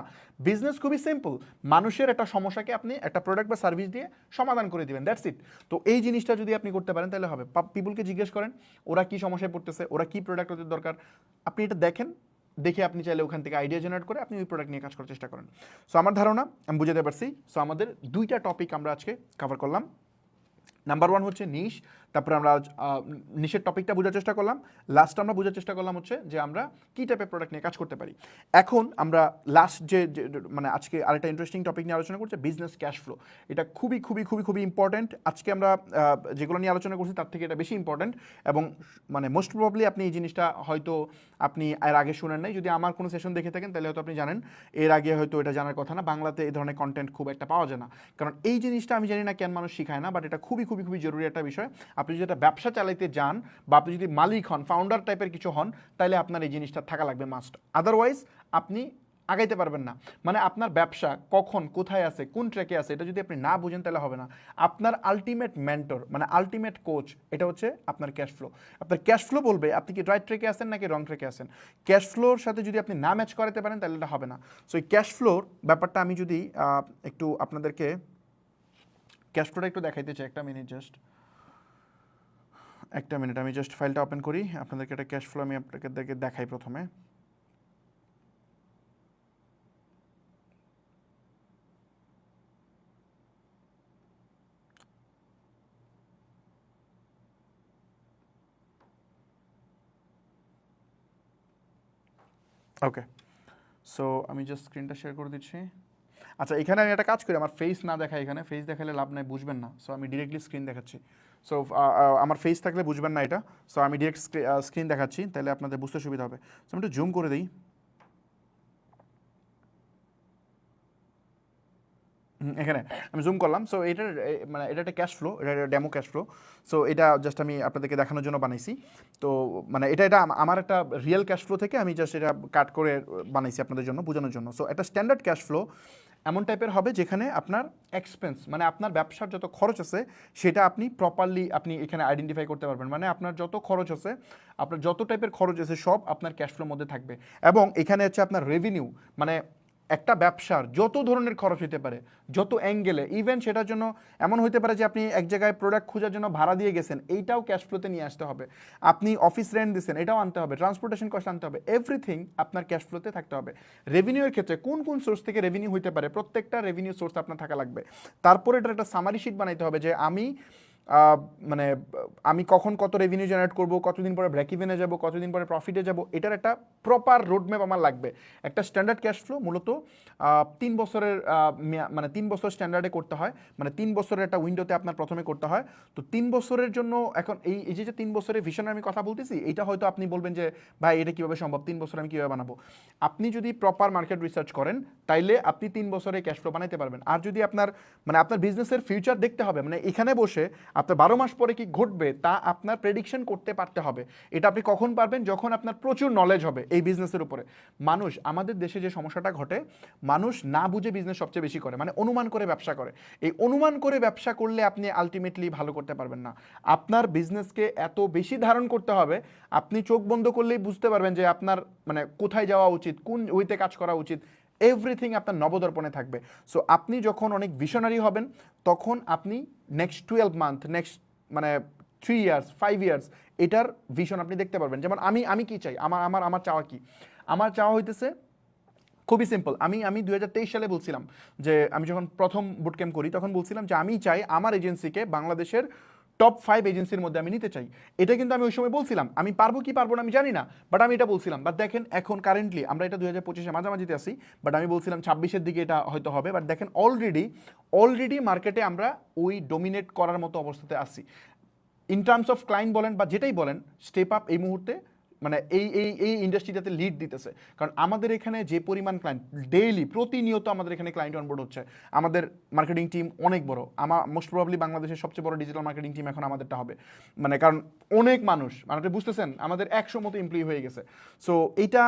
বিজনেস খুবই সিম্পল। মানুষের একটা সমস্যাকে আপনি একটা প্রোডাক্ট বা সার্ভিস দিয়ে সমাধান করে দিবেন, দ্যাটস ইট। তো এই জিনিসটা যদি আপনি করতে পারেন তাহলে হবে। পিপলকে জিজ্ঞেস করেন ওরা কি সমস্যায় পড়তেছে, ওরা কি প্রোডাক্ট ওদের দরকার, আপনি এটা দেখেন, দেখে আপনি চাইলে ওখান থেকে আইডিয়া জেনারেট করে আপনি ওই প্রোডাক্ট নিয়ে কাজ করার চেষ্টা করেন। সো আমার ধারণা আমি বুঝাতে পারছি। সো আমাদের দুইটা টপিক আমরা আজকে কভার করলাম। নাম্বার 1 হচ্ছে নিশ, তারপরে আমরা নিশের টপিকটা বোঝার চেষ্টা করলাম। লাস্ট আমরা বোঝার চেষ্টা করলাম হচ্ছে যে আমরা কী টাইপের প্রোডাক্ট নিয়ে কাজ করতে পারি। এখন আমরা লাস্ট যে মানে আজকে আরেকটা ইন্টারেস্টিং টপিক নিয়ে আলোচনা করছি, বিজনেস ক্যাশ ফ্লো। এটা খুবই খুবই খুবই খুবই ইম্পর্ট্যান্ট। আজকে আমরা যেগুলো নিয়ে আলোচনা করছি তার থেকে এটা বেশি ইম্পর্ট্যান্ট, এবং মানে মোস্ট প্রবাবলি আপনি এই জিনিসটা হয়তো আপনি এর আগে শুনেন নাই। যদি আমার কোনো সেশন দেখে থাকেন তাহলে হয়তো আপনি জানেন, এর আগে হয়তো এটা জানার কথা না। বাংলাতে এই ধরনের কন্টেন্ট খুব একটা পাওয়া যায় না, কারণ এই জিনিসটা আমি জানি না কেন মানুষ শিখায় না, বাট এটা খুবই খুবই খুবই জরুরি একটা বিষয়। আপনি যদি একটা ব্যবসা চালাইতে যান বা আপনি যদি মালিক হন, ফাউন্ডার টাইপের কিছু হন, তাহলে আপনার এই জিনিসটা থাকা লাগবে মাস্ট। আদারওয়াইজ আপনি আগাইতে পারবেন না। মানে আপনার ব্যবসা কখন কোথায় আছে, কোন ট্র্যাকে আছে, এটা যদি আপনি না বুঝেন তাহলে হবে না। আপনার আলটিমেট মেন্টর মানে আলটিমেট কোচ এটা হচ্ছে আপনার ক্যাশ ফ্লো। আপনার ক্যাশ ফ্লো বলবে আপনি কি রাইট ট্র্যাকে আছেন নাকি রং ট্র্যাকে আছেন। ক্যাশ ফ্লোর সাথে যদি আপনি না ম্যাচ করাতে পারেন তাহলে এটা হবে না। সো এই ক্যাশ ফ্লোর ব্যাপারটা আমি যদি একটু আপনাদেরকে ক্যাশ ফ্লোটা একটু দেখাইতে চাই, একটা মিনিট আমি জাস্ট ফাইলটা ওপেন করি, আপনাদেরকে একটা ক্যাশ ফ্লো আমি আপনাদেরকে দেখাই প্রথমে। ওকে, সো আমি জাস্ট স্ক্রিনটা শেয়ার করে দিচ্ছি। আচ্ছা, এখানে আমি একটা কাজ করি, আমার ফেস না দেখাই, এখানে ফেস দেখালে লাভ নাই, বুঝবেন না। সো আমি ডিরেক্টলি স্ক্রিন দেখাচ্ছি। সো আমার ফেস থাকলে বুঝবেন না এটা। সো আমি ডিরেক্ট স্ক্রিন দেখাচ্ছি, তাহলে আপনাদের বুঝতে সুবিধা হবে। সো আমি একটু জুম করে দিই। এখানে আমি জুম করলাম। সো এটার মানে এটা একটা ক্যাশ ফ্লো, এটা একটা ডেমো ক্যাশ ফ্লো। সো এটা জাস্ট আমি আপনাদেরকে দেখানোর জন্য বানাইছি। তো মানে এটা আমার একটা রিয়েল ক্যাশ ফ্লো থেকে আমি জাস্ট এটা কাট করে বানাইছি আপনাদের জন্য বোঝানোর জন্য। সো একটা স্ট্যান্ডার্ড ক্যাশ ফ্লো এমন টাইপের হবে যেখানে আপনার এক্সপেন্স মানে আপনার ব্যবসার যত খরচ আছে সেটা আপনি প্রপারলি আপনি এখানে আইডেন্টিফাই করতে পারবেন। মানে আপনার যত খরচ আছে, আপনার যত টাইপের খরচ আছে সব আপনার ক্যাশ ফ্লোর মধ্যে থাকবে। এবং এখানে হচ্ছে আপনার রেভিনিউ, মানে একটা ব্যবসার যত ধরনের খরচ হতে পারে, যত অ্যাঙ্গেলে, ইভেন সেটার জন্য এমন হতে পারে যে আপনি এক জায়গায় প্রোডাক্ট খোঁজার জন্য ভাড়া দিয়ে গেছেন, এইটাও ক্যাশ ফ্লোতে নিয়ে আসতে হবে। আপনি অফিস রেন্ট দিচ্ছেন, এটাও আনতে হবে, ট্রান্সপোর্টেশন কস্ট আনতে হবে, এভরিথিং আপনার ক্যাশ ফ্লোতে থাকতে হবে। রেভিনিউয়ের ক্ষেত্রে কোন কোন সোর্স থেকে রেভিনিউ হতে পারে, প্রত্যেকটা রেভিনিউ সোর্স আপনার থাকা লাগবে। তারপরে এটার একটা সামারি শিট বানাইতে হবে যে মানে আমি কখন কত রেভিনিউ জেনারেট করব, কতদিন পরে ব্রেক ইভেনে যাব, কতদিন পরে প্রফিটে যাব, এটার একটা প্রপার রোডম্যাপ আমার লাগবে। একটা স্ট্যান্ডার্ড ক্যাশ ফ্লো মূলত 3 বছরের মানে 3 বছর স্ট্যান্ডার্ডে করতে হয়, মানে 3 বছরের একটা উইন্ডোতে আপনার প্রথমে করতে হয়। তো 3 বছরের জন্য এখন এই যে 3 বছরের ভিশনের আমি কথা বলতেছি, এটা হয়তো আপনি বলবেন যে ভাই এটা কীভাবে সম্ভব, 3 বছর আমি কীভাবে বানাবো। আপনি যদি প্রপার মার্কেট রিসার্চ করেন তাইলে আপনি 3 বছরে ক্যাশ ফ্লো বানাইতে পারবেন। আর যদি আপনার আপনার বিজনেসের ফিউচার দেখতে হবে, মানে এখানে বসে আপনার 12 মাস পরে কি ঘটবে তা আপনার প্রেডিকশন করতে পারতে হবে। এটা আপনি কখন পারবেন, যখন আপনার প্রচুর নলেজ হবে এই বিজনেসের উপরে। মানুষ, আমাদের দেশে যে সমস্যাটা ঘটে, মানুষ না বুঝে বিজনেস সবচেয়ে বেশি করে, মানে অনুমান করে ব্যবসা করে। এই অনুমান করে ব্যবসা করলে আপনি আলটিমেটলি ভালো করতে পারবেন না। আপনার বিজনেসকে এত বেশি ধারণ করতে হবে, আপনি চোখ বন্ধ করলেই বুঝতে পারবেন যে আপনার কোথায় যাওয়া উচিত, কোন ওয়েতে কাজ করা উচিত, এভরিথিং আপনার নবদর্পণে থাকবে। সো আপনি যখন অনেক ভিশনারি হবেন, তখন আপনি next 12 month, next 3 years, 5 years এটার ভিশন আপনি দেখতে পারবেন। যেমন আমি কি চাই, আমার চাওয়া কি, আমার চাওয়া হইতেছে খুবই সিম্পল। আমি 2023 সালে বলছিলাম যে আমি যখন প্রথম বুট ক্যাম্প করি তখন বলছিলাম যে আমি চাই আমার এজেন্সিকে বাংলাদেশের টপ 5 এজেন্সির মধ্যে আমি নিতে চাই। এটা কিন্তু আমি ওই সময় বলছিলাম, আমি পারবো কি পারবো না আমি জানি না, বাট আমি এটা বলছিলাম। বাট দেখেন এখন কারেন্টলি আমরা এটা 2025-এর মাঝামাঝিতে আসি, বাট আমি বলছিলাম 26-এর দিকে এটা হয়তো হবে। বাট দেখেন অলরেডি মার্কেটে আমরা ওই ডোমিনেট করার মতো অবস্থাতে আসি। ইন টার্মস অফ ক্লায়েন্ট বলেন বা যেটাই বলেন, স্টেপ আপ এই মুহূর্তে এই ইন্ডাস্ট্রিটাতে লিড দিতেছে। কারণ আমাদের এখানে যে পরিমাণ ক্লায়েন্ট, ডেইলি প্রতিনিয়ত আমাদের এখানে ক্লায়েন্ট অনবোর্ড হচ্ছে। আমাদের মার্কেটিং টিম অনেক বড়, মোস্ট প্রবাবলি বাংলাদেশের সবচেয়ে বড় ডিজিটাল মার্কেটিং টিম এখন আমাদেরটা হবে। কারণ অনেক মানুষ, আপনি বুঝতেছেন আমাদের 100 মতো এমপ্লয়ি হয়ে গেছে। সো এইটা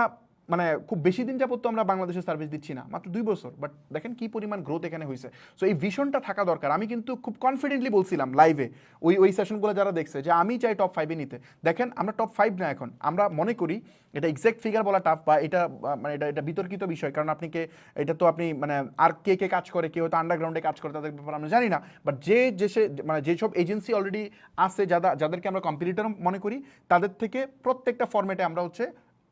খুব বেশি দিন যাবত তো আমরা বাংলাদেশে সার্ভিস দিচ্ছি না, মাত্র 2 বছর, বাট দেখেন কি পরিমাণ গ্রোথ এখানে হয়েছে। সো এই ভিশনটা থাকা দরকার। আমি কিন্তু খুব কনফিডেন্টলি বলছিলাম লাইভে, ওই সেশনগুলো যারা দেখছে, যে আমি চাই টপ 5-এ নিতে। দেখেন আমরা টপ 5 না, এখন আমরা মনে করি এটা এক্সাক্ট ফিগার বলা টাফ, বা এটা এটা বিতর্কিত বিষয়। কারণ এটা তো আপনি আর কে কাজ করে, কেউ হয়তো আন্ডারগ্রাউন্ডে কাজ করে, তাদের ব্যাপারে আমরা জানি না। বাট যেসব এজেন্সি অলরেডি আছে, যাদেরকে আমরা কম্পিটিটর মনে করি, তাদের থেকে প্রত্যেকটা ফরম্যাটে আমরা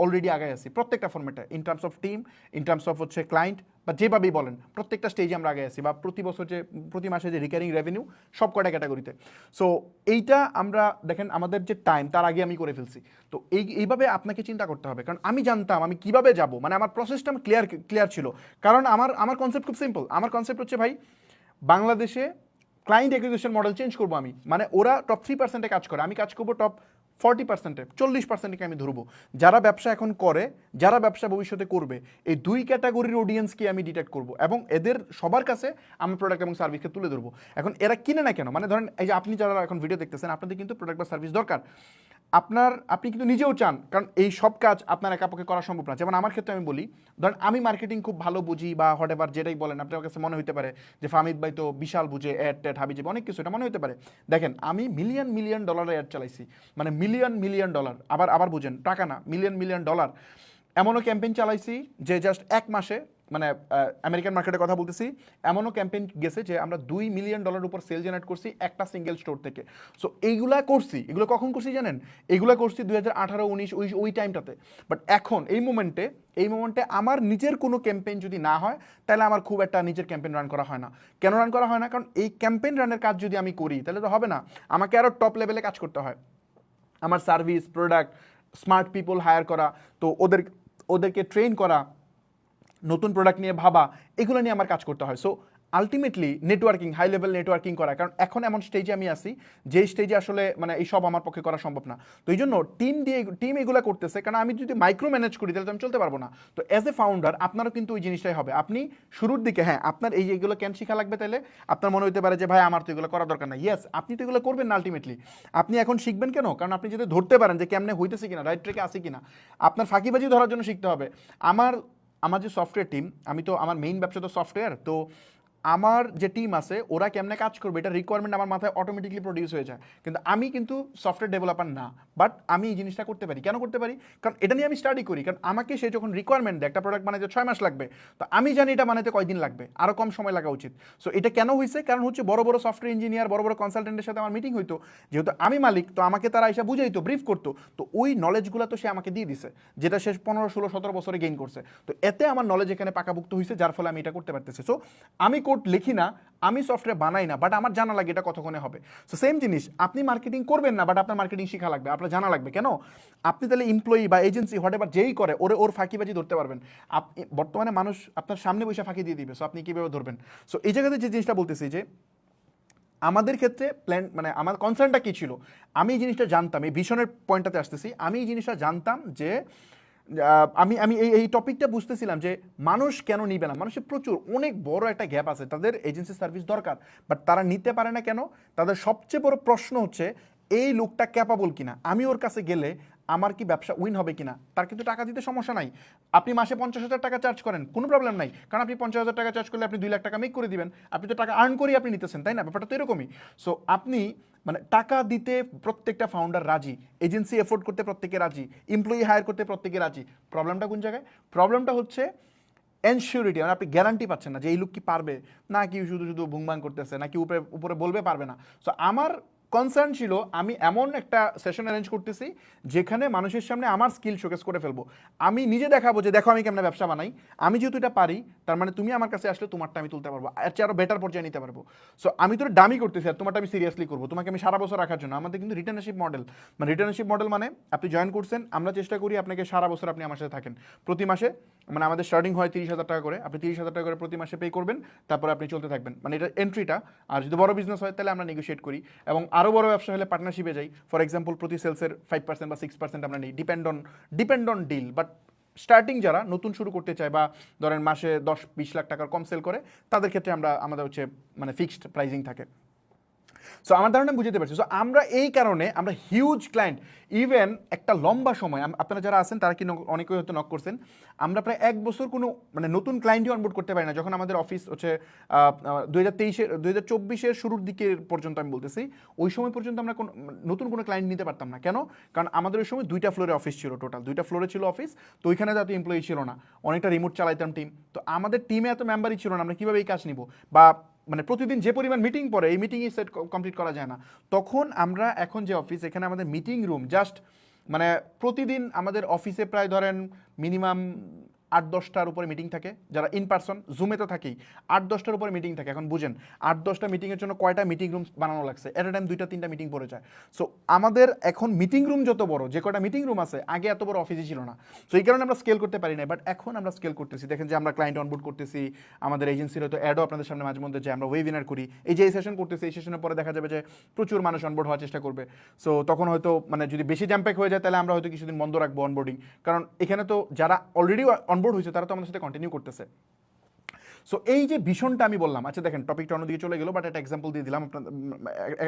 অলরেডি আগে আছি, প্রত্যেকটা ফরম্যাটে, in terms of team, in terms of client, বা যেভাবেই বলেন প্রত্যেকটা স্টেজে আমরা আগে আছি। বা প্রতি মাসে যে রিকারিং রেভিনিউ, সব কটা ক্যাটাগরিতে। সো এইটা আমরা দেখেন আমাদের যে টাইম, তার আগে আমি করে ফেলছি। তো এইভাবে আপনাকে চিন্তা করতে হবে। কারণ আমি জানতাম আমি কিভাবে যাব, আমার প্রসেসটা ক্লিয়ার ছিল। কারণ আমার কনসেপ্ট খুব সিম্পল। আমার কনসেপ্ট হচ্ছে, ভাই বাংলাদেশে ক্লায়েন্ট অ্যাকুইজিশন মডেল চেঞ্জ করবো আমি। ওরা টপ 3%-এ কাজ করে, আমি কাজ করবো টপ 40%-এ, 40%-কে আমি ধরবো। যারা ব্যবসা এখন করে, যারা ব্যবসা ভবিষ্যতে করবে, এই 2 ক্যাটাগরির অডিয়েন্সকে আমি ডিটেক্ট করবো, এবং এদের সবার কাছে আমি প্রোডাক্ট এবং সার্ভিসকে তুলে ধরবো। এখন এরা কিনে না কেন, ধরেন এই যে আপনি যারা এখন ভিডিও দেখতেছেন, আপনাদের কিন্তু প্রোডাক্ট বা সার্ভিস দরকার। আপনি কিন্তু নিজেও চান, কারণ এই সব কাজ আপনার একা পক্ষে করা সম্ভব না। যেমন আমার ক্ষেত্রে আমি বলি, ধরেন আমি মার্কেটিং খুব ভালো বুঝি, বা হোয়াটএভার যেটাই বলেন, আপনার কাছে মনে হতে পারে যে ফাহমিদ ভাই তো বিশাল বুঝে, অ্যাড হাবিজাবি অনেক কিছু, এটা মনে হতে পারে। দেখেন আমি মিলিয়ন ডলারের অ্যাড চালাইছি, মিলিয়ন ডলার, আবার বুঝেন, টাকা না, মিলিয়ন ডলার। এমনও ক্যাম্পেইন চালাইছি যে জাস্ট 1 মাসে, আমেরিকান মার্কেটের কথা বলতেছি, এমনও ক্যাম্পেইন গেছে যে আমরা $2 মিলিয়ন উপর সেল জেনারেট করছি একটা সিঙ্গেল স্টোর থেকে। সো এগুলো কখন করছি জানেন? এগুলো করছি 2018-19 ওই টাইমটাতে। বাট এখন এই মোমেন্টে আমার নিজের কোনো ক্যাম্পেইন যদি না হয়, তাহলে আমার খুব একটা নিজের ক্যাম্পেইন রান করা হয় না। কেন রান করা হয় না? কারণ এই ক্যাম্পেইন রানের কাজ যদি আমি করি, তাহলে তো হবে না, আমাকে আরও টপ লেভেলে কাজ করতে হয়। আমার service, product, smart people hire করা, তো ওদেরকে ট্রেন করা, নতুন প্রোডাক্ট নিয়ে ভাবা, এগুলো নিয়ে আমার কাজ করতে হয়। So ultimately networking, high level networking করা। কারণ এখন এমন স্টেজে আমি আসি, যে স্টেজে আসলে এইসব আমার পক্ষে করা সম্ভব না। তো এই জন্য টিম এগুলো করতেছে। কারণ আমি যদি মাইক্রো ম্যানেজ করি, তাহলে তো আমি চলতে পারবো না। তো অ্যাজ এ ফাউন্ডার আপনারও কিন্তু ওই জিনিসটাই হবে। আপনি শুরুর দিকে, হ্যাঁ, আপনার এইগুলো কেন শেখা লাগবে, তাহলে আপনার মনে হতে পারে যে ভাই আমার তো এগুলো করা দরকার না। ইয়েস, আপনি তো এগুলো করবেন না আলটিমেটলি। আপনি এখন শিখবেন কেন? কারণ আপনি যদি ধরতে পারেন যে কেমনে হইতেছে কিনা, রাইট ট্রেকে আসি কিনা, আপনার ফাঁকিবাজি ধরার জন্য শিখতে হবে। আমার যে সফটওয়্যার টিম, আমার মেইন ব্যবসা তো সফটওয়্যার। তো আমার যে টিম আছে ওরা কেমনে কাজ করবে এটা রিকোয়ারমেন্ট আমার মাথায় অটোমেটিকলি প্রডিউস হয়ে যায়, কিন্তু আমি কিন্তু সফটওয়্যার ডেভেলপার না, বাট আমি এই জিনিসটা করতে পারি। কেন করতে পারি? কারণ এটা নিয়ে আমি স্টাডি করি। কারণ আমাকে সে যখন রিকোয়ারমেন্ট দেয় একটা প্রোডাক্ট বানাতে 6 মাস লাগবে, তো আমি জানি এটা বানাতে কয়দিন লাগবে, আরও কম সময় লাগা উচিত। সো এটা কেন হয়েছে? কারণ হচ্ছে বড় বড় সফটওয়্যার ইঞ্জিনিয়ার, বড় বড় কনসালটেন্টের সাথে আমার মিটিং হইতো, যেহেতু আমি মালিক, তো আমাকে তারা এসে বুঝাইতো, ব্রিফ করতো, তো ওই নলেজগুলো তো সে আমাকে দিয়ে দিছে, যেটা সে 15, 16, 17 বছরে গেইন করছে। তো এতে আমার নলেজ এখানে পাকাভুক্ত হয়েছে, যার ফলে আমি এটা করতে পারতেছি। সো আমি কোড লিখি না, আমি সফটওয়্যার বানাই না, বাট আমার জানা লাগে এটা কতক্ষণে হবে। সো সেম জিনিস, আপনি মার্কেটিং করবেন না, বাট আপনার মার্কেটিং শেখা লাগবে, আপনার জানা লাগবে। কেন? আপনি তাহলে এমপ্লয়ি বা এজেন্সি হোয়াট এভার যেই করে ওর ফাঁকিবাজি ধরতে পারবেন। আপনি বর্তমানে মানুষ আপনার সামনে বসে ফাঁকি দিয়ে দিবে, সো আপনি কীভাবে ধরবেন? সো এই জায়গাতে যে জিনিসটা বলতেছি যে আমাদের ক্ষেত্রে প্ল্যান, মানে আমার কনসার্নটা কী ছিল, আমি এই জিনিসটা জানতাম, এই ভিশনের পয়েন্টটাতে আসতেছি, আমি এই জিনিসটা জানতাম যে আমি আমি এই টপিকটা বুঝতেছিলাম যে মানুষ কেন নিবে না। মানুষের প্রচুর অনেক বড় একটা গ্যাপ আছে, তাদের এজেন্সি সার্ভিস দরকার, বাট তারা নিতে পারে না কেন? তাদের সবচেয়ে বড় প্রশ্ন হচ্ছে এই লোকটা ক্যাপাবল কিনা, আমি ওর কাছে গেলে আমার কি ব্যবসা উইন হবে কিনা। তার কিন্তু টাকা দিতে সমস্যা নাই, আপনি মাসে 50,000 টাকা চার্জ করেন, কোনো প্রবলেম নাই, কারণ আপনি 50,000 টাকা চার্জ করলে আপনি 2 লাখ টাকা মেক করে দিবেন, আপনি তো টাকা আর্ন করেই আপনি নিতেছেন, তাই না? ব্যাপারটা তো এরকমই। সো আপনি মানে টাকা দিতে প্রত্যেকটা ফাউন্ডার রাজি, এজেন্সি এফোর্ড করতে প্রত্যেকে রাজি, এমপ্লয়ি হায়ার করতে প্রত্যেকে রাজি। প্রবলেমটা কোন জায়গায়? প্রবলেমটা হচ্ছে এনশিওরিটি, মানে আপনি গ্যারান্টি পাচ্ছেন না যে এই লোক কি পারবে, না কি শুধু শুধু বুংবাং করতেছে, নাকি উপরে উপরে বলবে পারবে না। সো আমার কনসার্ন ছিল আমি এমন একটা সেশন অ্যারেঞ্জ করতেছি যেখানে মানুষের সামনে আমার স্কিল শোকেস করে ফেলবো, আমি নিজে দেখাবো যে দেখো আমি কেমন ব্যবসা বানাই, আমি যেহেতু এটা পারি, তার মানে তুমি আমার কাছে আসলে তোমারটা আমি তুলতে পারবো, এর চেয়ে আরও বেটার পর্যায়ে নিতে পারবো। সো আমি তো ডামি করতেছি আর তোমারটা আমি সিরিয়াসলি করবো, তোমাকে আমি সারা বছর রাখার জন্য। আমাদের কিন্তু রিটার্নশিপ মডেল, মানে রিটার্নশিপ মডেল মানে আপনি জয়েন করছেন, আমরা চেষ্টা করি আপনাকে সারা বছর আপনি আমার সাথে থাকেন। প্রতি মাসে, মানে আমাদের স্টার্টিং হয় 30,000 টাকা করে, আপনি 30,000 টাকা করে প্রতি মাসে পে করবেন, তারপরে আপনি চলতে থাকবেন, মানে এটা এন্ট্রিটা। আর যদি বড় বিজনেস হয় তাহলে আমরা নেগোশিয়েট করি, এবং আরও বড় ব্যবসা হলে পার্টনারশিপে যাই। ফর এক্সাম্পল প্রতি সেলসের 5% বা 6% আমরা নিই, depend on deal. But starting যারা নতুন শুরু করতে চায় বা ধরেন মাসে 10-20 লাখ টাকার কম সেল করে, তাদের ক্ষেত্রে আমাদের হচ্ছে মানে ফিক্সড প্রাইজিং থাকে। সো আমার ধারণা আমি বুঝতে পারছি। সো আমরা এই কারণে আমরা হিউজ ক্লায়েন্ট, ইভেন একটা লম্বা সময়, আপনারা যারা আছেন তারা কি অনেকেই হয়তো নক করছেন, আমরা প্রায় 1 বছর কোনো মানে নতুন ক্লায়েন্টই অনবোর্ড করতে পারি না। যখন আমাদের অফিস হচ্ছে 2024-এর শুরুর দিকের পর্যন্ত আমি বলতেছি, ওই সময় পর্যন্ত আমরা নতুন কোনো ক্লায়েন্ট নিতে পারতাম না। কেন? কারণ আমাদের ওই সময় 2টা ফ্লোরে অফিস ছিল, টোটাল 2টা ফ্লোরে ছিল অফিস, তো ওইখানে তো এমপ্লয়ি ছিল না, অনেকটা রিমোট চালাইতাম টিম, তো আমাদের টিমে এত মেম্বারই ছিল না, আমরা কীভাবে এই কাজ নিব, বা মানে প্রতিদিন যে পরিমাণ মিটিং পড়ে এই মিটিংই সেট কমপ্লিট করা যায় না। তখন আমরা এখন যে অফিস, এখানে আমাদের মিটিং রুম জাস্ট মানে প্রতিদিন আমাদের অফিসে প্রায় ধরেন মিনিমাম 8-10টার উপরে মিটিং থাকে, যারা ইন পার্সন, জুমে তো থাকেই 8-10টার উপরে মিটিং থাকে। এখন বুঝেন 8-10টা মিটিংয়ের জন্য কয়টা মিটিং রুম বানানো লাগছে, এট এ টাইম 2-3টা মিটিং পড়ে যায়। সো আমাদের এখন মিটিং রুম যত বড়, যে কয়টা মিটিং রুম আছে আগে এত বড় অফিসই ছিল না। সো এই কারণে আমরা স্কেল করতে পারি না, বাট এখন আমরা স্কেল করতেছি। দেখেন যে আমরা ক্লায়েন্ট অনবোর্ড করতেছি, আমাদের এজেন্সির হয়তো অ্যাডও আপনাদের সামনে মাঝে মধ্যে যে আমরা ওয়েবিনার করি, এই যে এই সেশন করতেছি, এই সেশনের পরে দেখা যাবে যে প্রচুর মানুষ অনবোর্ড হওয়ার চেষ্টা করবে। সো তখন হয়তো মানে যদি বেশি জ্যাম্প্যাক হয়ে যায় তাহলে আমরা হয়তো কিছুদিন বন্ধ রাখবো অনবোর্ডিং, কারণ এখানে তো যারা অলরেডি অনবোর্ড হয়েছে তারা তো আমাদের সাথে কন্টিনিউ করতেছে। সো এই যে ভীষণটা আমি বললাম, আচ্ছা দেখেন টপিকটা অন্যদিকে চলে গেল, বাট একটা এক্সাম্পল দিয়ে দিলাম,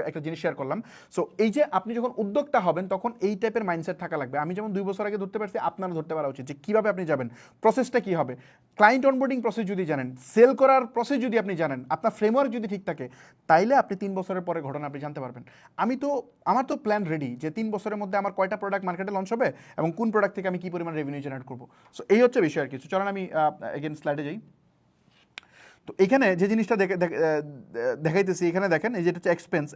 একটা জিনিস শেয়ার করলাম। সো এই যে আপনি যখন উদ্যোক্তা হবেন তখন এই টাইপের মাইন্ডসেট থাকা লাগবে। আমি যেমন 2 বছর আগে ধরতে পারছি, আপনারা ধরতে পারা উচিত যে কীভাবে আপনি যাবেন, প্রসেসটা কী হবে। ক্লায়েন্ট অনবোর্ডিং প্রসেস যদি জানেন, সেল করার প্রসেস যদি আপনি জানেন, আপনার ফ্রেমওয়ার্ক যদি ঠিক থাকে, তাইলে আপনি 3 বছরের পরে ঘটনা আপনি জানতে পারবেন। আমার তো প্ল্যান রেডি যে 3 বছরের মধ্যে আমার কয়টা প্রোডাক্ট মার্কেটে লঞ্চ হবে এবং কোন প্রোডাক্ট থেকে আমি কী পরিমাণ রেভিনিউ জেনারেট করবো। সো এই হচ্ছে বিষয় আর কিছু। চলেন আমি এগেন স্লাইডে যাই। তো এখানে যে জিনিসটা দেখাইতেছি, এখানে দেখেন এই যেটা হচ্ছে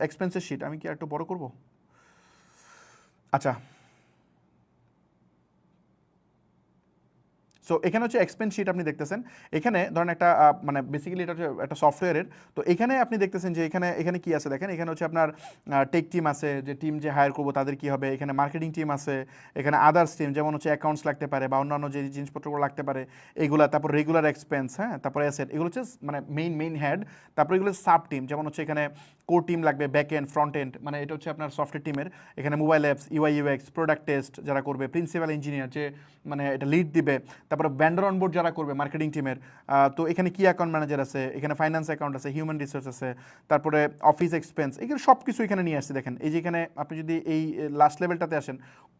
এক্সপেন্সের শিট। আমি কি একটু বড় করব? আচ্ছা, সো এখানে হচ্ছে এক্সপেন্স শিট আপনি দেখতেছেন। এখানে ধরেন একটা মানে বেসিক্যালি এটা হচ্ছে একটা সফটওয়্যারের। তো এখানে আপনি দেখতেছেন যে এখানে কি আছে দেখেন, এখানে হচ্ছে আপনার টেক টিম আছে, যে টিম যে হায়ার করবো তাদের কি হবে, এখানে মার্কেটিং টিম আছে, এখানে আদার্স টিম যেমন হচ্ছে অ্যাকাউন্টস লাগতে পারে বা অন্যান্য যে জিনিসপত্রগুলো লাগতে পারে এগুলা, তারপর রেগুলার এক্সপেন্স, হ্যাঁ, তারপর অ্যাসেট, এগুলো হচ্ছে মানে মেইন হেড। তারপর এগুলো সাব টিম, যেমন হচ্ছে এখানে কোর টিম লাগবে, ব্যাক এন্ড ফ্রন্ট এন্ড, মানে এটা হচ্ছে আপনার সফটওয়্যার টিমের। এখানে mobile apps, UI UX, product test যারা করবে, প্রিন্সিপাল ইঞ্জিনিয়ার যে মানে এটা লিড দিবে, তারপরে ব্যান্ডার অনবোর্ড যারা করবে মার্কেটিং টিমের, তো এখানে কি অ্যাকাউন্ট ম্যানেজার আছে, এখানে ফাইন্যান্স অ্যাকাউন্ট আছে, হিউম্যান রিসোর্স আছে, তারপরে অফিস এক্সপেন্স, এগুলো সব কিছু এখানে নিয়ে আসছে। দেখেন এই যে এখানে আপনি যদি এই লাস্ট লেভেলটাতে আসেন,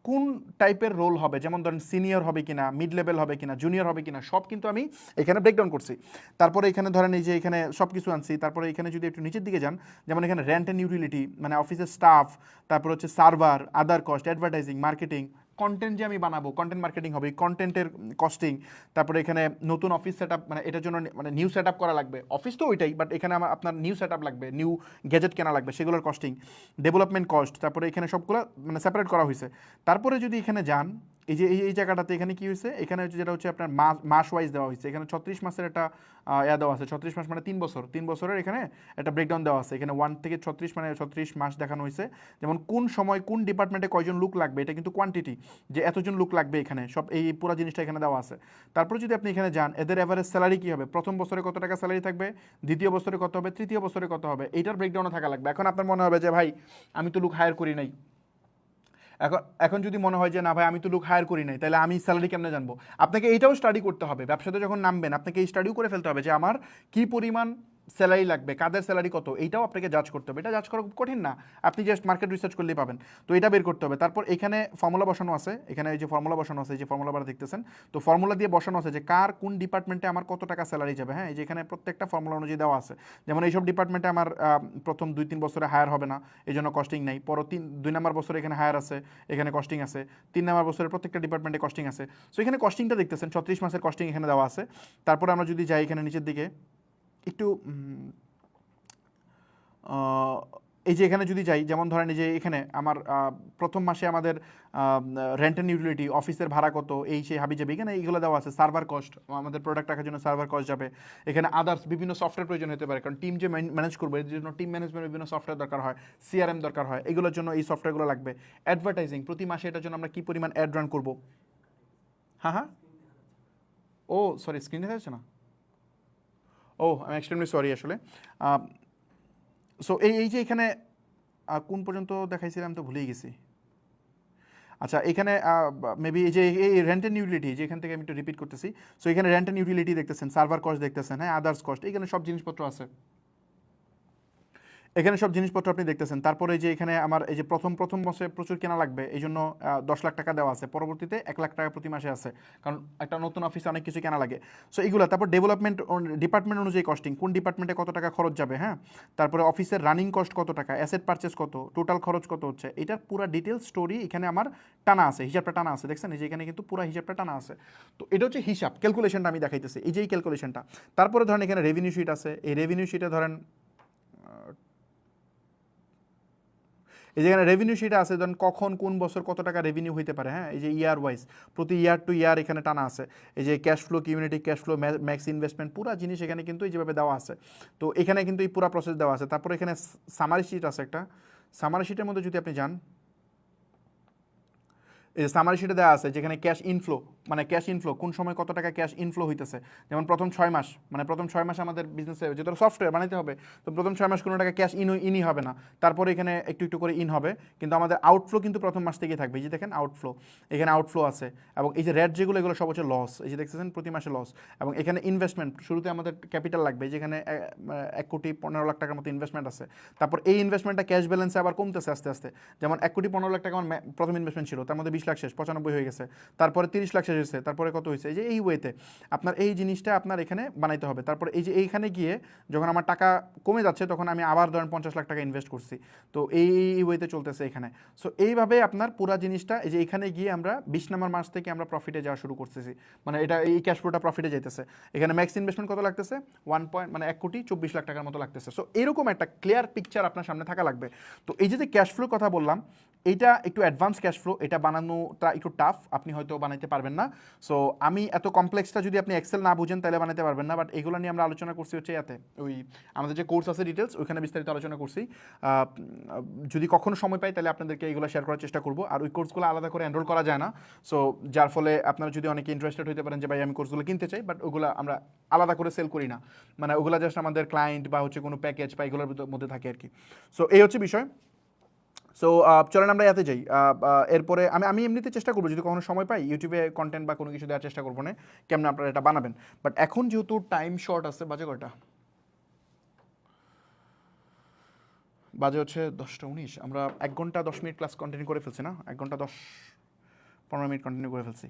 কোন টাইপের রোল হবে, যেমন ধরেন সিনিয়র হবে কিনা, মিড লেভেল হবে কিনা, জুনিয়র হবে কিনা, সব কিন্তু আমি এখানে ব্রেকডাউন করছি। তারপরে এখানে ধরেন এই যে এখানে সব কিছু আনছি। তারপরে এখানে যদি একটু নিচের দিকে যান, যেমন এখানে রেন্ট অ্যান্ড ইউটিলিটি, মানে অফিসের স্টাফ, তারপর হচ্ছে সার্ভার, আদার কস্ট, অ্যাডভার্টাইজিং, মার্কেটিং, কন্টেন্ট যে আমি বানাবো, কন্টেন্ট মার্কেটিং হবে, কন্টেন্টের কস্টিং, তারপরে এখানে নতুন অফিস সেট আপ, মানে এটার জন্য মানে নিউ সেট আপ করা লাগবে, অফিস তো ওইটাই, বাট এখানে আমার আপনার নিউ সেট আপ লাগবে, নিউ গ্যাজেট কেনা লাগবে, সেগুলোর কস্টিং, ডেভেলপমেন্ট কস্ট, তারপরে এখানে সবগুলো মানে সেপারেট করা হয়েছে। তারপরে যদি এখানে যান, এই যে এই জায়গাটাতে এখানে কি হয়েছে, এখানে যেটা হচ্ছে আপনার মাস ওয়াইজ দেওয়া হয়েছে। এখানে 36 মাসের একটা দেওয়া আছে, 36 মাস মানে 3 বছরের এখানে একটা ব্রেকডাউন দেওয়া আছে। এখানে 1 থেকে 36 মানে 36 মাস দেখানো হয়েছে। যেমন কোন সময় কোন ডিপার্টমেন্টে কয়জন লোক লাগবে, এটা কিন্তু কোয়ান্টিটি, যে এতজন লোক লাগবে এখানে, সব এই পুরো জিনিসটা এখানে দেওয়া আছে। তারপরে যদি আপনি এখানে যান, এদের এভারেজ স্যালারি কী হবে, প্রথম বছরে কত টাকা স্যালারি থাকবে, দ্বিতীয় বছরে কত হবে, তৃতীয় বছরে কত হবে, এইটার ব্রেকডাউনও থাকা লাগবে। এখন আপনার মনে হবে যে ভাই আমি তো লোক হায়ার করি নাই, এখন যদি মনে হয় যে না ভাই আমি তো লোক হায়ার করি নাই, তাহলে আমি স্যালারি কেমনে জানবো, আপনাকে এইটাও স্টাডি করতে হবে। ব্যবসাতে যখন নামবেন আপনাকে এই স্টাডিও করে ফেলতে হবে যে আমার কি পরিমাণ স্যালারি লাগবে, কাদের স্যালারি কত, এইটাও আপনাকে জাজ করতে হবে। এটা জাজ করা খুব কঠিন না, আপনি জাস্ট মার্কেট রিসার্চ করলেই পাবেন। তো এটা বের করতে হবে। তারপর এখানে ফর্মুলা বসানো আছে, এখানে এই যে ফর্মুলা বসানো আছে, এই যে ফর্মুলা বারা দেখতেছেন, তো ফর্মুলা দিয়ে বসানো আছে যে কার কোন ডিপার্টমেন্টে আমার কত টাকা স্যালারি যাবে। হ্যাঁ, এই যে এখানে প্রত্যেকটা ফর্মুলা অনুযায়ী দেওয়া আছে। যেমন এইসব ডিপার্টমেন্টে আমার প্রথম 2-3 বছরে হায়ার হবে না, এই জন্য কস্টিং নাই। পর 2 নম্বর বছরে এখানে হায়ার আছে, এখানে কস্টিং আছে। 3 নম্বর বছরে প্রত্যেকটা ডিপার্টমেন্টে কস্টিং আছে। সো এখানে কস্টিংটা দেখতেছেন, 36 মাসের কস্টিং এখানে দেওয়া আছে। তারপরে আমরা যদি যাই এখানে নিচের দিকে একটু এই যে এখানে যদি যাই, যেমন ধরেন এই যে এখানে আমার প্রথম মাসে আমাদের রেন্ট অ্যান্ড ইউটিলিটি, অফিসের ভাড়া কত, এই সেই হাবিজাবি, এখানে এইগুলো দেওয়া আছে। সার্ভার কস্ট, আমাদের প্রোডাক্ট রাখার জন্য সার্ভার কস্ট যাবে। এখানে আদার্স বিভিন্ন সফটওয়্যার প্রয়োজন হতে পারে, কারণ টিম যে ম্যানেজ করবে এর জন্য টিম ম্যানেজমেন্ট বিভিন্ন সফটওয়্যার দরকার হয়, সিআরএম দরকার হয়, এগুলোর জন্য এই সফটওয়্যারগুলো লাগবে। অ্যাডভার্টাইজিং, প্রতি মাসে এটার জন্য আমরা কী পরিমাণ অ্যাড রান করবো। হ্যাঁ হ্যাঁ, ও সরি, স্ক্রিন দেখা যাচ্ছে না, ও আমি এক্সট্রিমলি সরি আসলে। সো এই যে এখানে কোন পর্যন্ত দেখাইছিলাম তো ভুলেই গেছি। আচ্ছা, এখানে মেবি এই যে এই রেন্ট অ্যান্ড ইউটিলিটি, যে এখান থেকে আমি একটু রিপিট করতেছি। সো এখানে রেন্ট অ্যান্ড ইউটিলিটি দেখতেছেন, সার্ভার কস্ট দেখতেছেন, হ্যাঁ, আদার্স কস্ট, এখানে সব জিনিসপত্র আছে, এখানে সব জিনিসপত্র আপনি দেখতেছেন। তারপরে যে এখানে আমার এই যে প্রথম মাসে প্রচুর কেনা লাগবে, এই জন্য 10 লাখ টাকা দেওয়া আছে, পরবর্তীতে 1 লাখ টাকা প্রতি মাসে আছে, কারণ একটা নতুন অফিসে অনেক কিছু কেনা লাগে। সো এইগুলো, তারপর ডেভেলপমেন্ট ডিপার্টমেন্ট অনুযায়ী কস্টিং, কোন ডিপার্টমেন্টে কত টাকা খরচ যাবে, হ্যাঁ, তারপরে অফিসের রানিং কস্ট কত টাকা, অ্যাসেট পারচেস কত, টোটাল খরচ কত হচ্ছে, এটার পুরো ডিটেলস স্টোরি এখানে আমার টানা আছে, হিসাবটা টানা আছে, দেখছেন এই যে এখানে কিন্তু পুরো হিসাবটা টানা আছে। তো এটা হচ্ছে হিসাব, ক্যালকুলেশনটা আমি দেখাইতেছি, এই যে এই ক্যালকুলেশনটা। তারপরে ধরেন এখানে রেভিনিউ শিট আছে, এই রেভিনিউ শিটে ধরেন এই যেখানে রেভিনিউ শিট আছে, ধরেন কখন কোন বছর কত টাকা রেভিনিউ হইতে পারে, হ্যাঁ, এই যে ইয়ার ওয়াইজ, প্রতি ইয়ার টু ইয়ার এখানে টানা আছে। এই যে cash flow, community cash flow, max investment, পুরো জিনিস এখানে কিন্তু এই যেভাবে দেওয়া আছে। তো এখানে কিন্তু এই পুরো প্রসেস দেওয়া আছে। তারপরে এখানে সামারি শিট আছে একটা, সামারি শিটের মধ্যে যদি আপনি যান, এই সামারি শিটে দেওয়া আছে যেখানে ক্যাশ ইনফ্লো, মানে ক্যাশ ইনফ্লো কোন সময় কত টাকা ক্যাশ ইনফ্লো হইতেছে। যেমন প্রথম 6 মাস, মানে প্রথম 6 মাস আমাদের বিজনেসে যেহেতু সফটওয়্যার বানাইতে হবে, তো প্রথম 6 মাস কোনো টাকা ক্যাশ ইনই হবে না, তারপরে এখানে একটু একটু করে ইন হবে, কিন্তু আমাদের আউটফ্লো কিন্তু প্রথম মাস থেকেই থাকবে। এই যে দেখেন আউটফ্লো, এখানে আউটফ্লো আছে, এবং এই যে রেট যেগুলো, এগুলো সব হচ্ছে লস, এই যে দেখতেছেন প্রতি মাসে লস। এবং এখানে ইনভেস্টমেন্ট, শুরুতে আমাদের ক্যাপিটাল লাগবে, যেখানে 1,15,00,000 টাকার মতো ইনভেস্টমেন্ট আছে। তারপর এই ইনভেস্টমেন্টটা ক্যাশ ব্যালেন্সে আবার কমতেছে আস্তে আস্তে, যেমন 1,15,00,000 টাকা আমার প্রথম ইনভেস্টমেন্ট ছিল, তার মধ্যে 20 লাখ শেষ, 95 হয়ে গেছে, তারপরে 30 লাখ শেষ হয়েছে, তারপরে কত হয়েছে, এই যে এই ওয়েতে আপনার এই জিনিসটা আপনার এখানে বানাইতে হবে। তারপরে এই যে এইখানে গিয়ে যখন আমার টাকা কমে যাচ্ছে, তখন আমি আবার ধরেন 50 লাখ টাকা ইনভেস্ট করছি, তো এই ওয়েতে চলতেছে এখানে। সো এইভাবে আপনার পুরা জিনিসটা, এই যে এখানে গিয়ে আমরা 20 নম্বর মাস থেকে আমরা প্রফিটে যাওয়া শুরু করতেছি, মানে এটা এই ক্যাশ ফ্লোটা প্রফিটে যাইতেছে। এখানে ম্যাক্স ইনভেস্টমেন্ট কত লাগতেছে, 1,24 লাখ টাকার মতো লাগতেছে। সো এরকম একটা ক্লিয়ার পিকচার আপনার সামনে থাকা লাগবে। তো এই যে ক্যাশ ফ্লো কথা বললাম, এইটা একটু অ্যাডভান্স ক্যাশ ফ্লো, এটা বানানোটা একটু টাফ, আপনি হয়তো বানাইতে পারবেন না। সো আমি এত কমপ্লেক্সটা যদি আপনি এক্সেল না বুঝেন তাহলে বানাতে পারবেন না, বাট এগুলো নিয়ে আমরা আলোচনা করছি হচ্ছে এতে, ওই আমাদের যে কোর্স আছে ডিটেলস, ওইখানে বিস্তারিত আলোচনা করছি। যদি কখনো সময় পাই তাহলে আপনাদেরকে এইগুলো শেয়ার করার চেষ্টা করবো। আর ওই কোর্সগুলো আলাদা করে এনরোল করা যায় না, সো যার ফলে আপনারা যদি অনেকে ইন্টারেস্টেড হতে পারেন যে ভাই আমি কোর্সগুলো কিনতে চাই, বাট ওগুলো আমরা আলাদা করে সেল করি না, মানে ওগুলো জাস্ট আমাদের ক্লায়েন্ট বা হচ্ছে কোনো প্যাকেজ বা এগুলোর মধ্যে থাকে আর কি। সো এই হচ্ছে বিষয়। সো চলেন আমরা এতে যাই। এরপরে আমি এমনিতে চেষ্টা করবো যদি কখনো সময় পাই ইউটিউবে কন্টেন্ট বা কোনো কিছু দেওয়ার চেষ্টা করবো না কেমন আপনারা এটা বানাবেন। বাট এখন যেহেতু টাইম শর্ট আছে, বাজে কয়টা, বাজে হচ্ছে 10টা 19, আমরা 1 ঘন্টা 10 মিনিট ক্লাস কন্টিনিউ করে ফেলছি না, 1 ঘন্টা 10-15 মিনিট কন্টিনিউ করে ফেলছি।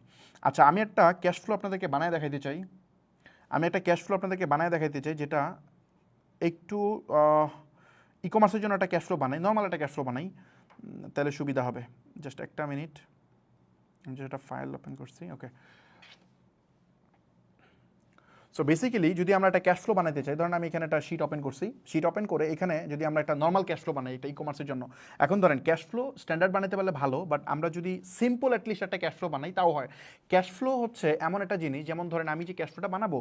আচ্ছা, আমি একটা ক্যাশ ফ্লো আপনাদেরকে বানায় দেখাইতে চাই, যেটা একটু ই কমার্সের জন্য একটা ক্যাশ ফ্লো বানাই, নর্মাল একটা ক্যাশ ফ্লো বানাই, তাহলে সুবিধা হবে। জাস্ট একটা মিনিট, আমি যেটা ফাইল ওপেন করছি, ওকে। সো বেসিক্যালি যদি আমরা একটা ক্যাশ ফ্লো বানাতে চাই, ধরেন আমি এখানে একটা শিট ওপেন করছি, শিট ওপেন করে এখানে যদি আমরা একটা নর্মাল ক্যাশ ফ্লো বানাই, এটা ই কমার্সের জন্য। এখন ধরেন ক্যাশ ফ্লো স্ট্যান্ডার্ড বানাতে পারলে ভালো, বাট আমরা যদি সিম্পল অ্যাটলিস্ট একটা ক্যাশ ফ্লো বানাই তাও হয়। ক্যাশ ফ্লো হচ্ছে এমন একটা জিনিস, যেমন ধরেন আমি যে ক্যাশ ফ্লোটা বানাবো,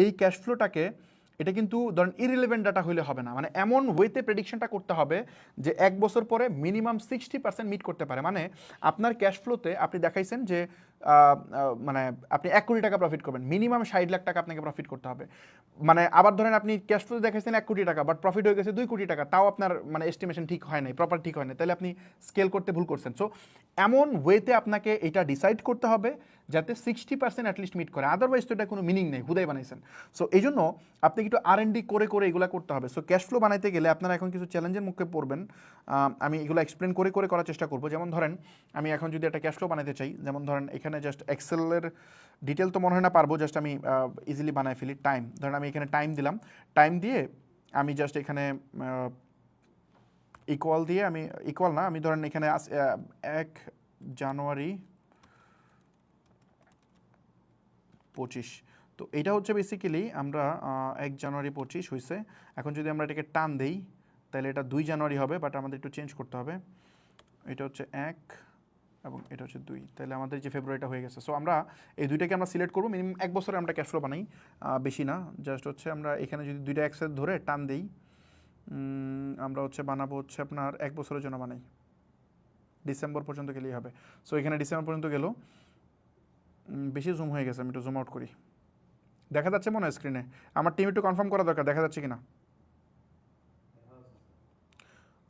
এই ক্যাশ ফ্লোটাকে, এটা কিন্তু ধরেন ইরিলেভেন্ট ডাটা হইলে হবে না, মানে এমন ওয়েতে প্রেডিকশনটা করতে হবে যে 1 বছর পরে মিনিমাম 60% মিট করতে পারে। মানে আপনার ক্যাশ ফ্লোতে আপনি দেখাইছেন যে মানে আপনি 1 কোটি টাকা প্রফিট করবেন, মিনিমাম 60 লাখ টাকা আপনাকে প্রফিট করতে হবে। মানে আবার ধরেন আপনি ক্যাশ ফ্লোতে দেখাইছেন 1 কোটি টাকা, বাট প্রফিট হয়ে গেছে 2 কোটি টাকা, তাও আপনার মানে এস্টিমেশন ঠিক হয় নাই, প্রপার ঠিক হয় নাই, তাহলে আপনি স্কেল করতে ভুল করছেন। সো এমন ওয়েতে আপনাকে এটা ডিসাইড করতে হবে যাতে 60% অ্যাটলিস্ট মিট করে, আদারওয়াইজ তো এটা কোনো মিনিং নেই, হুদাই বানাইছেন। সো এই জন্য আপনি একটু R&D করে করে এগুলো করতে হবে। সো ক্যাশ ফ্লো বানাইতে গেলে আপনারা এখন কিছু চ্যালেঞ্জের মুখে পড়বেন, আমি এগুলো এক্সপ্লেন করে করে করার চেষ্টা করবো। যেমন ধরেন আমি এখন যদি একটা ক্যাশ ফ্লো বানাতে চাই, যেমন ধরেন এখানে জাস্ট এক্সেলের ডিটেল তো মনে হয় না পারবো, জাস্ট আমি ইজিলি বানাই ফেলি। টাইম, ধরেন আমি এখানে টাইম দিলাম, টাইম দিয়ে আমি জাস্ট এখানে ইকুয়াল দিয়ে, আমি ইকুয়াল না, আমি ধরেন এখানে 1 জানুয়ারি 25, তো এটা হচ্ছে বেসিক্যালি আমরা 1 জানুয়ারি 25 হয়েছে। এখন যদি আমরা এটাকে টান দেই তাহলে এটা 2 জানুয়ারি হবে, বাট আমাদের একটু চেঞ্জ করতে হবে, এটা হচ্ছে 1 এবং এটা হচ্ছে 2, তাহলে আমাদের যে ফেব্রুয়ারিটা হয়ে গেছে। সো আমরা এই দুইটাকে আমরা সিলেক্ট করবো, মিনিমাম 1 বছরে আমরা ক্যাশ ফ্লো বানাই, বেশি না। জাস্ট হচ্ছে আমরা এখানে যদি দুইটা একসাথে ধরে টান দেই, আমরা হচ্ছে বানাবো হচ্ছে আপনার 1 বছরের জন্য বানাই, ডিসেম্বর পর্যন্ত গেলেই হবে। সো এখানে ডিসেম্বর পর্যন্ত গেল, বেশি জুম হয়ে গেছে, আমি একটু জুম আউট করি, দেখা যাচ্ছে মনে হয় স্ক্রিনে? আমার টিম একটু কনফার্ম করা দরকার, দেখা যাচ্ছে কিনা।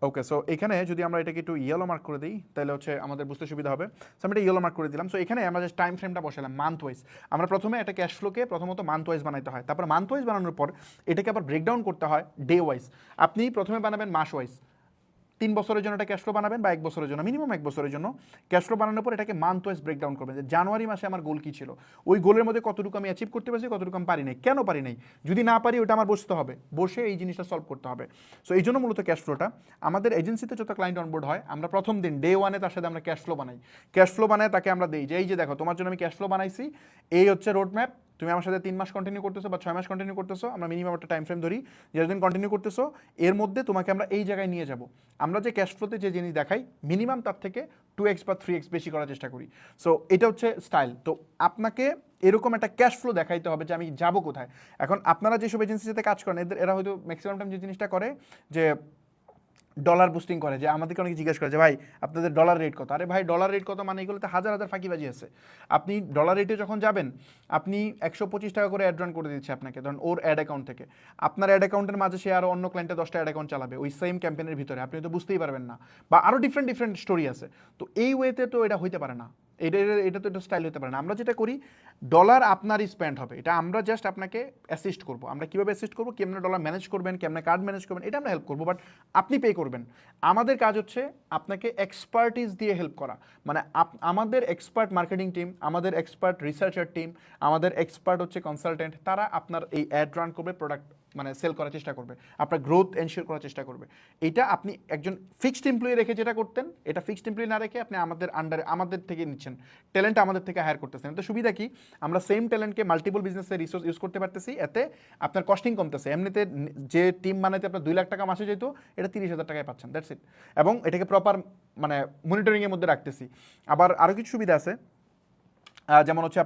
ওকে, সো এখানে যদি আমরা এটাকে একটু ইয়েলো মার্ক করে দিই তাহলে হচ্ছে আমাদের বুঝতে সুবিধা হবে। সো আমি এটা ইয়েলো মার্ক করে দিলাম। সো এখানে আমরা জাস্ট টাইম ফ্রেমটা বসালাম মান্থ ওয়াইজ। আমরা প্রথমে একটা ক্যাশ ফ্লোকে প্রথমত মান্থ ওয়াইজ বানাইতে হয়, তারপর মান্থ ওয়াইজ বানানোর পর এটাকে আবার ব্রেকডাউন করতে হয় ডে ওয়াইজ। আপনি প্রথমে বানাবেন মাস ওয়াইজ, 3 বছরের জন্য একটা ক্যাশ ফ্লো বানাবেন বা 1 বছরের জন্য, মিনিমাম 1 বছরের জন্য ক্যাশ ফ্লো বানানোর পর এটাকে মান্থ ওয়াইজ ব্রেকডাউন করবেন, যে জানুয়ারি মাসে আমার গোল কী ছিল, ওই গোলের মধ্যে কতটুকু আমি অ্যাচিভ করতে পারছি, কতটুকু আমি পারি নাই, কেন পারি নাই, যদি না পারি ওটা আমার বসতে হবে, বসে এই জিনিসটা সলভ করতে হবে। সো এই জন্য মূলত ক্যাশ ফ্লোটা আমাদের এজেন্সিতে যত ক্লায়েন্ট অনবোর্ড হয়, আমরা প্রথম দিন ডে ওয়ানে তার সাথে আমরা ক্যাশ ফ্লো বানাই। ক্যাশ ফ্লো বানায় তাকে আমরা দিই যে এই যে দেখো তোমার জন্য আমি ক্যাশ ফ্লো বানাইছি, এই হচ্ছে রোড ম্যাপ, তুমি আমার সাথে 3 মাস কন্টিনিউ করতেছো বা 6 মাস কন্টিনিউ করতেছো, আমরা মিনিমাম একটা টাইম ফ্রেম ধরি যে যতদিন কন্টিনিউ করতেছো এর মধ্যে তোমাকে আমরা এই জায়গায় নিয়ে যাব। আমরা যে ক্যাশ ফ্লোতে যে জিনিস দেখাই মিনিমাম তার থেকে 2x বা 3x বেশি করার চেষ্টা করি। সো এটা হচ্ছে স্টাইল। তো আপনাকে এরকম একটা ক্যাশ ফ্লো দেখাইতে হবে যে আমি যাব কোথায়। এখন আপনারা যেসব এজেন্সির সাথে কাজ করেন এরা হয়তো ম্যাক্সিমাম টাইম যে জিনিসটা করে যে ডলার বুস্টিং করে, যে আমাদেরকে অনেকে জিজ্ঞেস করে যে ভাই আপনাদের ডলার রেট কত, আরে ভাই ডলার রেট কত মানে এগুলোতে হাজার হাজার ফাঁকিবাজি আছে। আপনি ডলার রেটে যখন যাবেন আপনি 125 টাকা করে অ্যাড রান করে দিচ্ছে আপনাকে, ধরুন ওর অ্যাড অ্যাকাউন্ট থেকে, আপনার অ্যাড অ্যাকাউন্টের মাঝে সে আরও অন্য ক্লায়েন্টে 10টা অ্যাড অ্যাকাউন্ট চালাবে ওই সেম ক্যাম্পেনের ভিতরে, আপনি তো বুঝতেই পারবেন না, বা আরও ডিফারেন্ট ডিফারেন্ট স্টোরি আছে। তো এই ওয়েতে তো এটা হইতে পারে না, এটা তো এটা স্টাইল হতে পারে না। আমরা যেটা করি ডলার আপনারই স্পেন্ড হবে, এটা আমরা জাস্ট আপনাকে অ্যাসিস্ট করবো। আমরা কীভাবে অ্যাসিস্ট করবো, কেমনে ডলার ম্যানেজ করবেন, কেমনে কার্ড ম্যানেজ করবেন, এটা আমরা হেল্প করবো, বাট আপনি পে করবেন। আমাদের কাজ হচ্ছে আপনাকে এক্সপার্টিস দিয়ে হেল্প করা, মানে আমাদের এক্সপার্ট মার্কেটিং টিম, আমাদের এক্সপার্ট রিসার্চার টিম, আমাদের এক্সপার্ট হচ্ছে কনসালটেন্ট, তারা আপনার এই অ্যাড রান করবে, প্রোডাক্ট মানে সেল করার চেষ্টা করবে, আপনার গ্রোথ এনশিওর করার চেষ্টা করবে। এটা আপনি একজন ফিক্সড এমপ্লয়ি রেখে যেটা করতেন, এটা ফিক্সড এমপ্লয়ি না রেখে আপনি আমাদের আন্ডারে আমাদের থেকে নিচ্ছেন, ট্যালেন্ট আমাদের থেকে হায়ার করতেছেন। তো সুবিধা কি, আমরা সেম ট্যালেন্টকে মাল্টিপল বিজনেসের রিসোর্স ইউজ করতে পারতেছি, এতে আপনার কস্টিং কমতেছে। এমনিতে যে টিম বানাইতে আপনার 2 লাখ টাকা মাসে যেত, এটা 30,000 টাকায় পাচ্ছেন, দ্যাটস ইট। এবং এটাকে প্রপার মানে মনিটরিংয়ের মধ্যে রাখতেছি। আবার আরও কিছু সুবিধা আছে, যেমন হচ্ছে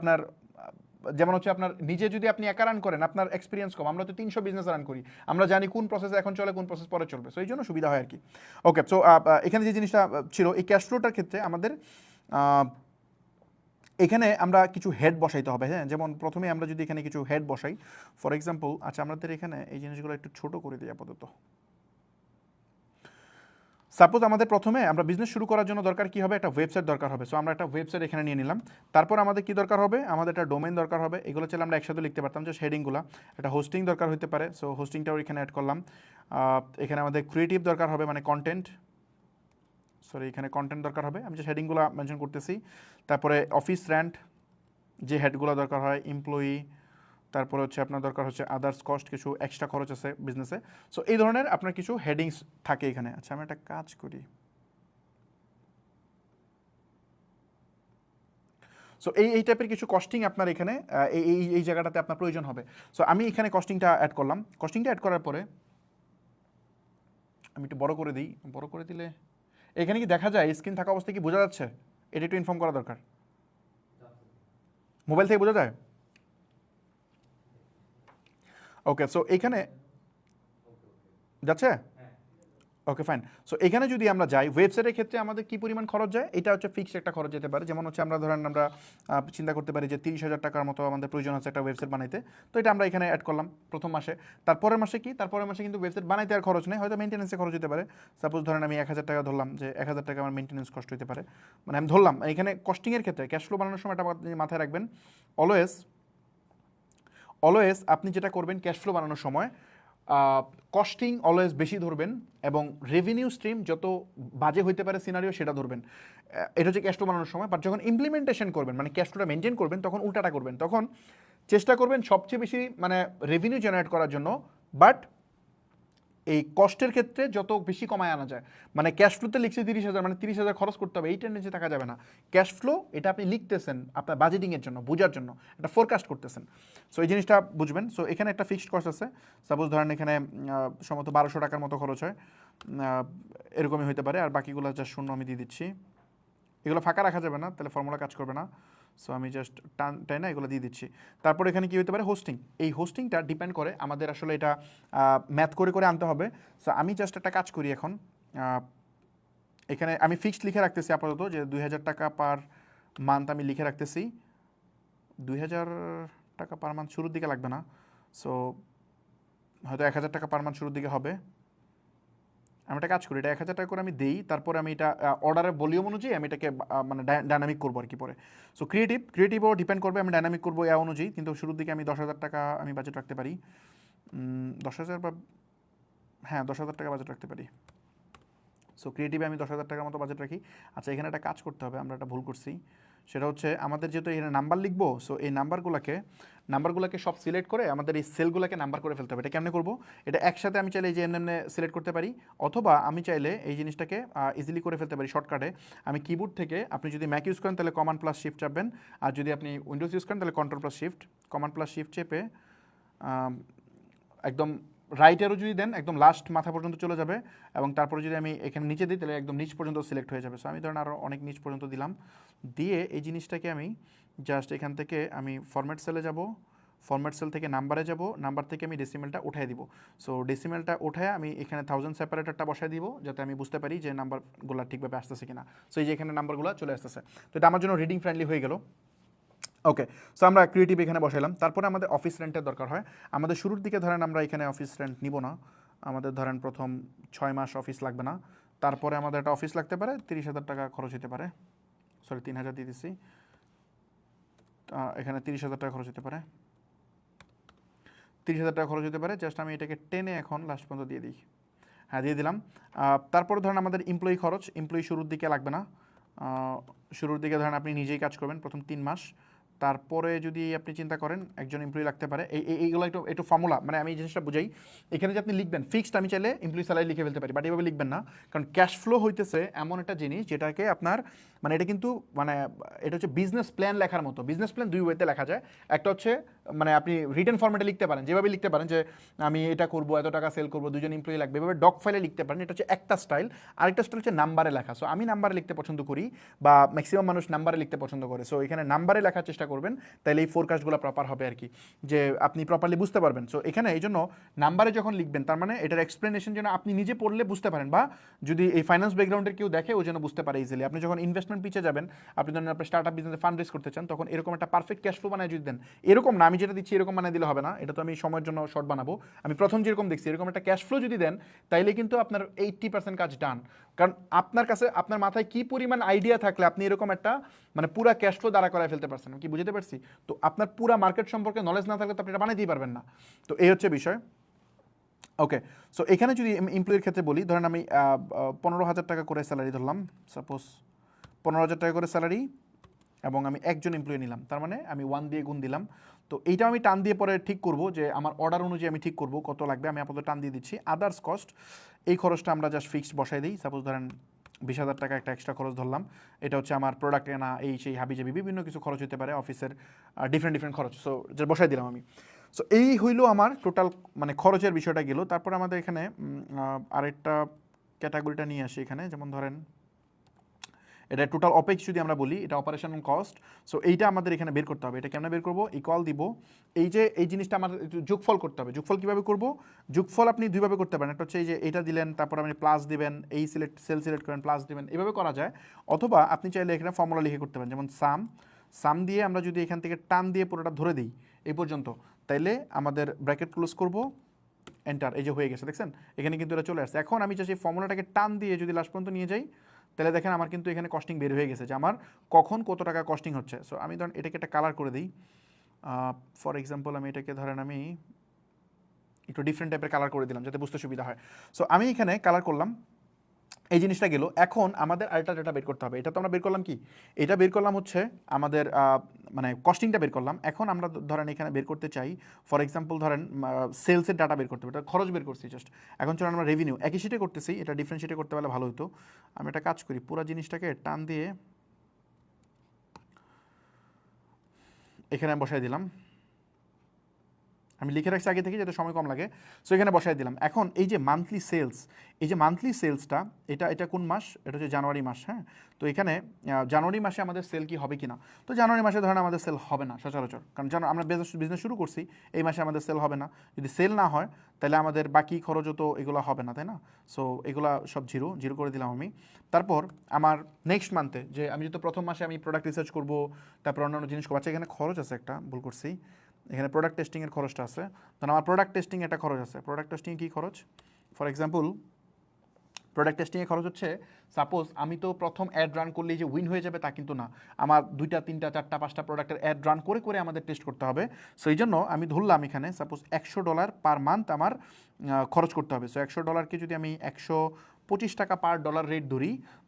আপনার নিজে যদি আপনি একা রান করেন, আপনার এক্সপিরিয়েন্স কম, আমরা তো 300 বিজনেস রান করি, আমরা জানি কোন প্রসেস এখন চলে, কোন প্রসেস পরে চলবে, সো এই জন্য সুবিধা হয় আর কি। ওকে, সো এখানে যে জিনিসটা ছিল এই ক্যাশ ফ্লোটার ক্ষেত্রে আমাদের এখানে আমরা কিছু হেড বসাইতে হবে। হ্যাঁ, যেমন প্রথমে আমরা যদি এখানে কিছু হেড বসাই, ফর এক্সাম্পল, আচ্ছা আমাদের এখানে এই জিনিসগুলো একটু ছোট করে দিই আপাতত। সাপোজ আমাদের প্রথমে আমরা বিজনেস শুরু করার জন্য দরকার কি হবে, একটা ওয়েবসাইট দরকার হবে। সো আমরা একটা ওয়েবসাইট এখানে নিয়ে নিলাম। তারপর আমাদের কি দরকার হবে, আমাদের একটা ডোমেইন দরকার হবে। এগুলো চাইলে আমরা একসাথে লিখতে পারতাম, জাস্ট হেডিংগুলো। একটা হোস্টিং দরকার হতে পারে, সো হোস্টিংটাও এখানে অ্যাড করলাম। এখানে আমাদের ক্রিয়েটিভ দরকার হবে, মানে কন্টেন্ট, সরি এখানে কন্টেন্ট দরকার হবে, আমি জাস্ট হেডিংগুলো মেনশন করতেছি। তারপরে অফিস র্যান্ট, যে হেডগুলো দরকার হয়, এমপ্লয়ি, তারপরে হচ্ছে আপনার দরকার হচ্ছে আদার্স কস্ট, কিছু এক্সট্রা খরচ আছে বিজনেসে। সো এই ধরনের আপনার কিছু হেডিংস থাকে এখানে। আচ্ছা আমি একটা কাজ করি, সো এই টাইপের কিছু কস্টিং আপনার এখানে এই জায়গাটাতে আপনার প্রয়োজন হবে। সো আমি এখানে কস্টিংটা অ্যাড করলাম। কস্টিংটা অ্যাড করার পরে আমি একটু বড় করে দিই, বড় করে দিলে এখানে কি দেখা যায়, স্ক্রিন থাকা অবস্থায় কি বোঝা যাচ্ছে? এটা একটু ইনফর্ম করা দরকার, মোবাইল থেকে বোঝা যায়? ওকে, সো এখানে যাচ্ছে, ওকে ফাইন। সো এখানে যদি আমরা যাই, ওয়েবসাইটের ক্ষেত্রে আমাদের কি পরিমাণ খরচ যায়, এটা হচ্ছে ফিক্সড একটা খরচ যেতে পারে। যেমন হচ্ছে আমরা ধরেন আমরা চিন্তা করতে পারি যে 30,000 টাকার মতো আমাদের প্রয়োজন আছে একটা ওয়েবসাইট বানাইতে। তো এটা আমরা এখানে অ্যাড করলাম প্রথম মাসে। তারপরের মাসে কি, তারপরের মাসে কিন্তু ওয়েবসাইট বানাইতে আর খরচ নেই, হয়তো মেনটেন্যান্সে খরচ হতে পারে। সাপোজ ধরেন আমি 1,000 টাকা ধরলাম, যে 1,000 টাকা আমার মেনটেন্যান্স কষ্ট হতে পারে, মানে আমি ধরলাম। এখানে কস্টিংয়ের ক্ষেত্রে ক্যাশ ফ্লো বানানোর সময় এটা মাথায় রাখবেন, অলওয়েজ আপনি যেটা করবেন ক্যাশ ফ্লো বানানোর সময় কস্টিং অলওয়েজ বেশি ধরবেন, এবং রেভিনিউ স্ট্রিম যত বাজে হইতে পারে সিনারিও সেটা ধরবেন। এটা হচ্ছে ক্যাশ ফ্লো বানানোর সময়। বাট যখন ইমপ্লিমেন্টেশন করবেন, মানে ক্যাশ ফ্লোটা মেনটেন করবেন, তখন উল্টাটা করবেন। তখন চেষ্টা করবেন সবচেয়ে বেশি মানে রেভিনিউ জেনারেট করার জন্য, বাট এই কষ্টের ক্ষেত্রে যত বেশি কমায় আনা যায়। মানে ক্যাশ ফ্লোতে লিখছে 30,000, মানে 30,000 খরচ করতে হবে, এই টেন্ডেন্সি থাকা যাবে না। ক্যাশ ফ্লো এটা আপনি লিখতেছেন আপনার বাজেটিংয়ের জন্য, বোঝার জন্য, এটা ফোরকাস্ট করতেছেন। সো এই জিনিসটা বুঝবেন। সো এখানে একটা ফিক্সড কস্ট আছে, সাপোজ ধরেন এখানে সম্ভবত 1,200 টাকার মতো খরচ হয়, এরকমই হতে পারে। আর বাকিগুলো যা শূন্য আমি দিয়ে দিচ্ছি, এগুলো ফাঁকা রাখা যাবে না, তাহলে ফর্মুলা কাজ করবে না। সো আমি জাস্ট টাই না এগুলো দিয়ে দিচ্ছি। তারপর এখানে কী হতে পারে, হোস্টিং। এই হোস্টিংটা ডিপেন্ড করে আমাদের আসলে এটা ম্যাথ করে করে আনতে হবে। সো আমি জাস্ট একটা কাজ করি এখন, এখানে আমি ফিক্সড লিখে রাখতেছি আপাতত, যে 2,000 টাকা পার মান্থ আমি লিখে রাখতেছি। 2,000 টাকা পার মান্থ শুরুর দিকে লাগবে না, সো হয়তো 1,000 টাকা পার মান্থ শুরুর দিকে হবে। আমি একটা কাজ করি, এটা 1,000 টাকা করে আমি দিই, তারপরে আমি এটা অর্ডারের ভলিউম অনুযায়ী আমি এটাকে মানে ডাইনামিক করবো আর কি পরে। সো ক্রিয়েটিভও ডিপেন্ড করবে, আমি ডাইনামিক করবো এ অনুযায়ী। কিন্তু শুরুর দিকে আমি 10,000 টাকা আমি বাজেট রাখতে পারি, 10,000 বা হ্যাঁ 10,000 টাকা বাজেট রাখতে পারি। সো ক্রিয়েটিভে আমি 10,000 টাকার মতো বাজেট রাখি। আচ্ছা এখানে একটা কাজ করতে হবে, আমরা একটা ভুল করছি। সেটা হচ্ছে আমাদের যেহেতু এখানে নাম্বার লিখবো, সো এই নাম্বারগুলোকে সব সিলেক্ট করে আমাদের এই সেলগুলোকে নাম্বার করে ফেলতে হবে। এটা কেমনে করবো, এটা একসাথে আমি চাইলে এই যে এমনি সিলেক্ট করতে পারি, অথবা আমি চাইলে এই জিনিসটাকে ইজিলি করে ফেলতে পারি শর্টকাটে। আমি কিবোর্ড থেকে, আপনি যদি ম্যাক ইউজ করেন তাহলে কমান্ড প্লাস শিফট চাপবেন, আর যদি আপনি উইন্ডোজ ইউজ করেন তাহলে control plus shift, command plus shift চেপে একদম রাইট অ্যারো যদি দেন একদম লাস্ট মাথা পর্যন্ত চলে যাবে, এবং তারপরে যদি আমি এখানে নিচে দিই তাহলে একদম নিচ পর্যন্ত সিলেক্ট হয়ে যাবে। সো আমি ধরেন আরও অনেক নিচ পর্যন্ত দিলাম, দিয়ে এই জিনিসটাকে আমি জাস্ট এখান থেকে আমি ফরম্যাট সেলে যাব, ফরম্যাট সেল থেকে নাম্বারে যাব, নাম্বার থেকে আমি ডেসিমেলটা উঠাই দিব। সো ডেসিমেলটা উঠায় আমি এখানে 1000 সেপারেটরটা বসাই দিব, যাতে আমি বুঝতে পারি যে নাম্বারগুলো ঠিকভাবে আসতেছে কিনা। সো এই যে এখানে নাম্বারগুলো চলে আসতেছে, তো এটা আমার জন্য রিডিং ফ্রেন্ডলি হয়ে গেল। ওকে, সো আমরা ক্রিয়েটিভ এখানে বসাইলাম। তারপরে আমাদের অফিস রেন্টের দরকার হয়। আমাদের শুরুর দিকে ধরেন আমরা এখানে অফিস রেন্ট নিব না, আমাদের ধরেন প্রথম 6 মাস অফিস লাগবে না। তারপরে আমাদের একটা অফিস লাগতে পারে, 30,000 টাকা খরচ হতে পারে, সরি 3,000 দিয়ে দিচ্ছি, এখানে 30,000 টাকা খরচ হতে পারে, 30,000 টাকা খরচ হতে পারে। জাস্ট আমি এটাকে টেনে এখন লাস্ট পর্যন্ত দিয়ে দিই, হ্যাঁ দিয়ে দিলাম। তারপরে ধরেন আমাদের এমপ্লয়ি খরচ, এমপ্লয়ি শুরুর দিকে লাগবে না, শুরুর দিকে ধরেন আপনি নিজেই কাজ করবেন প্রথম 3 মাস। তারপরে যদি আপনি চিন্তা করেন একজন এমপ্লয়ি লাগতে পারে, এইগুলো একটু ফর্মুলা, মানে আমি এই জিনিসটা বুঝাই। এখানে যে আপনি লিখবেন ফিক্সড, আমি চাইলে এমপ্লয়ি স্যালারি লিখে ফেলতে পারি, বাট এইভাবে লিখবেন না, কারণ ক্যাশ ফ্লো হইতেছে এমন একটা জিনিস যেটাকে আপনার মানে এটা কিন্তু মানে এটা হচ্ছে বিজনেস প্ল্যান লেখার মতো। বিজনেস প্ল্যান দুই ওয়েতে লেখা যায়, একটা হচ্ছে মানে আপনি রিটেন ফর্মেটে লিখতে পারেন, যেভাবে লিখতে পারেন যে আমি এটা করবো, এত টাকা সেল করবো, 2জন এমপ্লয়ি লাগবে, এভাবে ডক ফাইলে লিখতে পারেন, এটা হচ্ছে একটা স্টাইল। আরেকটা স্টাইল হচ্ছে নাম্বারে লেখা। সো আমি নাম্বারে লিখতে পছন্দ করি, বা ম্যাক্সিমাম মানুষ নাম্বারে লিখতে পছন্দ করে। সো এখানে নাম্বারে লেখার চেষ্টা করবেন, তাহলে এই ফোরকাস্টগুলো প্রপার হবে আর কি, যে আপনি প্রপারলি বুঝতে পারবেন। সো এখানে এই জন্য নাম্বারে যখন লিখবেন, তার মানে এটার এক্সপ্লেনেশন যেন আপনি নিজে পড়লে বুঝতে পারেন, বা যদি এই ফাইন্যান্স ব্যাকগ্রাউন্ডের কেউ দেখে ও যেন বুঝতে পারে ইজিলি। আপনি যখন ইনভেস্টমেন্ট পিছিয়ে যাবেন, আপনি ধরেন আপনার স্টার্ট আপ বিজনেসে ফান্ড রেজ করতে চান, তখন এরকম একটা পারফেক্ট ক্যাশ ফ্লো বানায় যদি দেন, এরকম না আমি যেটা দিচ্ছি এরকম বানিয়ে দিলে হবে না, এটা তো আমি সময়ের জন্য শর্ট বানাবো। আমি প্রথম যেরকম দেখছি এরকম একটা ক্যাশ ফ্লো যদি দেন, তাইলে কিন্তু আপনার 80% কাজ ডান। কারণ আপনার কাছে আপনার মাথায় কি পরিমাণ আইডিয়া থাকলে আপনি এরকম একটা মানে পুরা ক্যাশ ফ্লো দাঁড়া করায় ফেলতে পারছেন, আমি কি বুঝতে পারছি? তো আপনার পুরা মার্কেট সম্পর্কে নলেজ না থাকলে তো আপনি এটা বানাইতেই পারবেন না। তো এই হচ্ছে বিষয়। ওকে, সো এখানে যদি এমপ্লয়ির ক্ষেত্রে বলি, ধরেন আমি 15,000 টাকা করে স্যালারি ধরলাম, সাপোজ 15,000 টাকা করে স্যালারি, এবং আমি একজন এমপ্লয়ি নিলাম, তার মানে আমি 1 দিয়ে গুণ দিলাম। তো এইটা আমি টান দিয়ে পরে ঠিক করব যে আমার অর্ডার অনুযায়ী আমি ঠিক করব কত লাগবে, আমি আপাতত টান দিয়ে দিচ্ছি। আদার্স কস্ট, এই খরচটা আমরা জাস্ট ফিক্সড বসাই দিই। সাপোজ ধরেন 20,000 টাকা একটা এক্সট্রা খরচ ধরলাম, এটা হচ্ছে আমার প্রোডাক্ট কেনা, এই সেই হাবিজাবি বিভিন্ন কিছু খরচ হতে পারে, অফিসের ডিফারেন্ট খরচ, সো যে বসাই দিলাম আমি। সো এই হইলো আমার টোটাল মানে খরচের বিষয়টা গেল। তারপরে আমাদের এখানে আরেকটা ক্যাটাগরিটা নিয়ে আসি এখানে, যেমন ধরেন এটা টোটাল অপেক্স যদি আমরা বলি, এটা অপারেশনাল কস্ট। সো এইটা আমাদের এখানে বের করতে হবে। এটা কেমন বের করবো? ইকুয়াল দিব, এই যে এই জিনিসটা আমাদের একটু যোগফল করতে হবে। যোগফল কীভাবে করব? যোগফল আপনি দুইভাবে করতে পারেন, একটা হচ্ছে এই যে এইটা দিলেন, তারপর আপনি প্লাস দিবেন, এই সেল সিলেক্ট করেন, প্লাস দিবেন, এভাবে করা যায়। অথবা আপনি চাইলে এখানে ফর্মুলা লিখে করতে পারেন, যেমন সাম দিয়ে আমরা যদি এখান থেকে টান দিয়ে পুরোটা ধরে দিই এই পর্যন্ত, তাইলে আমাদের ব্র্যাকেট ক্লোজ করব, এন্টার, এই যে হয়ে গেছে, দেখছেন এখানে কিন্তু এটা চলে আসছে। এখন আমি যে সেই ফর্মুলাটাকে টান দিয়ে যদি লাস্ট পর্যন্ত নিয়ে যাই, তাহলে দেখেন আমার কিন্তু এখানে কস্টিং বের হয়ে গেছে যে আমার কখন কত টাকা কস্টিং হচ্ছে। সো আমি ধরেন এটাকে একটা কালার করে দিই, ফর এক্সাম্পল আমি এটাকে ধরেন আমি একটু ডিফারেন্ট টাইপের কালার করে দিলাম যাতে বুঝতে সুবিধা হয়। সো আমি এখানে কালার করলাম, এই জিনিসটা গেল। এখন আমাদের আরেকটা ডেটা বের করতে হবে। এটা তো আমরা বের করলাম কি, এটা বের করলাম হচ্ছে আমাদের মানে কস্টিংটা বের করলাম। এখন আমরা ধরেন এখানে বের করতে চাই, ফর এক্সাম্পল ধরেন সেলসের ডাটা বের করতে হবে, এটা খরচ বের করছি জাস্ট। এখন চলুন আমরা রেভিনিউ একই শিটে করতেছি, এটা ডিফারেন্সিয়েটে করতে পারলে ভালো হতো। আমি একটা কাজ করি, পুরো জিনিসটাকে টান দিয়ে এখানে বসাই দিলাম, আমি লিখে রাখছি আগে থেকে যাতে সময় কম লাগে। সো এখানে বসাই দিলাম। এখন এই যে মান্থলি সেলস, এই যে মান্থলি সেলসটা, এটা কোন মাস? এটা হচ্ছে জানুয়ারি মাস। হ্যাঁ, তো এখানে জানুয়ারি মাসে আমাদের সেল কি হবে কিনা? তো জানুয়ারি মাসে ধরেন আমাদের সেল হবে না সচরাচর, কারণ আমরা বিজনেস শুরু করছি, এই মাসে আমাদের সেল হবে না। যদি সেল না হয় তাহলে আমাদের বাকি খরচও তো এগুলো হবে না, তাই না? সো এগুলা সব জিরো করে দিলাম আমি। তারপর আমার নেক্সট মান্থে, যে আমি যেহেতু প্রথম মাসে আমি প্রোডাক্ট রিসার্চ করবো, তারপর অন্যান্য জিনিস করবো। আচ্ছা, এখানে খরচ আছে, একটা ভুল করছি, এখানে প্রোডাক্ট টেস্টিংয়ের খরচটা আছে। তখন আমার প্রোডাক্ট টেস্টিং একটা খরচ আছে। প্রোডাক্ট টেস্টিংয়ে কী খরচ? ফর এক্সাম্পল প্রোডাক্ট টেস্টিংয়ের খরচ হচ্ছে, সাপোজ আমি তো প্রথম অ্যাড রান করলেই যে উইন হয়ে যাবে তা কিন্তু না, আমার 2টা 3টা 4টা 5টা প্রোডাক্টের অ্যাড রান করে করে আমাদের টেস্ট করতে হবে। সো এই জন্য আমি ধরলাম এখানে সাপোজ $100 পার মান্থ আমার খরচ করতে হবে। সো $100কে যদি আমি 125 টাকা পার ডলার রেট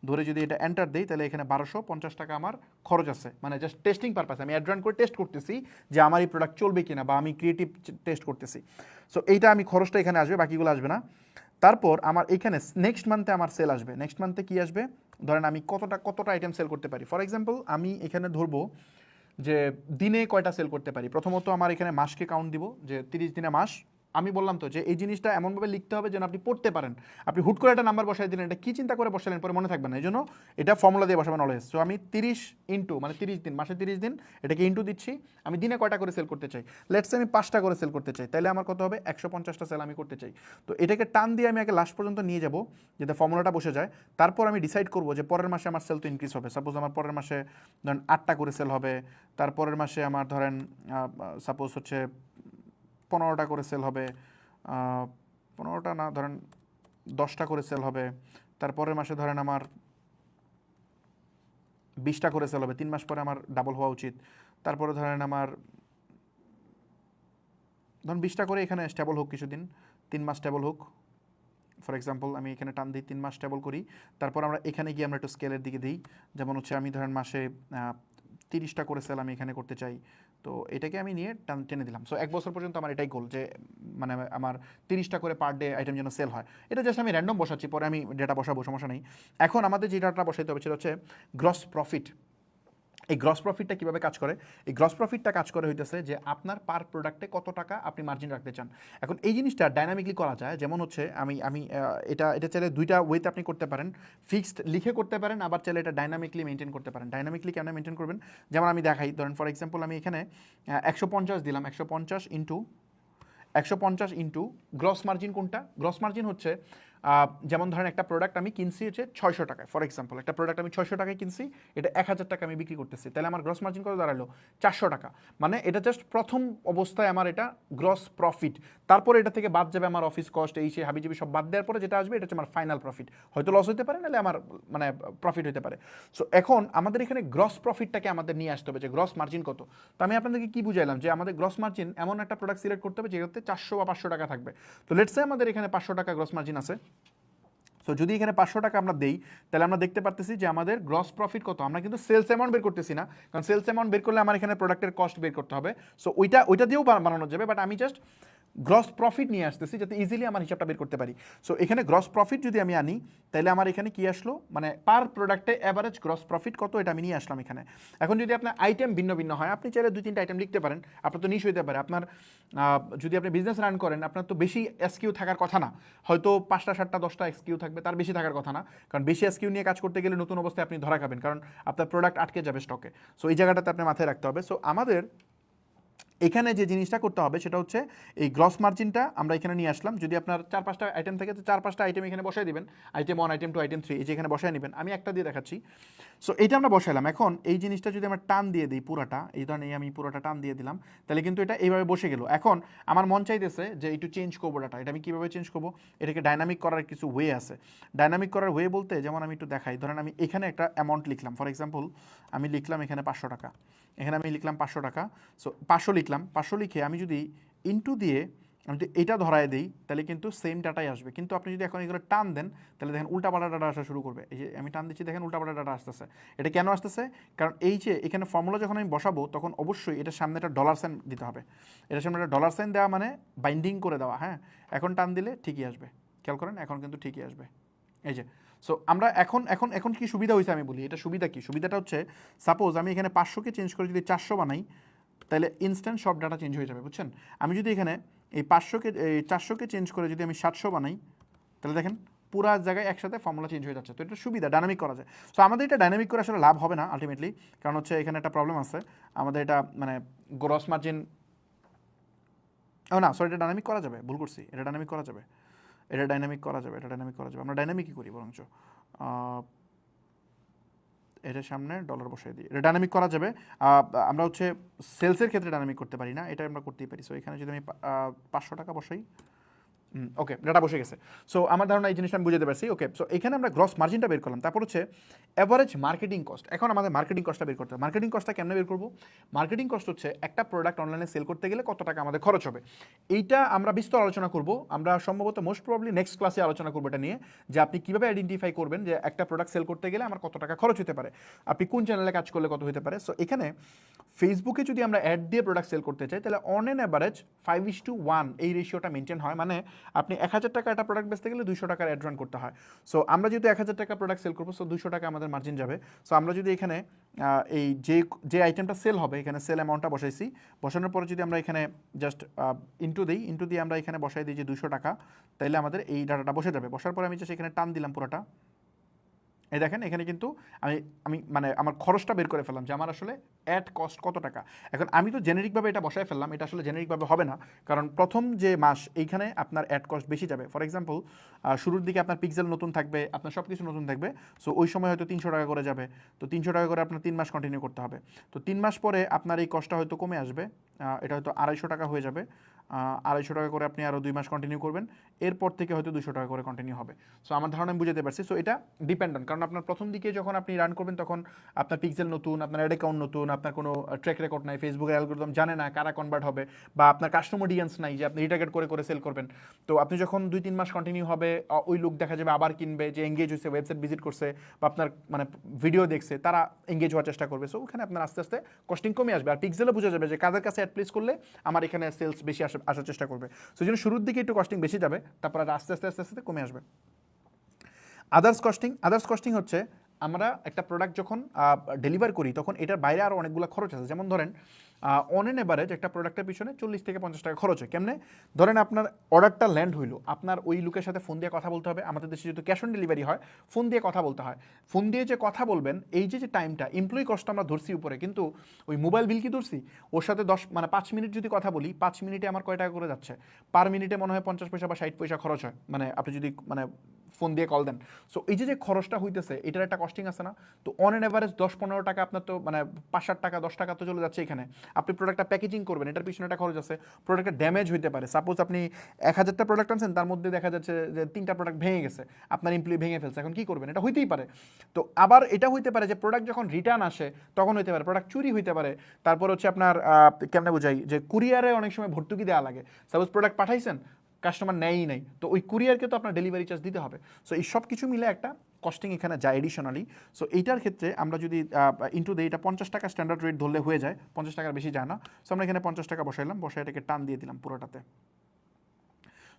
ধরে যদি এটা এন্টার দিই, তাহলে এখানে 1250 টাকা আমার খরচ আছে, মানে জাস্ট টেস্টিং পারপাসে আমি অ্যাড রান করে টেস্ট করতেছি যে আমার এই প্রোডাক্ট চলবে কিনা, বা আমি ক্রিয়েটিভ টেস্ট করতেছি। সো এইটা আমি খরচটা এখানে আসবে, বাকিগুলো আসবে না। তারপর আমার এখানে নেক্সট মান্থে আমার সেল আসবে। নেক্সট মান্থে কি আসবে? ধরেন আমি কতটা আইটেম সেল করতে পারি। ফর এক্সাম্পল আমি এখানে ধরবো যে দিনে কয়টা সেল করতে পারি। প্রথমত আমার এখানে মাসকে কাউন্ট দিব, যে 30 দিনে মাস। আমি বললাম তো যে এই জিনিসটা এমনভাবে লিখতে হবে যেন আপনি পড়তে পারেন। আপনি হুট করে একটা নাম্বার বসাই দিলেন, এটা কী চিন্তা করে বসালেন পরে মনে থাকবে না, এই জন্য এটা ফর্মুলা দিয়ে বসাবেন অলওয়েজ। সো আমি 30 ইন্টু মানে 30 দিন, মাসে 30 দিন, এটাকে ইন্টু দিচ্ছি। আমি দিনে কয়টা করে সেল করতে চাই, লেটসে আমি 5টা করে সেল করতে চাই, তাহলে আমার কত হবে? 150টা সেল আমি করতে চাই। তো এটাকে টান দিয়ে আমি আগে লাস্ট পর্যন্ত নিয়ে যাব যাতে ফর্মুলাটা বসে যায়। তারপর আমি ডিসাইড করবো যে পরের মাসে আমার সেল তো ইনক্রিজ হবে। সাপোজ আমার পরের মাসে ধরেন 8টা করে সেল হবে, তারপরের মাসে আমার ধরেন সাপোজ হচ্ছে 15টা করে সেল হবে, 15টা না, ধরেন 10টা করে সেল হবে। তারপরের মাসে ধরেন আমার 20টা করে সেল হবে, 3 মাস পরে আমার ডাবল হওয়া উচিত। তারপরে ধরেন আমার 20টা করে এখানে স্টেবল হোক কিছুদিন, 3 মাস স্টেবল হোক। ফর এক্সাম্পল আমি এখানে টান দিই, 3 মাস স্টেবল করি। তারপর আমরা এখানে গিয়ে আমরা একটু স্কেলের দিকে দিই, যেমন হচ্ছে আমি ধরেন মাসে 30টা করে সেল আমি এখানে করতে চাই। তো এটাকে আমি নিয়ে টেনে দিলাম। সো 1 বছর পর্যন্ত আমার এটাই গোল, যে মানে আমার 30টা করে পার ডে আইটেম যেন সেল হয়। এটা জাস্ট আমি র্যান্ডম বসাচ্ছি, পরে আমি ডেটা বসাবো, সমস্যা নেই। এখন আমাদের যে ডাটা বসাইতে হবে সেটা হচ্ছে গ্রস প্রফিট। এই গ্রস প্রফিটটা কীভাবে কাজ করে? এই গ্রস প্রফিটটা কাজ করে হইতেছে যে আপনার পার প্রোডাক্টে কত টাকা আপনি মার্জিন রাখতে চান। এখন এই জিনিসটা ডাইনামিকলি করা যায়, যেমন হচ্ছে আমি এটা চাইলে 2টা ওয়েতে আপনি করতে পারেন। ফিক্সড লিখে করতে পারেন, আবার চাইলে এটা ডাইনামিকলি মেনটেন করতে পারেন। ডাইনামিকলি কেমন মেনটেন করবেন? যেমন আমি দেখাই, ধরেন ফর এক্সাম্পল আমি এখানে 150 দিলাম, 150 ইন্টু গ্রস মার্জিন কোনটা? গ্রস মার্জিন হচ্ছে যেমন ধরেন একটা প্রোডাক্ট আমি কিনছি হচ্ছে 600 টাকায়, ফর এক্সাম্পল একটা প্রোডাক্ট আমি 600 টাকায় কিনছি, এটা 1000 টাকা আমি বিক্রি করতেছি, তাহলে আমার গ্রস মার্জিন কত দাঁড়ালো 400 টাকা। মানে এটা জাস্ট প্রথম অবস্থায় আমার এটা গ্রস প্রফিট, তারপরে এটা থেকে বাদ যাবে আমার অফিস কস্ট, এই সে হাবিজাবি সব বাদ দেওয়ার পরে যেটা আসবে এটা হচ্ছে আমার ফাইনাল প্রফিট। হয়তো লস হতে পারে, নাহলে আমার মানে প্রফিট হতে পারে। সো এখন আমাদের এখানে গ্রস প্রফিটটাকে আমাদের নিয়ে আসতে হবে যে গ্রস মার্জিন কত। তো আমি আপনাদেরকে কি বুঝাইলাম যে আমাদের গ্রস মার্জিন এমন একটা প্রোডাক্ট সিলেক্ট করতে হবে যেটাতে 400 বা 500 টাকা থাকবে। তো লেটস সে আমাদের এখানে 500 টাকা গ্রস মার্জিন আছে। সো যদি এখানে 500 টাকা আমরা দেই, তাহলে আমরা দেখতে পারতেছি যে আমাদের গ্রস প্রফিট কত। আমরা কিন্তু সেলস অ্যামাউন্ট বের করতেছি না, কারণ সেলস অ্যামাউন্ট বের করলে আমার এখানে প্রোডাক্টের কস্ট বের করতে হবে। সো ওইটা দিয়েও বানানো যাবে, বাট আমি জাস্ট গ্রস প্রফিট নিয়ে আসতেছি যাতে ইজিলি আমার হিসাবটা বের করতে পারি। সো এখানে গ্রস প্রফিট যদি আমি আনি, তাহলে আমার এখানে কি আসলো, মানে পার প্রোডাক্টে অ্যাভারেজ গ্রস প্রফিট কত এটা আমি নিয়ে আসলাম এখানে। এখন যদি আপনার আইটেম ভিন্ন ভিন্ন হয়, আপনি চাইলে 2-3টা আইটেম লিখতে পারেন, আপনার তো নিশ হইতে পারে। আপনার যদি আপনি বিজনেস রান করেন, আপনার তো বেশি এসকিউ থাকার কথা না, হয়তো 5টা 7টা 10টা এসকিউ থাকবে, তার বেশি থাকার কথা না। কারণ বেশি এসকিউ নিয়ে কাজ করতে গেলে নতুন অবস্থায় আপনি ধরা খাবেন, কারণ আপনার প্রোডাক্ট আটকে যাবে স্টকে। সো এই জায়গাটাতে আপনি মাথায় রাখতে হবে। সো আমাদের এখানে যে জিনিসটা করতে হবে সেটা হচ্ছে এই গ্রস মার্জিনটা আমরা এখানে নিয়ে আসলাম। যদি আপনার 4-5টা আইটেম থাকে, তো 4-5টা আইটেম এখানে বসাই দিবেন, আইটেম 1, আইটেম 2, আইটেম 3, এই যে এখানে বসায় নেবেন। আমি একটা দিয়ে দেখাচ্ছি। সো এইটা আমরা বসাইলাম। এখন এই জিনিসটা যদি আমরা টান দিয়ে দিই পুরাটা, এই ধরনের আমি পুরোটা টান দিয়ে দিলাম, তাহলে কিন্তু এটা এইভাবে বসে গেল। এখন আমার মন চাইতেছে যে একটু চেঞ্জ করবো ডাটা, এটা আমি কীভাবে চেঞ্জ করবো, এটাকে ডাইনামিক করার কিছু ওয়ে আছে। ডাইনামিক করার ওয়ে বলতে যেমন আমি একটু দেখাই, ধরেন আমি এখানে একটা অ্যামাউন্ট লিখলাম, ফর এক্সাম্পল আমি লিখলাম এখানে 500 টাকা, এখানে আমি লিখলাম 500 টাকা। সো 500 লিখলাম, 500 লিখে আমি যদি ইনটু দিয়ে আমি যদি এটা ধরায় দিই, তাহলে কিন্তু সেম ডাটাই আসবে। কিন্তু আপনি যদি এখন এগুলো টান দেন, তাহলে দেখেন উল্টাপাল্টা ডাটা আসা শুরু করবে। এই যে আমি টান দিচ্ছি, দেখেন উল্টাপাল্টা ডাটা আসতেছে। এটা কেন আসতেছে? কারণ এই যে এখানে ফর্মুলা যখন আমি বসাবো, তখন অবশ্যই এটার সামনে একটা ডলার সাইন দিতে হবে। এটার সামনে একটা ডলার সাইন দেওয়া মানে বাইন্ডিং করে দেওয়া। হ্যাঁ, এখন টান দিলে ঠিকই আসবে, খেয়াল করেন, এখন কিন্তু ঠিকই আসবে। এই যে সো আমরা এখন এখন এখন কি সুবিধা হয়েছে আমি বলি, এটা সুবিধা কি? সুবিধাটা হচ্ছে, সাপোজ আমি এখানে 500কে চেঞ্জ করে যদি 400 বানাই, তাহলে ইনস্ট্যান্ট সব ডাটা চেঞ্জ হয়ে যাবে, বুঝছেন? আমি যদি এখানে এই 400কে চেঞ্জ করে যদি আমি 700 বানাই, তাহলে দেখেন পুরা জায়গায় একসাথে ফর্মুলা চেঞ্জ হয়ে যাচ্ছে। তো এটা সুবিধা, ডাইনামিক করা যায়। সো আমাদের এটা ডাইনামিক করে আসলে লাভ হবে না আলটিমেটলি, কারণ হচ্ছে এখানে একটা প্রবলেম আছে। আমাদের এটা মানে গ্রস মার্জিন, ও না সরি, এটা ডাইনামিক করা যাবে, ভুল করছি, এটা ডাইনামিক করা যাবে, এটা ডাইনামিক করা যাবে, এটা ডাইনামিক করা যাবে। আমরা ডাইনামিকই করি বরঞ্চ, এটার সামনে ডলার বসাই দিই, এটা ডাইনামিক করা যাবে। আমরা হচ্ছে সেলসের ক্ষেত্রে ডাইনামিক করতে পারি না, এটা আমরা করতেই পারি। সো এখানে যদি আমি 500 টাকা বসাই, ওকে, ডাটা বসে গেছে। সো আমার ধারণা এই জিনিসটা আমি বুঝতে পারছি। ওকে, সো এখানে আমরা গ্রস মার্জিনটা বের করলাম। তারপর হচ্ছে অ্যাভারেজ মার্কেটিং কস্ট। এখন আমাদের মার্কেটিং কস্টটা বের করতে হবে। মার্কেটিং কস্টটা কেমনে বের করবো? মার্কেটিং কস্ট হচ্ছে একটা প্রোডাক্ট অনলাইনে সেল করতে গেলে কত টাকা আমাদের খরচ হবে। এইটা আমরা বিস্তর আলোচনা করব। আমরা সম্ভবত মোস্ট প্রবলি নেক্সট ক্লাসে আলোচনা করবো এটা নিয়ে, যে আপনি কীভাবে আইডেন্টিফাই করবেন যে একটা প্রোডাক্ট সেল করতে গেলে আমার কত টাকা খরচ হতে পারে, আপনি কোন চ্যানেলে কাজ করলে কত হতে পারে। সো এখানে ফেসবুকে যদি আমরা অ্যাড দিয়ে প্রোডাক্ট সেল করতে চাই, তাহলে অন অ্যান অ্যাভারেজ 5:1 এই রেশিওটা মেনটেন হয়। মানে আপনি 1000 টাকা একটা প্রোডাক্ট বেচতে গেলে 200 টাকার অ্যাড রান করতে হয়। সো আমরা যেহেতু 1000 টাকা প্রোডাক্ট সেল করবো, সো 200 টাকা আমাদের মার্জিন যাবে। সো আমরা যদি এখানে এই যে আইটেমটা সেল হবে, এখানে সেল অ্যামাউন্টটা বসাইছি, বসানোর পরে যদি আমরা এখানে জাস্ট ইন্টু দিয়ে আমরা এখানে বসাই দিই যে 200 টাকা, তাইলে আমাদের এই ডাটাটা বসে যাবে। বসার পরে আমি জাস্ট এখানে টান দিলাম পুরোটা, এই দেখেন এখানে কিন্তু আমি মানে আমার খরচটা বের করে ফেললাম যে আমার আসলে অ্যাড কস্ট কত টাকা। এখন আমি তো জেনেরিকভাবে এটা বসায় ফেললাম, এটা আসলে জেনেরিকভাবে হবে না, কারণ প্রথম যে মাস এইখানে আপনার অ্যাড কস্ট বেশি যাবে। ফর এক্সাম্পল শুরুর দিকে আপনার পিক্সেল নতুন থাকবে, আপনার সব কিছু নতুন থাকবে। সো ওই সময় হয়তো 300 টাকা করে যাবে। তো 300 টাকা করে আপনার 3 মাস কন্টিনিউ করতে হবে। তো 3 মাস পরে আপনার এই কস্টটা হয়তো কমে আসবে, এটা হয়তো 250 টাকা হয়ে যাবে। 250 টাকা করে আপনি আরও 2 মাস কন্টিনিউ করবেন, এরপর থেকে হয়তো 200 টাকা করে কন্টিনিউ হবে। সো আমার ধারণা আমি বুঝতে পারছি। সো এটা ডিপেন্ডেন্ট, কারণ আপনার প্রথম দিকে যখন আপনি রান করবেন, তখন আপনার পিক্সেল নতুন, আপনার অ্যাড অ্যাকাউন্ট নতুন, আপনার কোনো ট্র্যাক রেকর্ড নাই, ফেসবুকের অ্যালগরিদম জানে না কারা কনভার্ট হবে, বা আপনার কাস্টমার অডিয়েন্স নাই যে আপনি রিটার্গেট করে সেল করবেন। তো আপনি যখন 2-3 মাস কন্টিনিউ হবে, ওই লোক দেখা যাবে আবার কিনবে, যে এঙ্গেজ হয়েছে, ওয়েবসাইট ভিজিট করছে, বা আপনার মানে ভিডিও দেখছে, তারা এঙ্গেজ হওয়ার চেষ্টা করবে। সো ওখানে আপনার আস্তে আস্তে কস্টিং কমে আসবে, আর পিক্সেলে বোঝা যাবে যে কাদের কাছে অ্যাড প্লেস করলে আমার এখানে সেলস বেশি আসার চেষ্টা করবে। সো জন্য শুরুর দিকে একটু কস্টিং বেশি যাবে, তারপর আর আস্তে আস্তে কমে আসবে। আদার্স কস্টিং হচ্ছে আমরা একটা প্রোডাক্ট যখন ডেলিভার করি তখন এটার বাইরে আরও অনেকগুলো খরচ আছে। যেমন ধরেন অন এন এভারেজ একটা প্রোডাক্টের পিছনে 40 থেকে 50 টাকা খরচ হয়। কেমনে? ধরেন আপনার অর্ডারটা ল্যান্ড হইলো, আপনার ওই লোকের সাথে ফোন দিয়ে কথা বলতে হবে। আমাদের দেশে যেহেতু ক্যাশ অন ডেলিভারি হয়, ফোন দিয়ে কথা বলতে হয়। ফোন দিয়ে যে কথা বলবেন, এই যে টাইমটা, এমপ্লয়ি কষ্ট আমরা ধরছি উপরে, কিন্তু ওই মোবাইল বিল কি ধরছি? ওর সাথে 5 মিনিট যদি কথা বলি, 5 মিনিটে আমার কয় টাকা করে যাচ্ছে? পার মিনিটে মনে হয় 50 পয়সা বা 60 পয়সা খরচ হয়, মানে আপনি যদি ফোন দিয়ে কল দেন। সো এই যে খরচটা হইতেছে, এটার একটা কস্টিং আছে না? তো অন এন অ্যাভারেজ 10-15 টাকা আপনার তো 5-7 টাকা 10 টাকা তো চলে যাচ্ছে এখানে। আপনি প্রোডাক্টটা প্যাকেজিং করবেন, এটার পিছনে একটা খরচ আছে। প্রোডাক্টটা ড্যামেজ হইতে পারে, সাপোজ আপনি 1000টা প্রোডাক্ট আনছেন, তার মধ্যে দেখা যাচ্ছে যে 3টা প্রোডাক্ট ভেঙে গেছে, আপনার এমপ্লয়ি ভেঙে ফেলছে, এখন কি করবেন? এটা হইতেই পারে। তো আবার এটা হইতে পারে যে প্রোডাক্ট যখন রিটার্ন আসে তখন হইতে পারে প্রোডাক্ট চুরি হইতে পারে। তারপর হচ্ছে আপনার কেমনে বোঝাই, যে কুরিয়ারে অনেক সময় ভর্তুকি দেওয়া লাগে। সাপোজ প্রোডাক্ট পাঠাইছেন, কাস্টমার নেয়ই নাই, তো ওই কুরিয়ারকে তো আপনার ডেলিভারি চার্জ দিতে হবে। সো এই সব কিছু মিলে একটা কস্টিং এখানে যায় এডিশনালি। সো এইটার ক্ষেত্রে আমরা যদি ইন্টু দিই, এটা 50 টাকা স্ট্যান্ডার্ড রেট ধরলে হয়ে যায়, 50 টাকার বেশি যায় না। সো আমরা এখানে 50 টাকা বসাইলাম, বসায় এটাকে টান দিয়ে দিলাম পুরোটাতে।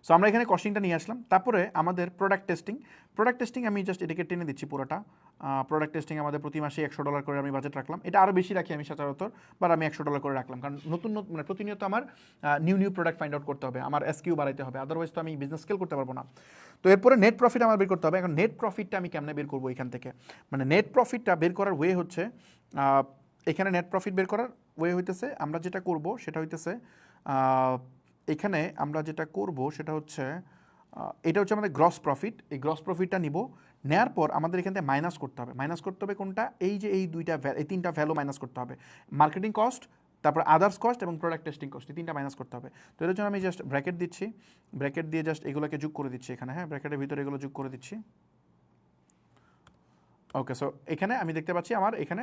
সো আমরা এখানে কস্টিংটা নিয়ে আসলাম। তারপরে আমাদের প্রোডাক্ট টেস্টিং আমি জাস্ট এটাকে টেনে দিচ্ছি পুরোটা। প্রোডাক্ট টেস্টিং আমাদের প্রতি মাসে $100 করে আমি বাজেট রাখলাম। এটা আরও বেশি রাখি আমি সচরাচর, বাট আমি $100 করে রাখলাম, কারণ নতুন প্রতিনিয়ত আমার নিউ প্রোডাক্ট ফাইন্ড আউট করতে হবে, আমার এসকিউ বাড়াইতে হবে, আদারওয়াইজ তো আমি বিজনেস স্কেল করতে পারবো না। তো এরপরে নেট প্রফিট আমার বের করতে হবে। এখন নেট প্রফিটটা আমি কেমনে বের করবো এখান থেকে? নেট প্রফিটটা বের করার ওয়ে হচ্ছে, এখানে নেট প্রফিট বের করার ওয়ে হইতেছে, আমরা যেটা করব সেটা হইতেছে, এখানে আমরা যেটা করব সেটা হচ্ছে, এটা হচ্ছে আমাদের গ্রস প্রফিট। এই গ্রস প্রফিটটা নিব, নেওয়ার পর আমাদের এখান থেকে মাইনাস করতে হবে কোনটা? এই যে এই 3টা ভ্যালু মাইনাস করতে হবে। মার্কেটিং কস্ট, তারপর আদার্স কস্ট এবং প্রোডাক্ট টেস্টিং কস্ট, এই 3টা মাইনাস করতে হবে। তো এর জন্য আমি জাস্ট ব্র্যাকেট দিচ্ছি, ব্র্যাকেট দিয়ে জাস্ট এগুলোকে যোগ করে দিচ্ছি এখানে। হ্যাঁ, ব্র্যাকেটের ভিতরে এগুলো যোগ করে দিচ্ছি। ওকে, সো এখানে আমি দেখতে পাচ্ছি আমার এখানে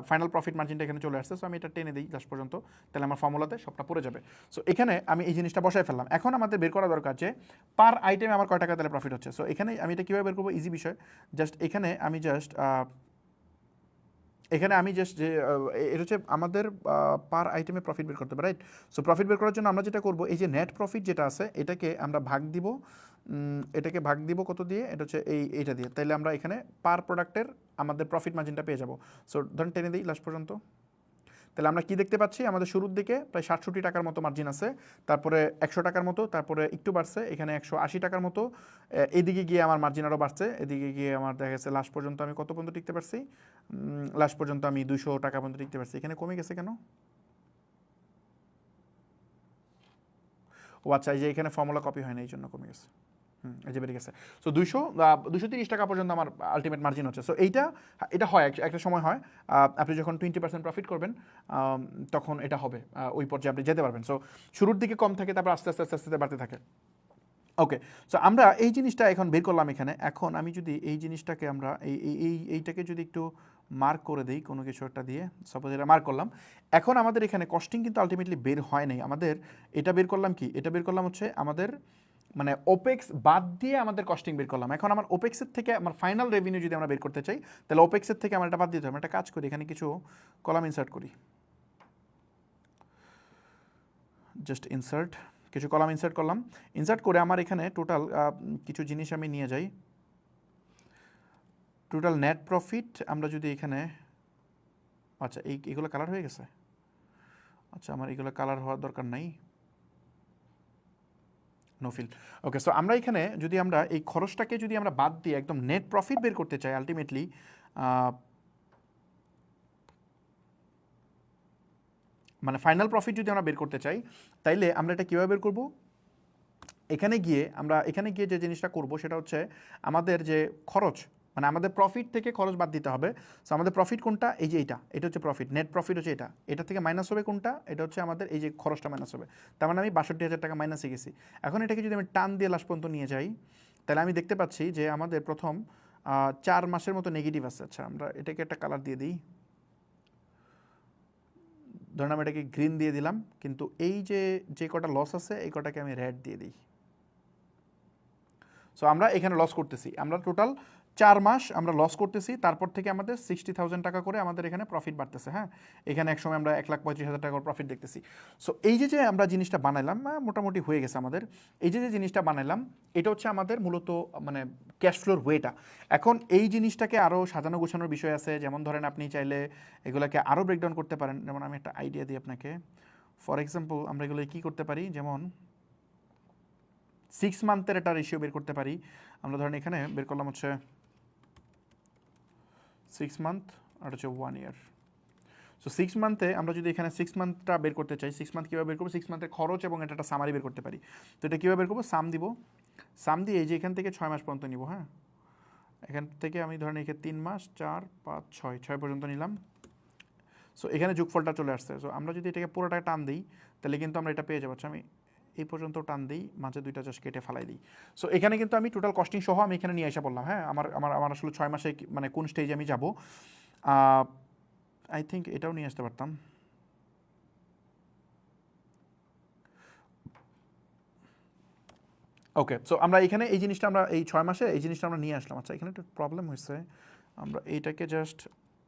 ফাইনাল প্রফিট মার্জিনটা এখানে চলে আসছে। সো আমি এটা টেনে দিই লাস্ট পর্যন্ত, তাহলে আমার ফর্মুলাতে সবটা পড়ে যাবে। সো এখানে আমি এই জিনিসটা বসায় ফেললাম। এখন আমাদের বের করা দরকার যে পার আইটেমে আমার কয় টাকা তাহলে প্রফিট হচ্ছে। সো এখানে আমি এটা কীভাবে বের করবো? ইজি বিষয়। জাস্ট এখানে আমি জাস্ট যে এটা হচ্ছে আমাদের পার আইটেমে প্রফিট বের করতে হবে, রাইট? সো প্রফিট বের করার জন্য আমরা যেটা করব, এই যে নেট প্রফিট যেটা আছে এটাকে আমরা ভাগ দিব কত দিয়ে? এটা হচ্ছে এইটা দিয়ে। তাইলে আমরা এখানে পার প্রোডাক্টের আমাদের প্রফিট মার্জিনটা পেয়ে যাব। সো ধরেন টেনে দিই লাস্ট পর্যন্ত। তাহলে আমরা কি দেখতে পাচ্ছি? আমাদের শুরুর দিকে প্রায় 67 টাকার মতো মার্জিন আছে, তারপরে 100 টাকার মতো, তারপরে একটু বাড়ছে, এখানে 180 টাকার মতো। এদিকে গিয়ে আমার মার্জিন আরও বাড়ছে, এদিকে গিয়ে আমার দেখা গেছে লাস্ট পর্যন্ত আমি কত পর্যন্ত টিকতে পারছি? লাস্ট পর্যন্ত আমি 200 টাকা পর্যন্ত টিকতে পারছি। এখানে কমে গেছে কেন? ও আচ্ছা, এই যে এখানে ফর্মুলা কপি হয় না, এই জন্য কমে গেছে। এই যে বেড়ে গেছে। সো 230 টাকা পর্যন্ত আমার আলটিমেট মার্জিন হচ্ছে। সো এটা হয়, একটা সময় হয়, আপনি যখন 20% প্রফিট করবেন তখন এটা হবে, ওই পর্যায়ে আপনি যেতে পারবেন। সো শুরুর দিকে কম থাকে, তারপর আস্তে আস্তে বাড়তে থাকে। ওকে, সো আমরা এই জিনিসটা এখন বের করলাম এখানে। এখন আমি যদি এই জিনিসটাকে আমরা এইটাকে যদি একটু মার্ক করে দিই কোনো কিছু একটা দিয়ে, সাপোজ এটা মার্ক করলাম। এখন আমাদের এখানে কস্টিং কিন্তু আলটিমেটলি বের হয় নাই আমাদের। এটা বের করলাম কি? এটা বের করলাম হচ্ছে আমাদের ওপেক্স বাদ দিয়ে আমাদের কস্টিং বের করলাম। এখন আমার ওপেক্সের থেকে আমার ফাইনাল রেভিনিউ যদি আমরা বের করতে চাই, তাহলে ওপেক্সের থেকে আমার এটা বাদ দিতে হবে। একটা কাজ করি, এখানে কিছু কলাম ইনসার্ট করি, জাস্ট কিছু কলাম ইনসার্ট করলাম। ইনসার্ট করে আমার এখানে টোটাল কিছু জিনিস আমি নিয়ে যাই। টোটাল নেট প্রফিট আমরা যদি এখানে, আচ্ছা এইগুলো কালার হয়ে গেছে। আচ্ছা, আমার এগুলো কালার হওয়ার দরকার নাই, নো ফিল। ওকে, সো আমরা এখানে যদি আমরা এই খরচটাকে যদি আমরা বাদ দিয়ে একদম নেট প্রফিট বের করতে চাই, আলটিমেটলি ফাইনাল প্রফিট যদি আমরা বের করতে চাই, তাইলে আমরা এটা কীভাবে বের করব? এখানে গিয়ে যে জিনিসটা করব সেটা হচ্ছে আমাদের যে খরচ, আমাদের প্রফিট থেকে খরচ বাদ দিতে হবে। সো আমাদের প্রফিট কোনটা? এই যে এটা হচ্ছে প্রফিট, নেট প্রফিট হচ্ছে এটা থেকে মাইনাস হবে কোনটা? এটা হচ্ছে আমাদের এই যে খরচটা মাইনাস হবে। তার মানে আমি 62,000 টাকা মাইনাসে গেছি। এখন এটাকে যদি আমি টান দিয়ে লাস্ট পর্যন্ত নিয়ে যাই, তাহলে আমি দেখতে পাচ্ছি যে আমাদের প্রথম 4 মাসের মতো নেগেটিভ আছে। আচ্ছা, আমরা এটাকে একটা কালার দিয়ে দিই, ধরুন আমি এটাকে গ্রিন দিয়ে দিলাম, কিন্তু এই যে কটা লস আছে এই কটাকে আমি রেড দিয়ে দিই। সো আমরা এখানে লস করতেছি, আমরা টোটাল 4 মাস আমরা লস করতেছি, তারপর থেকে আমাদের 60,000 টাকা করে আমাদের এখানে প্রফিট বাড়তেছে। হ্যাঁ, এখানে একসময় আমরা 1,35,000 টাকা প্রফিট দেখতেছি। সো এই যে আমরা জিনিসটা বানাইলাম, মোটামুটি হয়ে গেছে আমাদের। এই যে জিনিসটা বানাইলাম, এটা হচ্ছে আমাদের মূলত মানে ক্যাশ ফ্লোর ওয়েটা। এখন এই জিনিসটাকে আরও সাজানো গোছানোর বিষয় আছে, যেমন ধরেন আপনি চাইলে এগুলোকে আরও ব্রেকডাউন করতে পারেন। যেমন আমি একটা আইডিয়া দিই আপনাকে। ফর এক্সাম্পল আমরা এগুলো কী করতে পারি, যেমন 6 মান্থের একটা রেশিও বের করতে পারি। আমরা ধরেন এখানে বের করলাম হচ্ছে 6 মান্থ আর হচ্ছে 1 ইয়ার। সো 6 মান্থে আমরা যদি এখানে 6 মান্থটা বের করতে চাই, 6 মান্থ কীভাবে বের করবো, 6 মান্থের খরচ এবং এটা একটা সামারি বের করতে পারি। তো এটা কীভাবে বের করবো, সাম দিব, সাম দিয়ে এই যে এখান থেকে 6 মাস পর্যন্ত নিব। হ্যাঁ, এখান থেকে আমি ধরেন এখানে 3 মাস 4 5 6 পর্যন্ত নিলাম। সো এখানে যোগফলটা চলে আসছে। সো আমরা যদি এটাকে পুরোটা টান দিই, তাহলে কিন্তু আমরা এটা পেয়ে যাবো। আমি এই পর্যন্ত টান দিই, মাঝে দুইটা জাস্ট কেটে ফেলাই দিই। সো এখানে কিন্তু আমি টোটাল কস্টিং সহ আমি এখানে নিয়ে আসা বললাম। হ্যাঁ, আমার আমার আমার আসলে 6 মাসে মানে কোন স্টেজে আমি যাব, আই থিঙ্ক এটাও নিয়ে আসতে পারতাম। ওকে, সো আমরা এখানে এই জিনিসটা আমরা এই 6 মাসে এই জিনিসটা আমরা নিয়ে আসলাম। আচ্ছা, এখানে একটু প্রবলেম হয়েছে, আমরা এইটাকে জাস্ট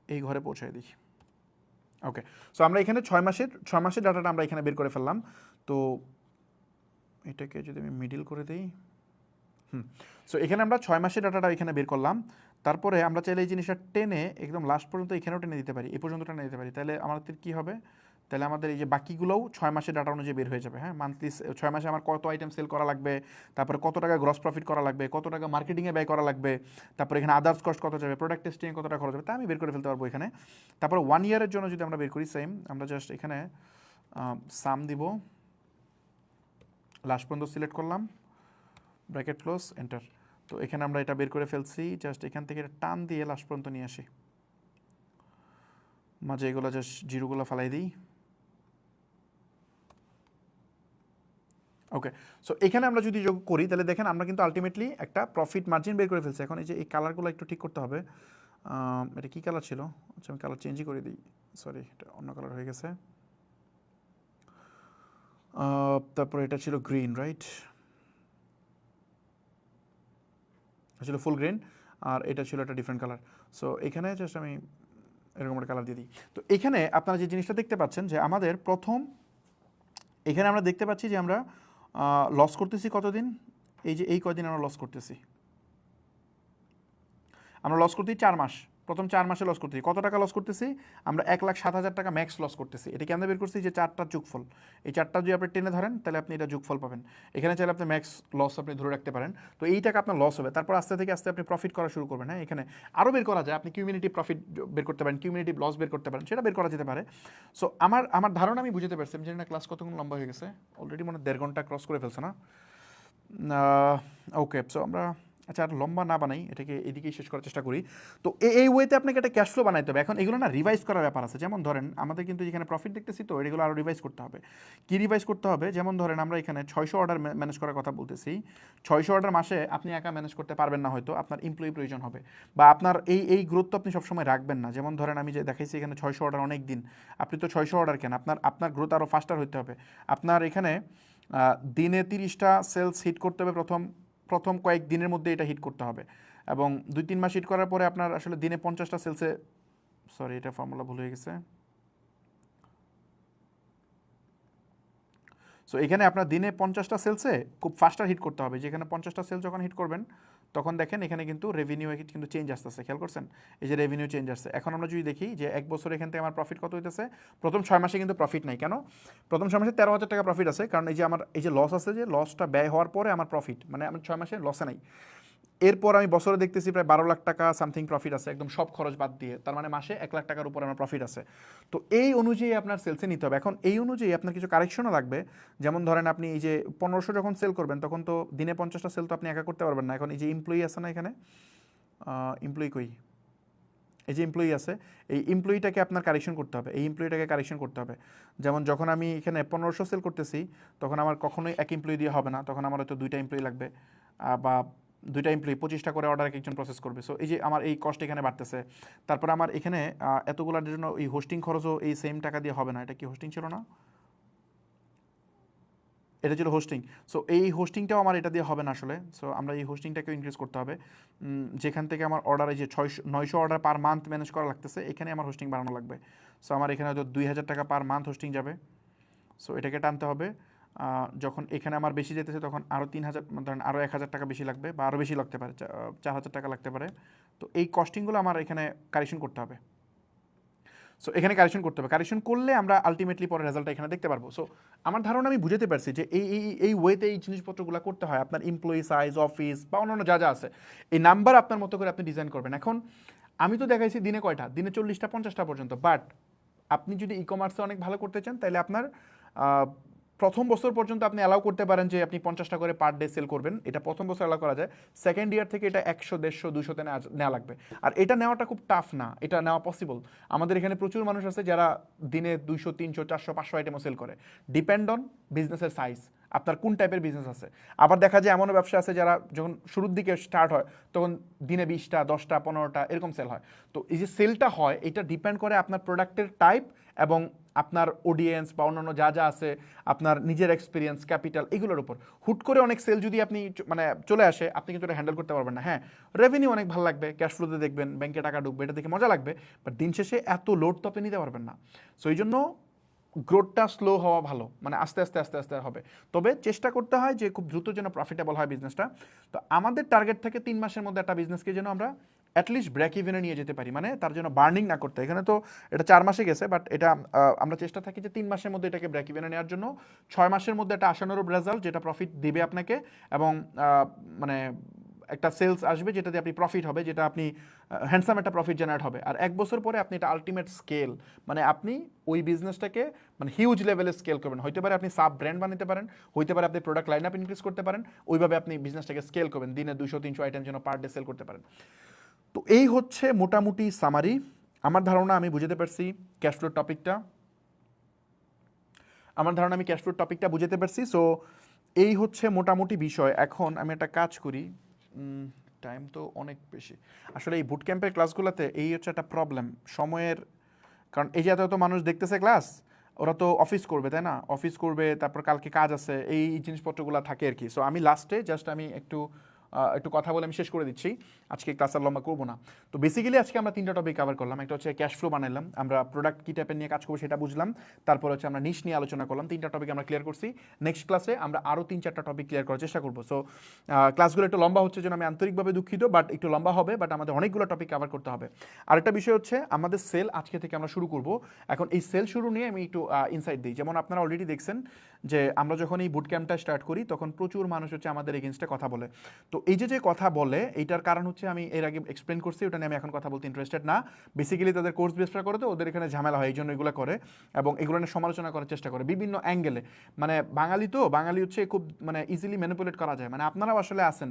এই ঘরে পৌঁছায় দিই। ওকে, সো আমরা এখানে 6 মাসের ডাটাটা আমরা এখানে বের করে ফেললাম। তো এটাকে যদি আমি মিডিল করে দিই, সো এখানে আমরা 6 মাসের ডাটাটা এখানে বের করলাম। তারপরে আমরা চাইলে এই জিনিসটা টেনে একদম লাস্ট পর্যন্ত এখানেও টেনে দিতে পারি, এই পর্যন্ত টেনে দিতে পারি। তাহলে আমাদের কী হবে, তাহলে আমাদের এই যে বাকিগুলোও 6 মাসের ডাটা অনুযায়ী বের হয়ে যাবে। হ্যাঁ, মান্থলি 6 মাসে আমার কত আইটেম সেল করা লাগবে, তারপরে কত টাকা গ্রস প্রফিট করা লাগবে, কত টাকা মার্কেটিংয়ে ব্যয় করা লাগবে, তারপরে এখানে আদার্স কস্ট কত যাবে, প্রোডাক্ট টেস্টিংয়ে কত টাকা খরচ হবে, তা আমি বের করে ফেলতে পারবো এখানে। তারপরে 1 ইয়ারের জন্য যদি আমরা বের করি, সেম আমরা জাস্ট এখানে সাম দিব, লাস্ট পর্যন্ত সিলেক্ট করলাম, ব্র্যাকেট ক্লোজ, এন্টার। তো এখানে আমরা এটা বের করে ফেলছি। জাস্ট এখান থেকে এটা টান দিয়ে লাস্ট পর্যন্ত নিয়ে আসি, মাঝে এগুলো জাস্ট জিরোগুলো ফেলাই দিই। ওকে, সো এখানে আমরা যদি যোগ করি, তাহলে দেখেন আমরা কিন্তু আলটিমেটলি একটা প্রফিট মার্জিন বের করে ফেলছি। এখন এই যে এই কালারগুলো একটু ঠিক করতে হবে। এটা কী কালার ছিল, আচ্ছা আমি কালার চেঞ্জই করে দিই, সরি এটা অন্য কালার হয়ে গেছে। তারপরে এটা ছিল গ্রিন, রাইট, ছিল ফুল গ্রিন, আর এটা ছিল একটা ডিফারেন্ট কালার। সো এখানে জাস্ট আমি এরকম একটা কালার দিয়ে দিই। তো এখানে আপনারা যে জিনিসটা দেখতে পাচ্ছেন, যে আমাদের প্রথম এখানে আমরা দেখতে পাচ্ছি যে আমরা লস করতেছি কতদিন, এই যে এই কয়দিন আমরা লস করতেছি, আমরা লস করতেছি 4 মাস। প্রথম 4 মাসে লস করতেছি কত টাকা লস করতেছি, আমরা 1,07,000 টাকা ম্যাক্স লস করতেছি। এটা কেন বের করছি, যে 4টার যোগফল, এই 4টা যদি আপনি টেনে ধরেন, তাহলে আপনি এটা যোগফল পাবেন। এখানে চাইলে আপনি ম্যাক্স লস আপনি ধরে রাখতে পারেন। তো এই টাকা আপনার লস হবে, তারপর আস্তে থেকে আস্তে আপনি প্রফিট করা শুরু করবেন। হ্যাঁ, এখানে আরও বের করা যায়, আপনি কিউমিউনিটিভ প্রফিট বের করতে পারেন, কিউমিউনিটিভ লস বের করতে পারেন, সেটা বের করা যেতে পারে। সো আমার ধারণা আমি বুঝতে পারছি। আমি জানি না ক্লাস কতক্ষণ লম্বা হয়ে গেছে, অলরেডি মনে 1.5 ঘন্টা ক্রস করে ফেলছে না। ওকে, সো আমরা আচ্ছা আর লম্বা না বানাই, এটাকে এদিকেই শেষ করার চেষ্টা করি। তো এই ওয়েতে আপনাকে একটা ক্যাশ ফ্লো বানাইতে হবে। এখন এগুলো না রিভাইজ করার ব্যাপার আছে। যেমন ধরেন আমাদের কিন্তু যেখানে প্রফিট দেখতেছি, তো এগুলো আরও রিভাইজ করতে হবে। কী রিভাইজ করতে হবে, যেমন ধরেন আমরা এখানে 600 অর্ডার ম্যানেজ করার কথা বলতেছি। 600 অর্ডার মাসে আপনি একা ম্যানেজ করতে পারবেন না, হয়তো আপনার এমপ্লয়ি প্রয়োজন হবে, বা আপনার এই গ্রোথ তো আপনি সবসময় রাখবেন না। যেমন ধরেন আমি যে দেখাইছি এখানে 600 অর্ডার অনেক দিন, আপনি তো 600 অর্ডার কেন, আপনার গ্রোথ আরও ফাস্টার হতে হবে। আপনার এখানে দিনে 30টা সেলস হিট করতে হবে, প্রথম কয়েক দিনের মধ্যে এটা হিট করতে হবে, এবং 2-3 মাস হিট করার পরে আপনার আসলে দিনে 50টা সেলসে, সরি এটা ফর্মুলা ভুল হয়ে গেছে। সো এখানে আপনার দিনে 50টা সেলসে খুব ফাস্টার হিট করতে হবে। যেখানে 50টা সেল যখন হিট করবেন, তখন দেখেন এখানে কিন্তু রেভিনিউ কিন্তু চেঞ্জ আসতেছে, খেয়াল করছেন, এই যে রেভিনিউ চেঞ্জ আসছে। এখন আমরা যদি দেখি যে 1 বছর এখান থেকে আমার প্রফিট কত হইতেছে, প্রথম 6 মাসে কিন্তু প্রফিট নাই। কেন প্রথম 6 মাসে 13,000 টাকা প্রফিট আছে, কারণ এই যে আমার এই যে লস আছে, যে লসটা ব্যয় হওয়ার পরে আমার প্রফিট, মানে আমার 6 মাসে লসে নাই। এরপর আমি বছরে দেখতেছি প্রায় 12 লাখ টাকা সামথিং প্রফিট আছে, একদম সব খরচ বাদ দিয়ে। তার মানে মাসে 1 লাখ টাকার উপরে আমার প্রফিট আছে। তো এই অনুযায়ী আপনার সেলসে নিতে হবে। এখন এই অনুযায়ী আপনার কিছু কারেকশনও লাগবে। যেমন ধরেন আপনি এই যে 1500 যখন সেল করবেন, তখন তো দিনে 50টা সেল তো আপনি একা করতে পারবেন না। এখন এই যে এমপ্লয়ি আছে না, এখানে এমপ্লয়ি কই, এই যে এমপ্লয়ি আছে, এই এমপ্লয়িটাকে আপনার কারেকশন করতে হবে, এই এমপ্লয়িটাকে কারেকশন করতে হবে। যেমন যখন আমি এখানে 1500 সেল করতেছি, তখন আমার কখনোই এক এমপ্লয়ি দিয়ে হবে না, তখন আমার হয়তো 2টা এমপ্লয়ি লাগবে, বা 2টা এমপ্লয়ি 25টা করে অর্ডার একজন প্রসেস করবে। সো এই যে আমার এই কস্ট এখানে বাড়তেছে। তারপরে আমার এখানে এতগুলোর জন্য এই হোস্টিং খরচও এই সেম টাকা দিয়ে হবে না। এটা কি হোস্টিং ছিল না, এটা ছিল হোস্টিং। সো এই হোস্টিংটাও আমার এটা দিয়ে হবে না আসলে। সো আমরা এই হোস্টিংটাকেও ইনক্রিজ করতে হবে। যেখান থেকে আমার অর্ডার এই যে 900 অর্ডার পার মান্থ ম্যানেজ করা লাগতেছে, এখানে আমার হোস্টিং বাড়ানো লাগবে। সো আমার এখানে হয়তো 2000 টাকা পার মান্থ হোস্টিং যাবে। সো এটাকে টানতে হবে। যখন এখানে আমার বেশি যেতেছে তখন আরও 3000, ধরেন আরও 1000 টাকা বেশি লাগবে, বা আরও বেশি লাগতে পারে, 4000 টাকা লাগতে পারে। তো এই কস্টিংগুলো আমার এখানে কারেকশন করতে হবে। সো এখানে কারেকশন করতে হবে, কারেকশন করলে আমরা আলটিমেটলি পরে রেজাল্টটা এখানে দেখতে পারবো। সো আমার ধারণা আমি বুঝতে পারছি যে এই ওয়েতে এই জিনিসপত্রগুলো করতে হয়। আপনার এমপ্লয়ি সাইজ, অফিস বা অন্যান্য যা যা আছে, এই নাম্বার আপনার মতো করে আপনি ডিজাইন করবেন। এখন আমি তো দেখাইছি দিনে কয়টা, দিনে 40টা 50টা পর্যন্ত, বাট আপনি যদি ই কমার্সে অনেক ভালো করতে চান তাহলে আপনার প্রথম বছর পর্যন্ত আপনি অ্যালাউ করতে পারেন যে আপনি 50টা করে পার ডে সেল করবেন। এটা প্রথম বছর অ্যালাউ করা যায়। সেকেন্ড ইয়ার থেকে এটা 100, 150, 200-তে নেওয়া লাগবে। আর এটা নেওয়াটা খুব টাফ না, এটা নেওয়া পসিবল। আমাদের এখানে প্রচুর মানুষ আছে যারা দিনে 200, 300, 400, 500 আইটেমও সেল করে। ডিপেন্ড অন বিজনেসের সাইজ, আপনার কোন টাইপের বিজনেস আছে। আবার দেখা যায় এমনও ব্যবসা আছে যারা যখন শুরুর দিকে স্টার্ট হয় তখন দিনে 20টা, 10টা, 15টা এরকম সেল হয়। তো এই যে সেলটা হয় এটা ডিপেন্ড করে আপনার প্রোডাক্টের টাইপ এবং আপনার অডিয়েন্স বা অন্যান্য যা যা আছে, আপনার নিজের এক্সপিরিয়েন্স, ক্যাপিটাল, এগুলোর উপর। হুট করে অনেক সেল যদি আপনি মানে চলে আসে, আপনি কিন্তু এটা হ্যান্ডেল করতে পারবেন না। হ্যাঁ, রেভিনিউ অনেক ভালো লাগবে, ক্যাশ ফ্লোতে দেখবেন ব্যাংকে টাকা ঢুকবে, এটা দেখে মজা লাগবে, বাট দিন শেষে এত লোড তো আপনি নিতে পারবেন না। সো এই জন্য গ্রোথটা স্লো হওয়া ভালো, মানে আস্তে আস্তে আস্তে আস্তে হবে। তবে চেষ্টা করতে হয় যে খুব দ্রুত যেন প্রফিটেবল হয় বিজনেসটা। তো আমাদের টার্গেট থেকে 3 মাসের মধ্যে একটা বিজনেসকে যেন আমরা অ্যাটলিস্ট ব্রেক ইভেনে নিয়ে যেতে পারি, মানে তার জন্য বার্নিং না করতে। এখানে তো এটা 4 মাসে গেছে, বাট এটা আমরা চেষ্টা থাকি যে 3 মাসের মধ্যে এটাকে ব্রেক ইভেনে নেওয়ার জন্য। 6 মাসের মধ্যে একটা আশানুরূপ রেজাল্ট যেটা প্রফিট দিবে আপনাকে, এবং মানে একটা সেলস আসবে যেটা দিয়ে আপনি প্রফিট হবে, যেটা আপনি হ্যান্ডসাম একটা প্রফিট জেনারেট হবে। আর 1 বছর পরে আপনি এটা আলটিমেট স্কেল, মানে আপনি ওই বিজনেসটাকে মানে হিউজ লেভেলে স্কেল করবেন। হইতে পারে আপনি সাব ব্র্যান্ড বানাতে পারেন, হইতে পারে আপনি প্রোডাক্ট লাইন আপ ইনক্রিজ করতে পারেন, ওইভাবে আপনি বিজনেসটাকে স্কেল করবেন, দিনে 200-300 আইটেম যেন পার ডে সেল করতে পারেন। তো এই হচ্ছে মোটামুটি সামারি। আমার ধারণা আমি বুঝতে পারছি ক্যাশফ্লোর টপিকটা, বুঝতে পারছি। সো এই হচ্ছে মোটামুটি বিষয়। এখন আমি একটা কাজ করি, টাইম তো অনেক বেশি আসলে এই বুট ক্যাম্পের ক্লাসগুলোতে এই হচ্ছে একটা প্রবলেম সময়ের। কারণ এই যে এত মানুষ দেখতেছে ক্লাস, ওরা তো অফিস করবে, তাই না? অফিস করবে, তারপর কালকে কাজ আছে, এই জিনিসপত্রগুলো থাকে আর কি। সো আমি লাস্টে জাস্ট আমি একটু কথা বলে আমি শেষ করে দিচ্ছি, আজকে ক্লাস আর লম্বা করবো না। তো বেসিক্যালি আজকে আমরা 3টা টপিক কভার করলাম। একটা হচ্ছে ক্যাশ ফ্লো বানালাম, আমরা প্রোডাক্ট কী টাইপের নিয়ে কাজ করবো সেটা বুঝলাম। তারপর হচ্ছে আমরা নিশ নিয়ে আলোচনা করলাম। 3টা টপিক আমরা ক্লিয়ার করছি। নেক্সট ক্লাসে আমরা আরও 3-4টা টপিক ক্লিয়ার করার চেষ্টা করবো। সো ক্লাসগুলো একটু লম্বা হচ্ছে জন্য আমি আন্তরিকভাবে দুঃখিত, বাট একটু লম্বা হবে, বাট আমাদের অনেকগুলো টপিক কভার করতে হবে। আরেকটা বিষয় হচ্ছে আমাদের সেল আজকে থেকে আমরা শুরু করব। এখন এই সেল শুরু নিয়ে আমি একটু ইনসাইট দিই। যেমন আপনারা অলরেডি দেখছেন যে আমরা যখন এই বুট ক্যাম্পটা স্টার্ট করি তখন প্রচুর মানুষ হচ্ছে আমাদের এগেনস্টে কথা বলে। তো এই যে কথা বলে, এইটার কারণ হচ্ছে আমি এর আগে এক্সপ্লেন করছি, ওটা নিয়ে আমি এখন কথা বলতে ইন্টারেস্টেড না। বেসিক্যালি তাদের কোর্স ব্যবসা করে, তো ওদের এখানে ঝামেলা হয়, এই জন্য এগুলো করে এবং এগুলো নিয়ে সমালোচনা করার চেষ্টা করে বিভিন্ন অ্যাঙ্গেলে। মানে বাঙালি হচ্ছে খুব মানে ইজিলি ম্যানিপুলেট করা যায়। মানে আপনারাও আসলে আছেন,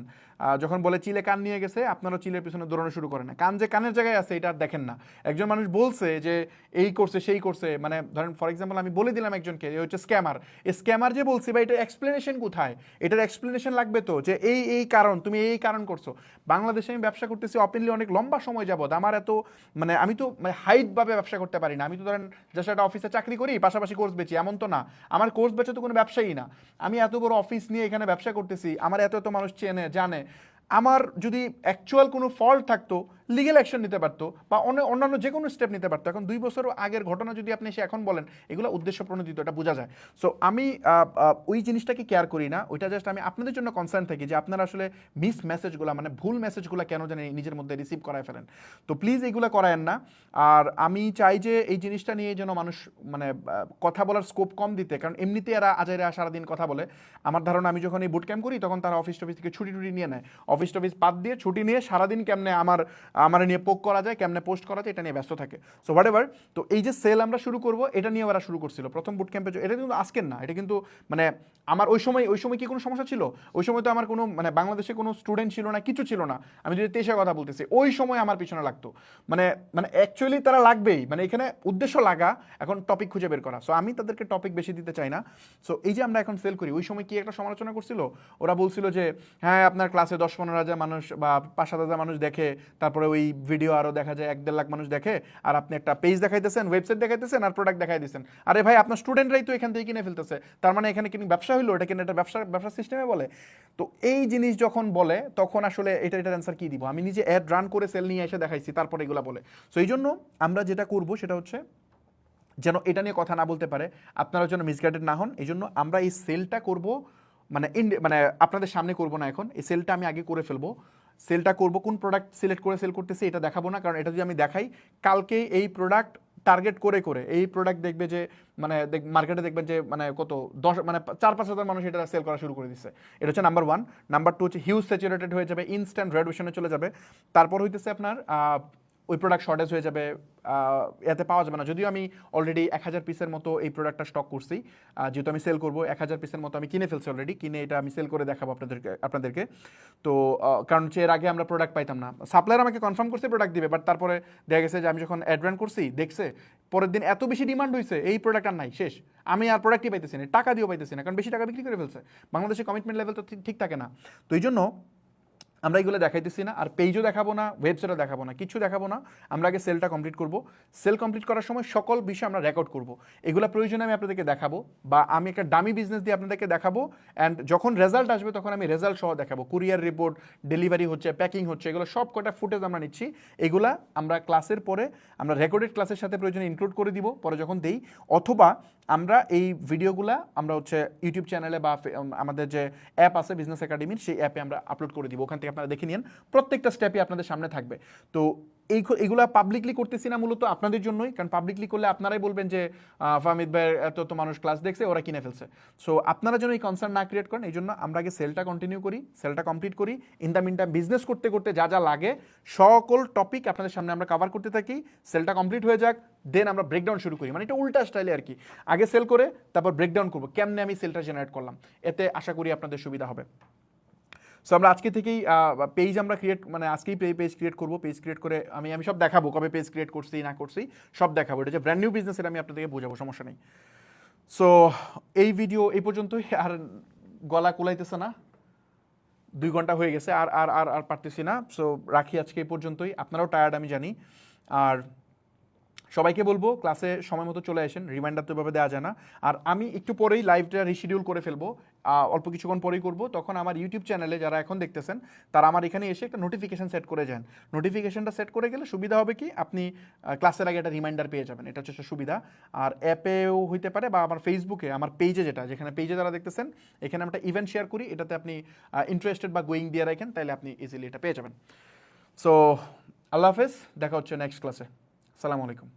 যখন বলে চিলে কান নিয়ে গেছে, আপনারাও চিলের পিছনে দৌড়ানো শুরু করেন না। কান যে কানের জায়গায় আছে এটা আর দেখেন না। একজন মানুষ বলছে যে এই করছে সেই করছে, মানে ধরেন ফর এক্সাম্পল আমি বলে দিলাম একজনকে এ হচ্ছে স্ক্যামার, এই স্ক্যামার যে বলছি বা এটা এক্সপ্লেনেশন কোথায়? এটার এক্সপ্লেনেশন লাগবে তো, যে এই কারণ, তুমি এই কারণ করছো। বাংলাদেশে আমি ব্যবসা করতেছি ওপেনলি অনেক লম্বা সময় যাবত, আমার এত মানে আমি তো মানে হাইটভাবে ব্যবসা করতে পারি না। আমি তো ধরেন জাস্ট একটা অফিসে চাকরি করি, পাশাপাশি কোর্স বেচি, এমন তো না। আমার কোর্স বেচে তো কোনো ব্যবসায়ী না। আমি এত বড় অফিস নিয়ে এখানে ব্যবসা করতেছি, আমার এত মানুষ চেনে জানে। আমার যদি অ্যাকচুয়াল কোনো ফল্ট থাকতো লিগেল অ্যাকশন নিতে পারতো বা অন্যান্য যে কোনো স্টেপ নিতে পারতো। এখন 2 বছর আগের ঘটনা যদি আপনি এসে এখন বলেন, এগুলো উদ্দেশ্য প্রণোদিত, এটা বোঝা যায়। সো আমি ওই জিনিসটাকে কেয়ার করি না, ওইটা জাস্ট আমি আপনাদের জন্য কনসার্ন থাকি যে আপনারা আসলে মিস মেসেজগুলো মানে ভুল মেসেজগুলো কেন জানি নিজের মধ্যে রিসিভ করায় ফেলেন। তো প্লিজ এইগুলো করায়েন না। আর আমি চাই যে এই জিনিসটা নিয়ে যেন মানুষ মানে কথা বলার স্কোপ কম দিতে, কারণ এমনিতে এরা আজাইরা সারাদিন কথা বলে। আমার ধারণা আমি যখন এই বুট ক্যাম্প করি তখন তারা অফিস টফিস থেকে ছুটি নিয়ে নেয়, অফিস টফিস বাদ দিয়ে ছুটি নিয়ে সারাদিন কেমনে আমার নিয়ে পোক করা যায়, কেমনে পোস্ট করা যায়, এটা নিয়ে ব্যস্ত থাকে। So what ever. তো এই যে সেল আমরা শুরু করব, এটা নিয়ে ওরা শুরু করছিল প্রথম বুট ক্যাম্পে। এটা কিন্তু আজকের না, এটা কিন্তু মানে আমার ওই সময় কি কোনো সমস্যা ছিল? ওই সময় তো আমার কোনো মানে বাংলাদেশে কোনো স্টুডেন্ট ছিল না, কিছু ছিল না। আমি যদি 23-এর কথা বলতেছি, ওই সময় আমার পিছনে লাগতো, মানে অ্যাকচুয়ালি তারা লাগবেই, মানে এখানে উদ্দেশ্য লাগা, এখন টপিক খুঁজে বের করা। সো আমি তাদেরকে টপিক বেশি দিতে চাই না। সো এই যে আমরা এখন সেল করি, ওই সময় কি একটা সমালোচনা করছিল, ওরা বলছিল যে হ্যাঁ আপনার ক্লাসে 10-15 হাজার মানুষ বা 5-7 হাজার মানুষ দেখে, তারপরে তারপরে ওই ভিডিও আরও দেখা যায় 1-1.5 লাখ মানুষ দেখে, আর আপনি একটা পেজ দেখাইতেছেন, ওয়েবসাইট দেখাইতেছেন, আর প্রোডাক্ট দেখাই দিচ্ছেন। আরে ভাই, আপনার স্টুডেন্টরাই তো এখান থেকে কিনে ফেলতেছে, তার মানে এখানে কিনে ব্যবসা হইলো, এটা কিনে এটা ব্যবসা সিস্টেমে বলে। তো এই জিনিস যখন বলে তখন আসলে এটার অ্যান্সার কী দিব? আমি নিজে অ্যাড রান করে সেল নিয়ে এসে দেখাইছি, তারপরে এগুলো বলে। সো এই জন্য আমরা যেটা করবো সেটা হচ্ছে যেন এটা নিয়ে কথা না বলতে পারে, আপনারা যেন মিসগাইডেড না হন। এই জন্য আমরা এই সেলটা করব, মানে আপনাদের সামনে করব না এখন, এই সেলটা আমি আগে করে ফেলবো। সেলটা করব, কোন প্রোডাক্ট সিলেক্ট করে সেল করতেছি এটা দেখাবো না, কারণ এটা যদি আমি দেখাই, কালকে এই প্রোডাক্ট টার্গেট করে করে এই প্রোডাক্ট দেখবে যে মানে মার্কেটে দেখবেন যে মানে কত 10 মানে 4-5 হাজার মানুষ এটা সেল করা শুরু করে দিচ্ছে। এটা হচ্ছে নাম্বার 1। নাম্বার 2 হচ্ছে হিউজ স্যাচুরেটেড হয়ে যাবে, ইনস্ট্যান্ট রেডুয়েশনে চলে যাবে। তারপর হইতেছে আপনার ওই প্রোডাক্ট শর্টেজ হয়ে যাবে, এতে পাওয়া যাবে না। যদিও আমি অলরেডি 1000 পিসের মতো এই প্রোডাক্টটা স্টক করছি, যেহেতু আমি সেল করবো 1000 পিসের মতো আমি কিনে ফেলছি অলরেডি, কিনে এটা আমি সেল করে দেখাবো আপনাদেরকে। তো কারণ হচ্ছে এর আগে আমরা প্রোডাক্ট পাইতাম না, সাপ্লায়ার আমাকে কনফার্ম করছে প্রোডাক্ট দিবে, বাট তারপরে দেখা গেছে যে আমি যখন অ্যাড রান করছি দেখছে পরের দিন এত বেশি ডিমান্ড হয়েছে, এই প্রোডাক্ট আর নাই, শেষ। আমি আর প্রোডাক্টই পাইতেছি না, টাকা দিয়েও পাইতেছি না, কারণ বেশি টাকা বিক্রি করে ফেলছে। বাংলাদেশে কমিটমেন্ট লেভেল তো ঠিক থাকে না। তো এই জন্য আমরা এগুলো দেখাইতেছি না, আর পেজও দেখাবো না, ওয়েবসাইটও দেখাবো না, কিছু দেখাবো না। আমরা আগে সেলটা কমপ্লিট করব। সেল কমপ্লিট করার সময় সকল বিষয় আমরা রেকর্ড করব। এগুলো প্রয়োজনে আমি আপনাদেরকে দেখাবো, বা আমি একটা ডামি বিজনেস দিয়ে আপনাদেরকে দেখাবো। অ্যান্ড যখন রেজাল্ট আসবে তখন আমি রেজাল্ট সহ দেখাবো, কুরিয়ার রিপোর্ট, ডেলিভারি হচ্ছে, প্যাকিং হচ্ছে, এগুলো সব কটা ফুটেজ আমরা নিচ্ছি। এগুলা আমরা ক্লাসের পরে আমরা রেকর্ডেড ক্লাসের সাথে প্রয়োজনে ইনক্লুড করে দিব পরে যখন দেই, অথবা আমরা এই ভিডিওগুলা আমরা হচ্ছে ইউটিউব চ্যানেলে বা আমাদের যে অ্যাপ আছে বিজনেস একাডেমির, সেই অ্যাপে আমরা আপলোড করে দিব। ওখান থেকে আপনারা দেখে নিন, প্রত্যেকটা স্টেপই আপনাদের সামনে থাকবে। তো এইগুলা পাবলিকলি করতেছি না মূলত আপনাদের জন্যই, কারণ পাবলিকলি করলে আপনারাই বলবেন যে ফাহমিদ ভাইয়ের এত মানুষ ক্লাস দেখছে, ওরা কিনে ফেলছে। সো আপনারা যেন এই কনসার্ন না ক্রিয়েট করেন, এই জন্য আমরা আগে সেলটা কন্টিনিউ করি, সেলটা কমপ্লিট করি। In the mean time business করতে করতে যা যা লাগে সকল টপিক আপনাদের সামনে আমরা কভার করতে থাকি। সেলটা কমপ্লিট হয়ে যাক, দেন আমরা ব্রেকডাউন শুরু করি, মানে এটা উল্টা স্টাইলে আর কি। আগে সেল করে তারপর ব্রেকডাউন করবো কেমনে আমি সেলটা জেনারেট করলাম, এতে আশা করি আপনাদের সুবিধা হবে। সো আমরা আজকে থেকেই পেজ আমরা মানে আজকেই পেজ ক্রিয়েট করবো। পেজ ক্রিয়েট করে আমি সব দেখাবো, কবে পেজ ক্রিয়েট করছি না করছি সব দেখাবো। এটা যে ব্র্যান্ড নিউ বিজনেস, এটা আমি আপনাদেরকে বোঝাবো, সমস্যা নেই। সো এই ভিডিও এই পর্যন্তই, আর গলা কুলাইতেছে না, 2 ঘন্টা হয়ে গেছে, আর আর আর আর পারতেছি না। সো রাখি আজকে এই পর্যন্তই, আপনারাও টায়ার্ড আমি জানি। আর সবাইকে বলবো ক্লাসে সময় মতো চলে আসেন, রিমাইন্ডার তো এভাবে দেওয়া যায় না। আর আমি একটু পরেই লাইভটা রিশিডিউল করে ফেলবো, অল্প কিছুক্ষণ পরেই করব। তখন আমার ইউটিউব চ্যানেলে যারা এখন দেখতেছেন তারা আমার এখানে এসে একটা নোটিফিকেশন সেট করে যান। নোটিফিকেশনটা সেট করে গেলে সুবিধা হবে কি, আপনি ক্লাসের আগে একটা রিমাইন্ডার পেয়ে যাবেন, এটা হচ্ছে একটা সুবিধা। আর অ্যাপেও হইতে পারে, বা আমার ফেসবুকে আমার পেজে, যেখানে পেজে যারা দেখতেছেন এখানে আমরা একটা ইভেন্ট শেয়ার করি, এটাতে আপনি ইন্টারেস্টেড বা গোয়িং দিয়ে রাখেন, তাহলে আপনি ইজিলি এটা পেয়ে যাবেন। সো আল্লাহ হাফেজ, দেখা হচ্ছে নেক্সট ক্লাসে। আসসালামু আলাইকুম।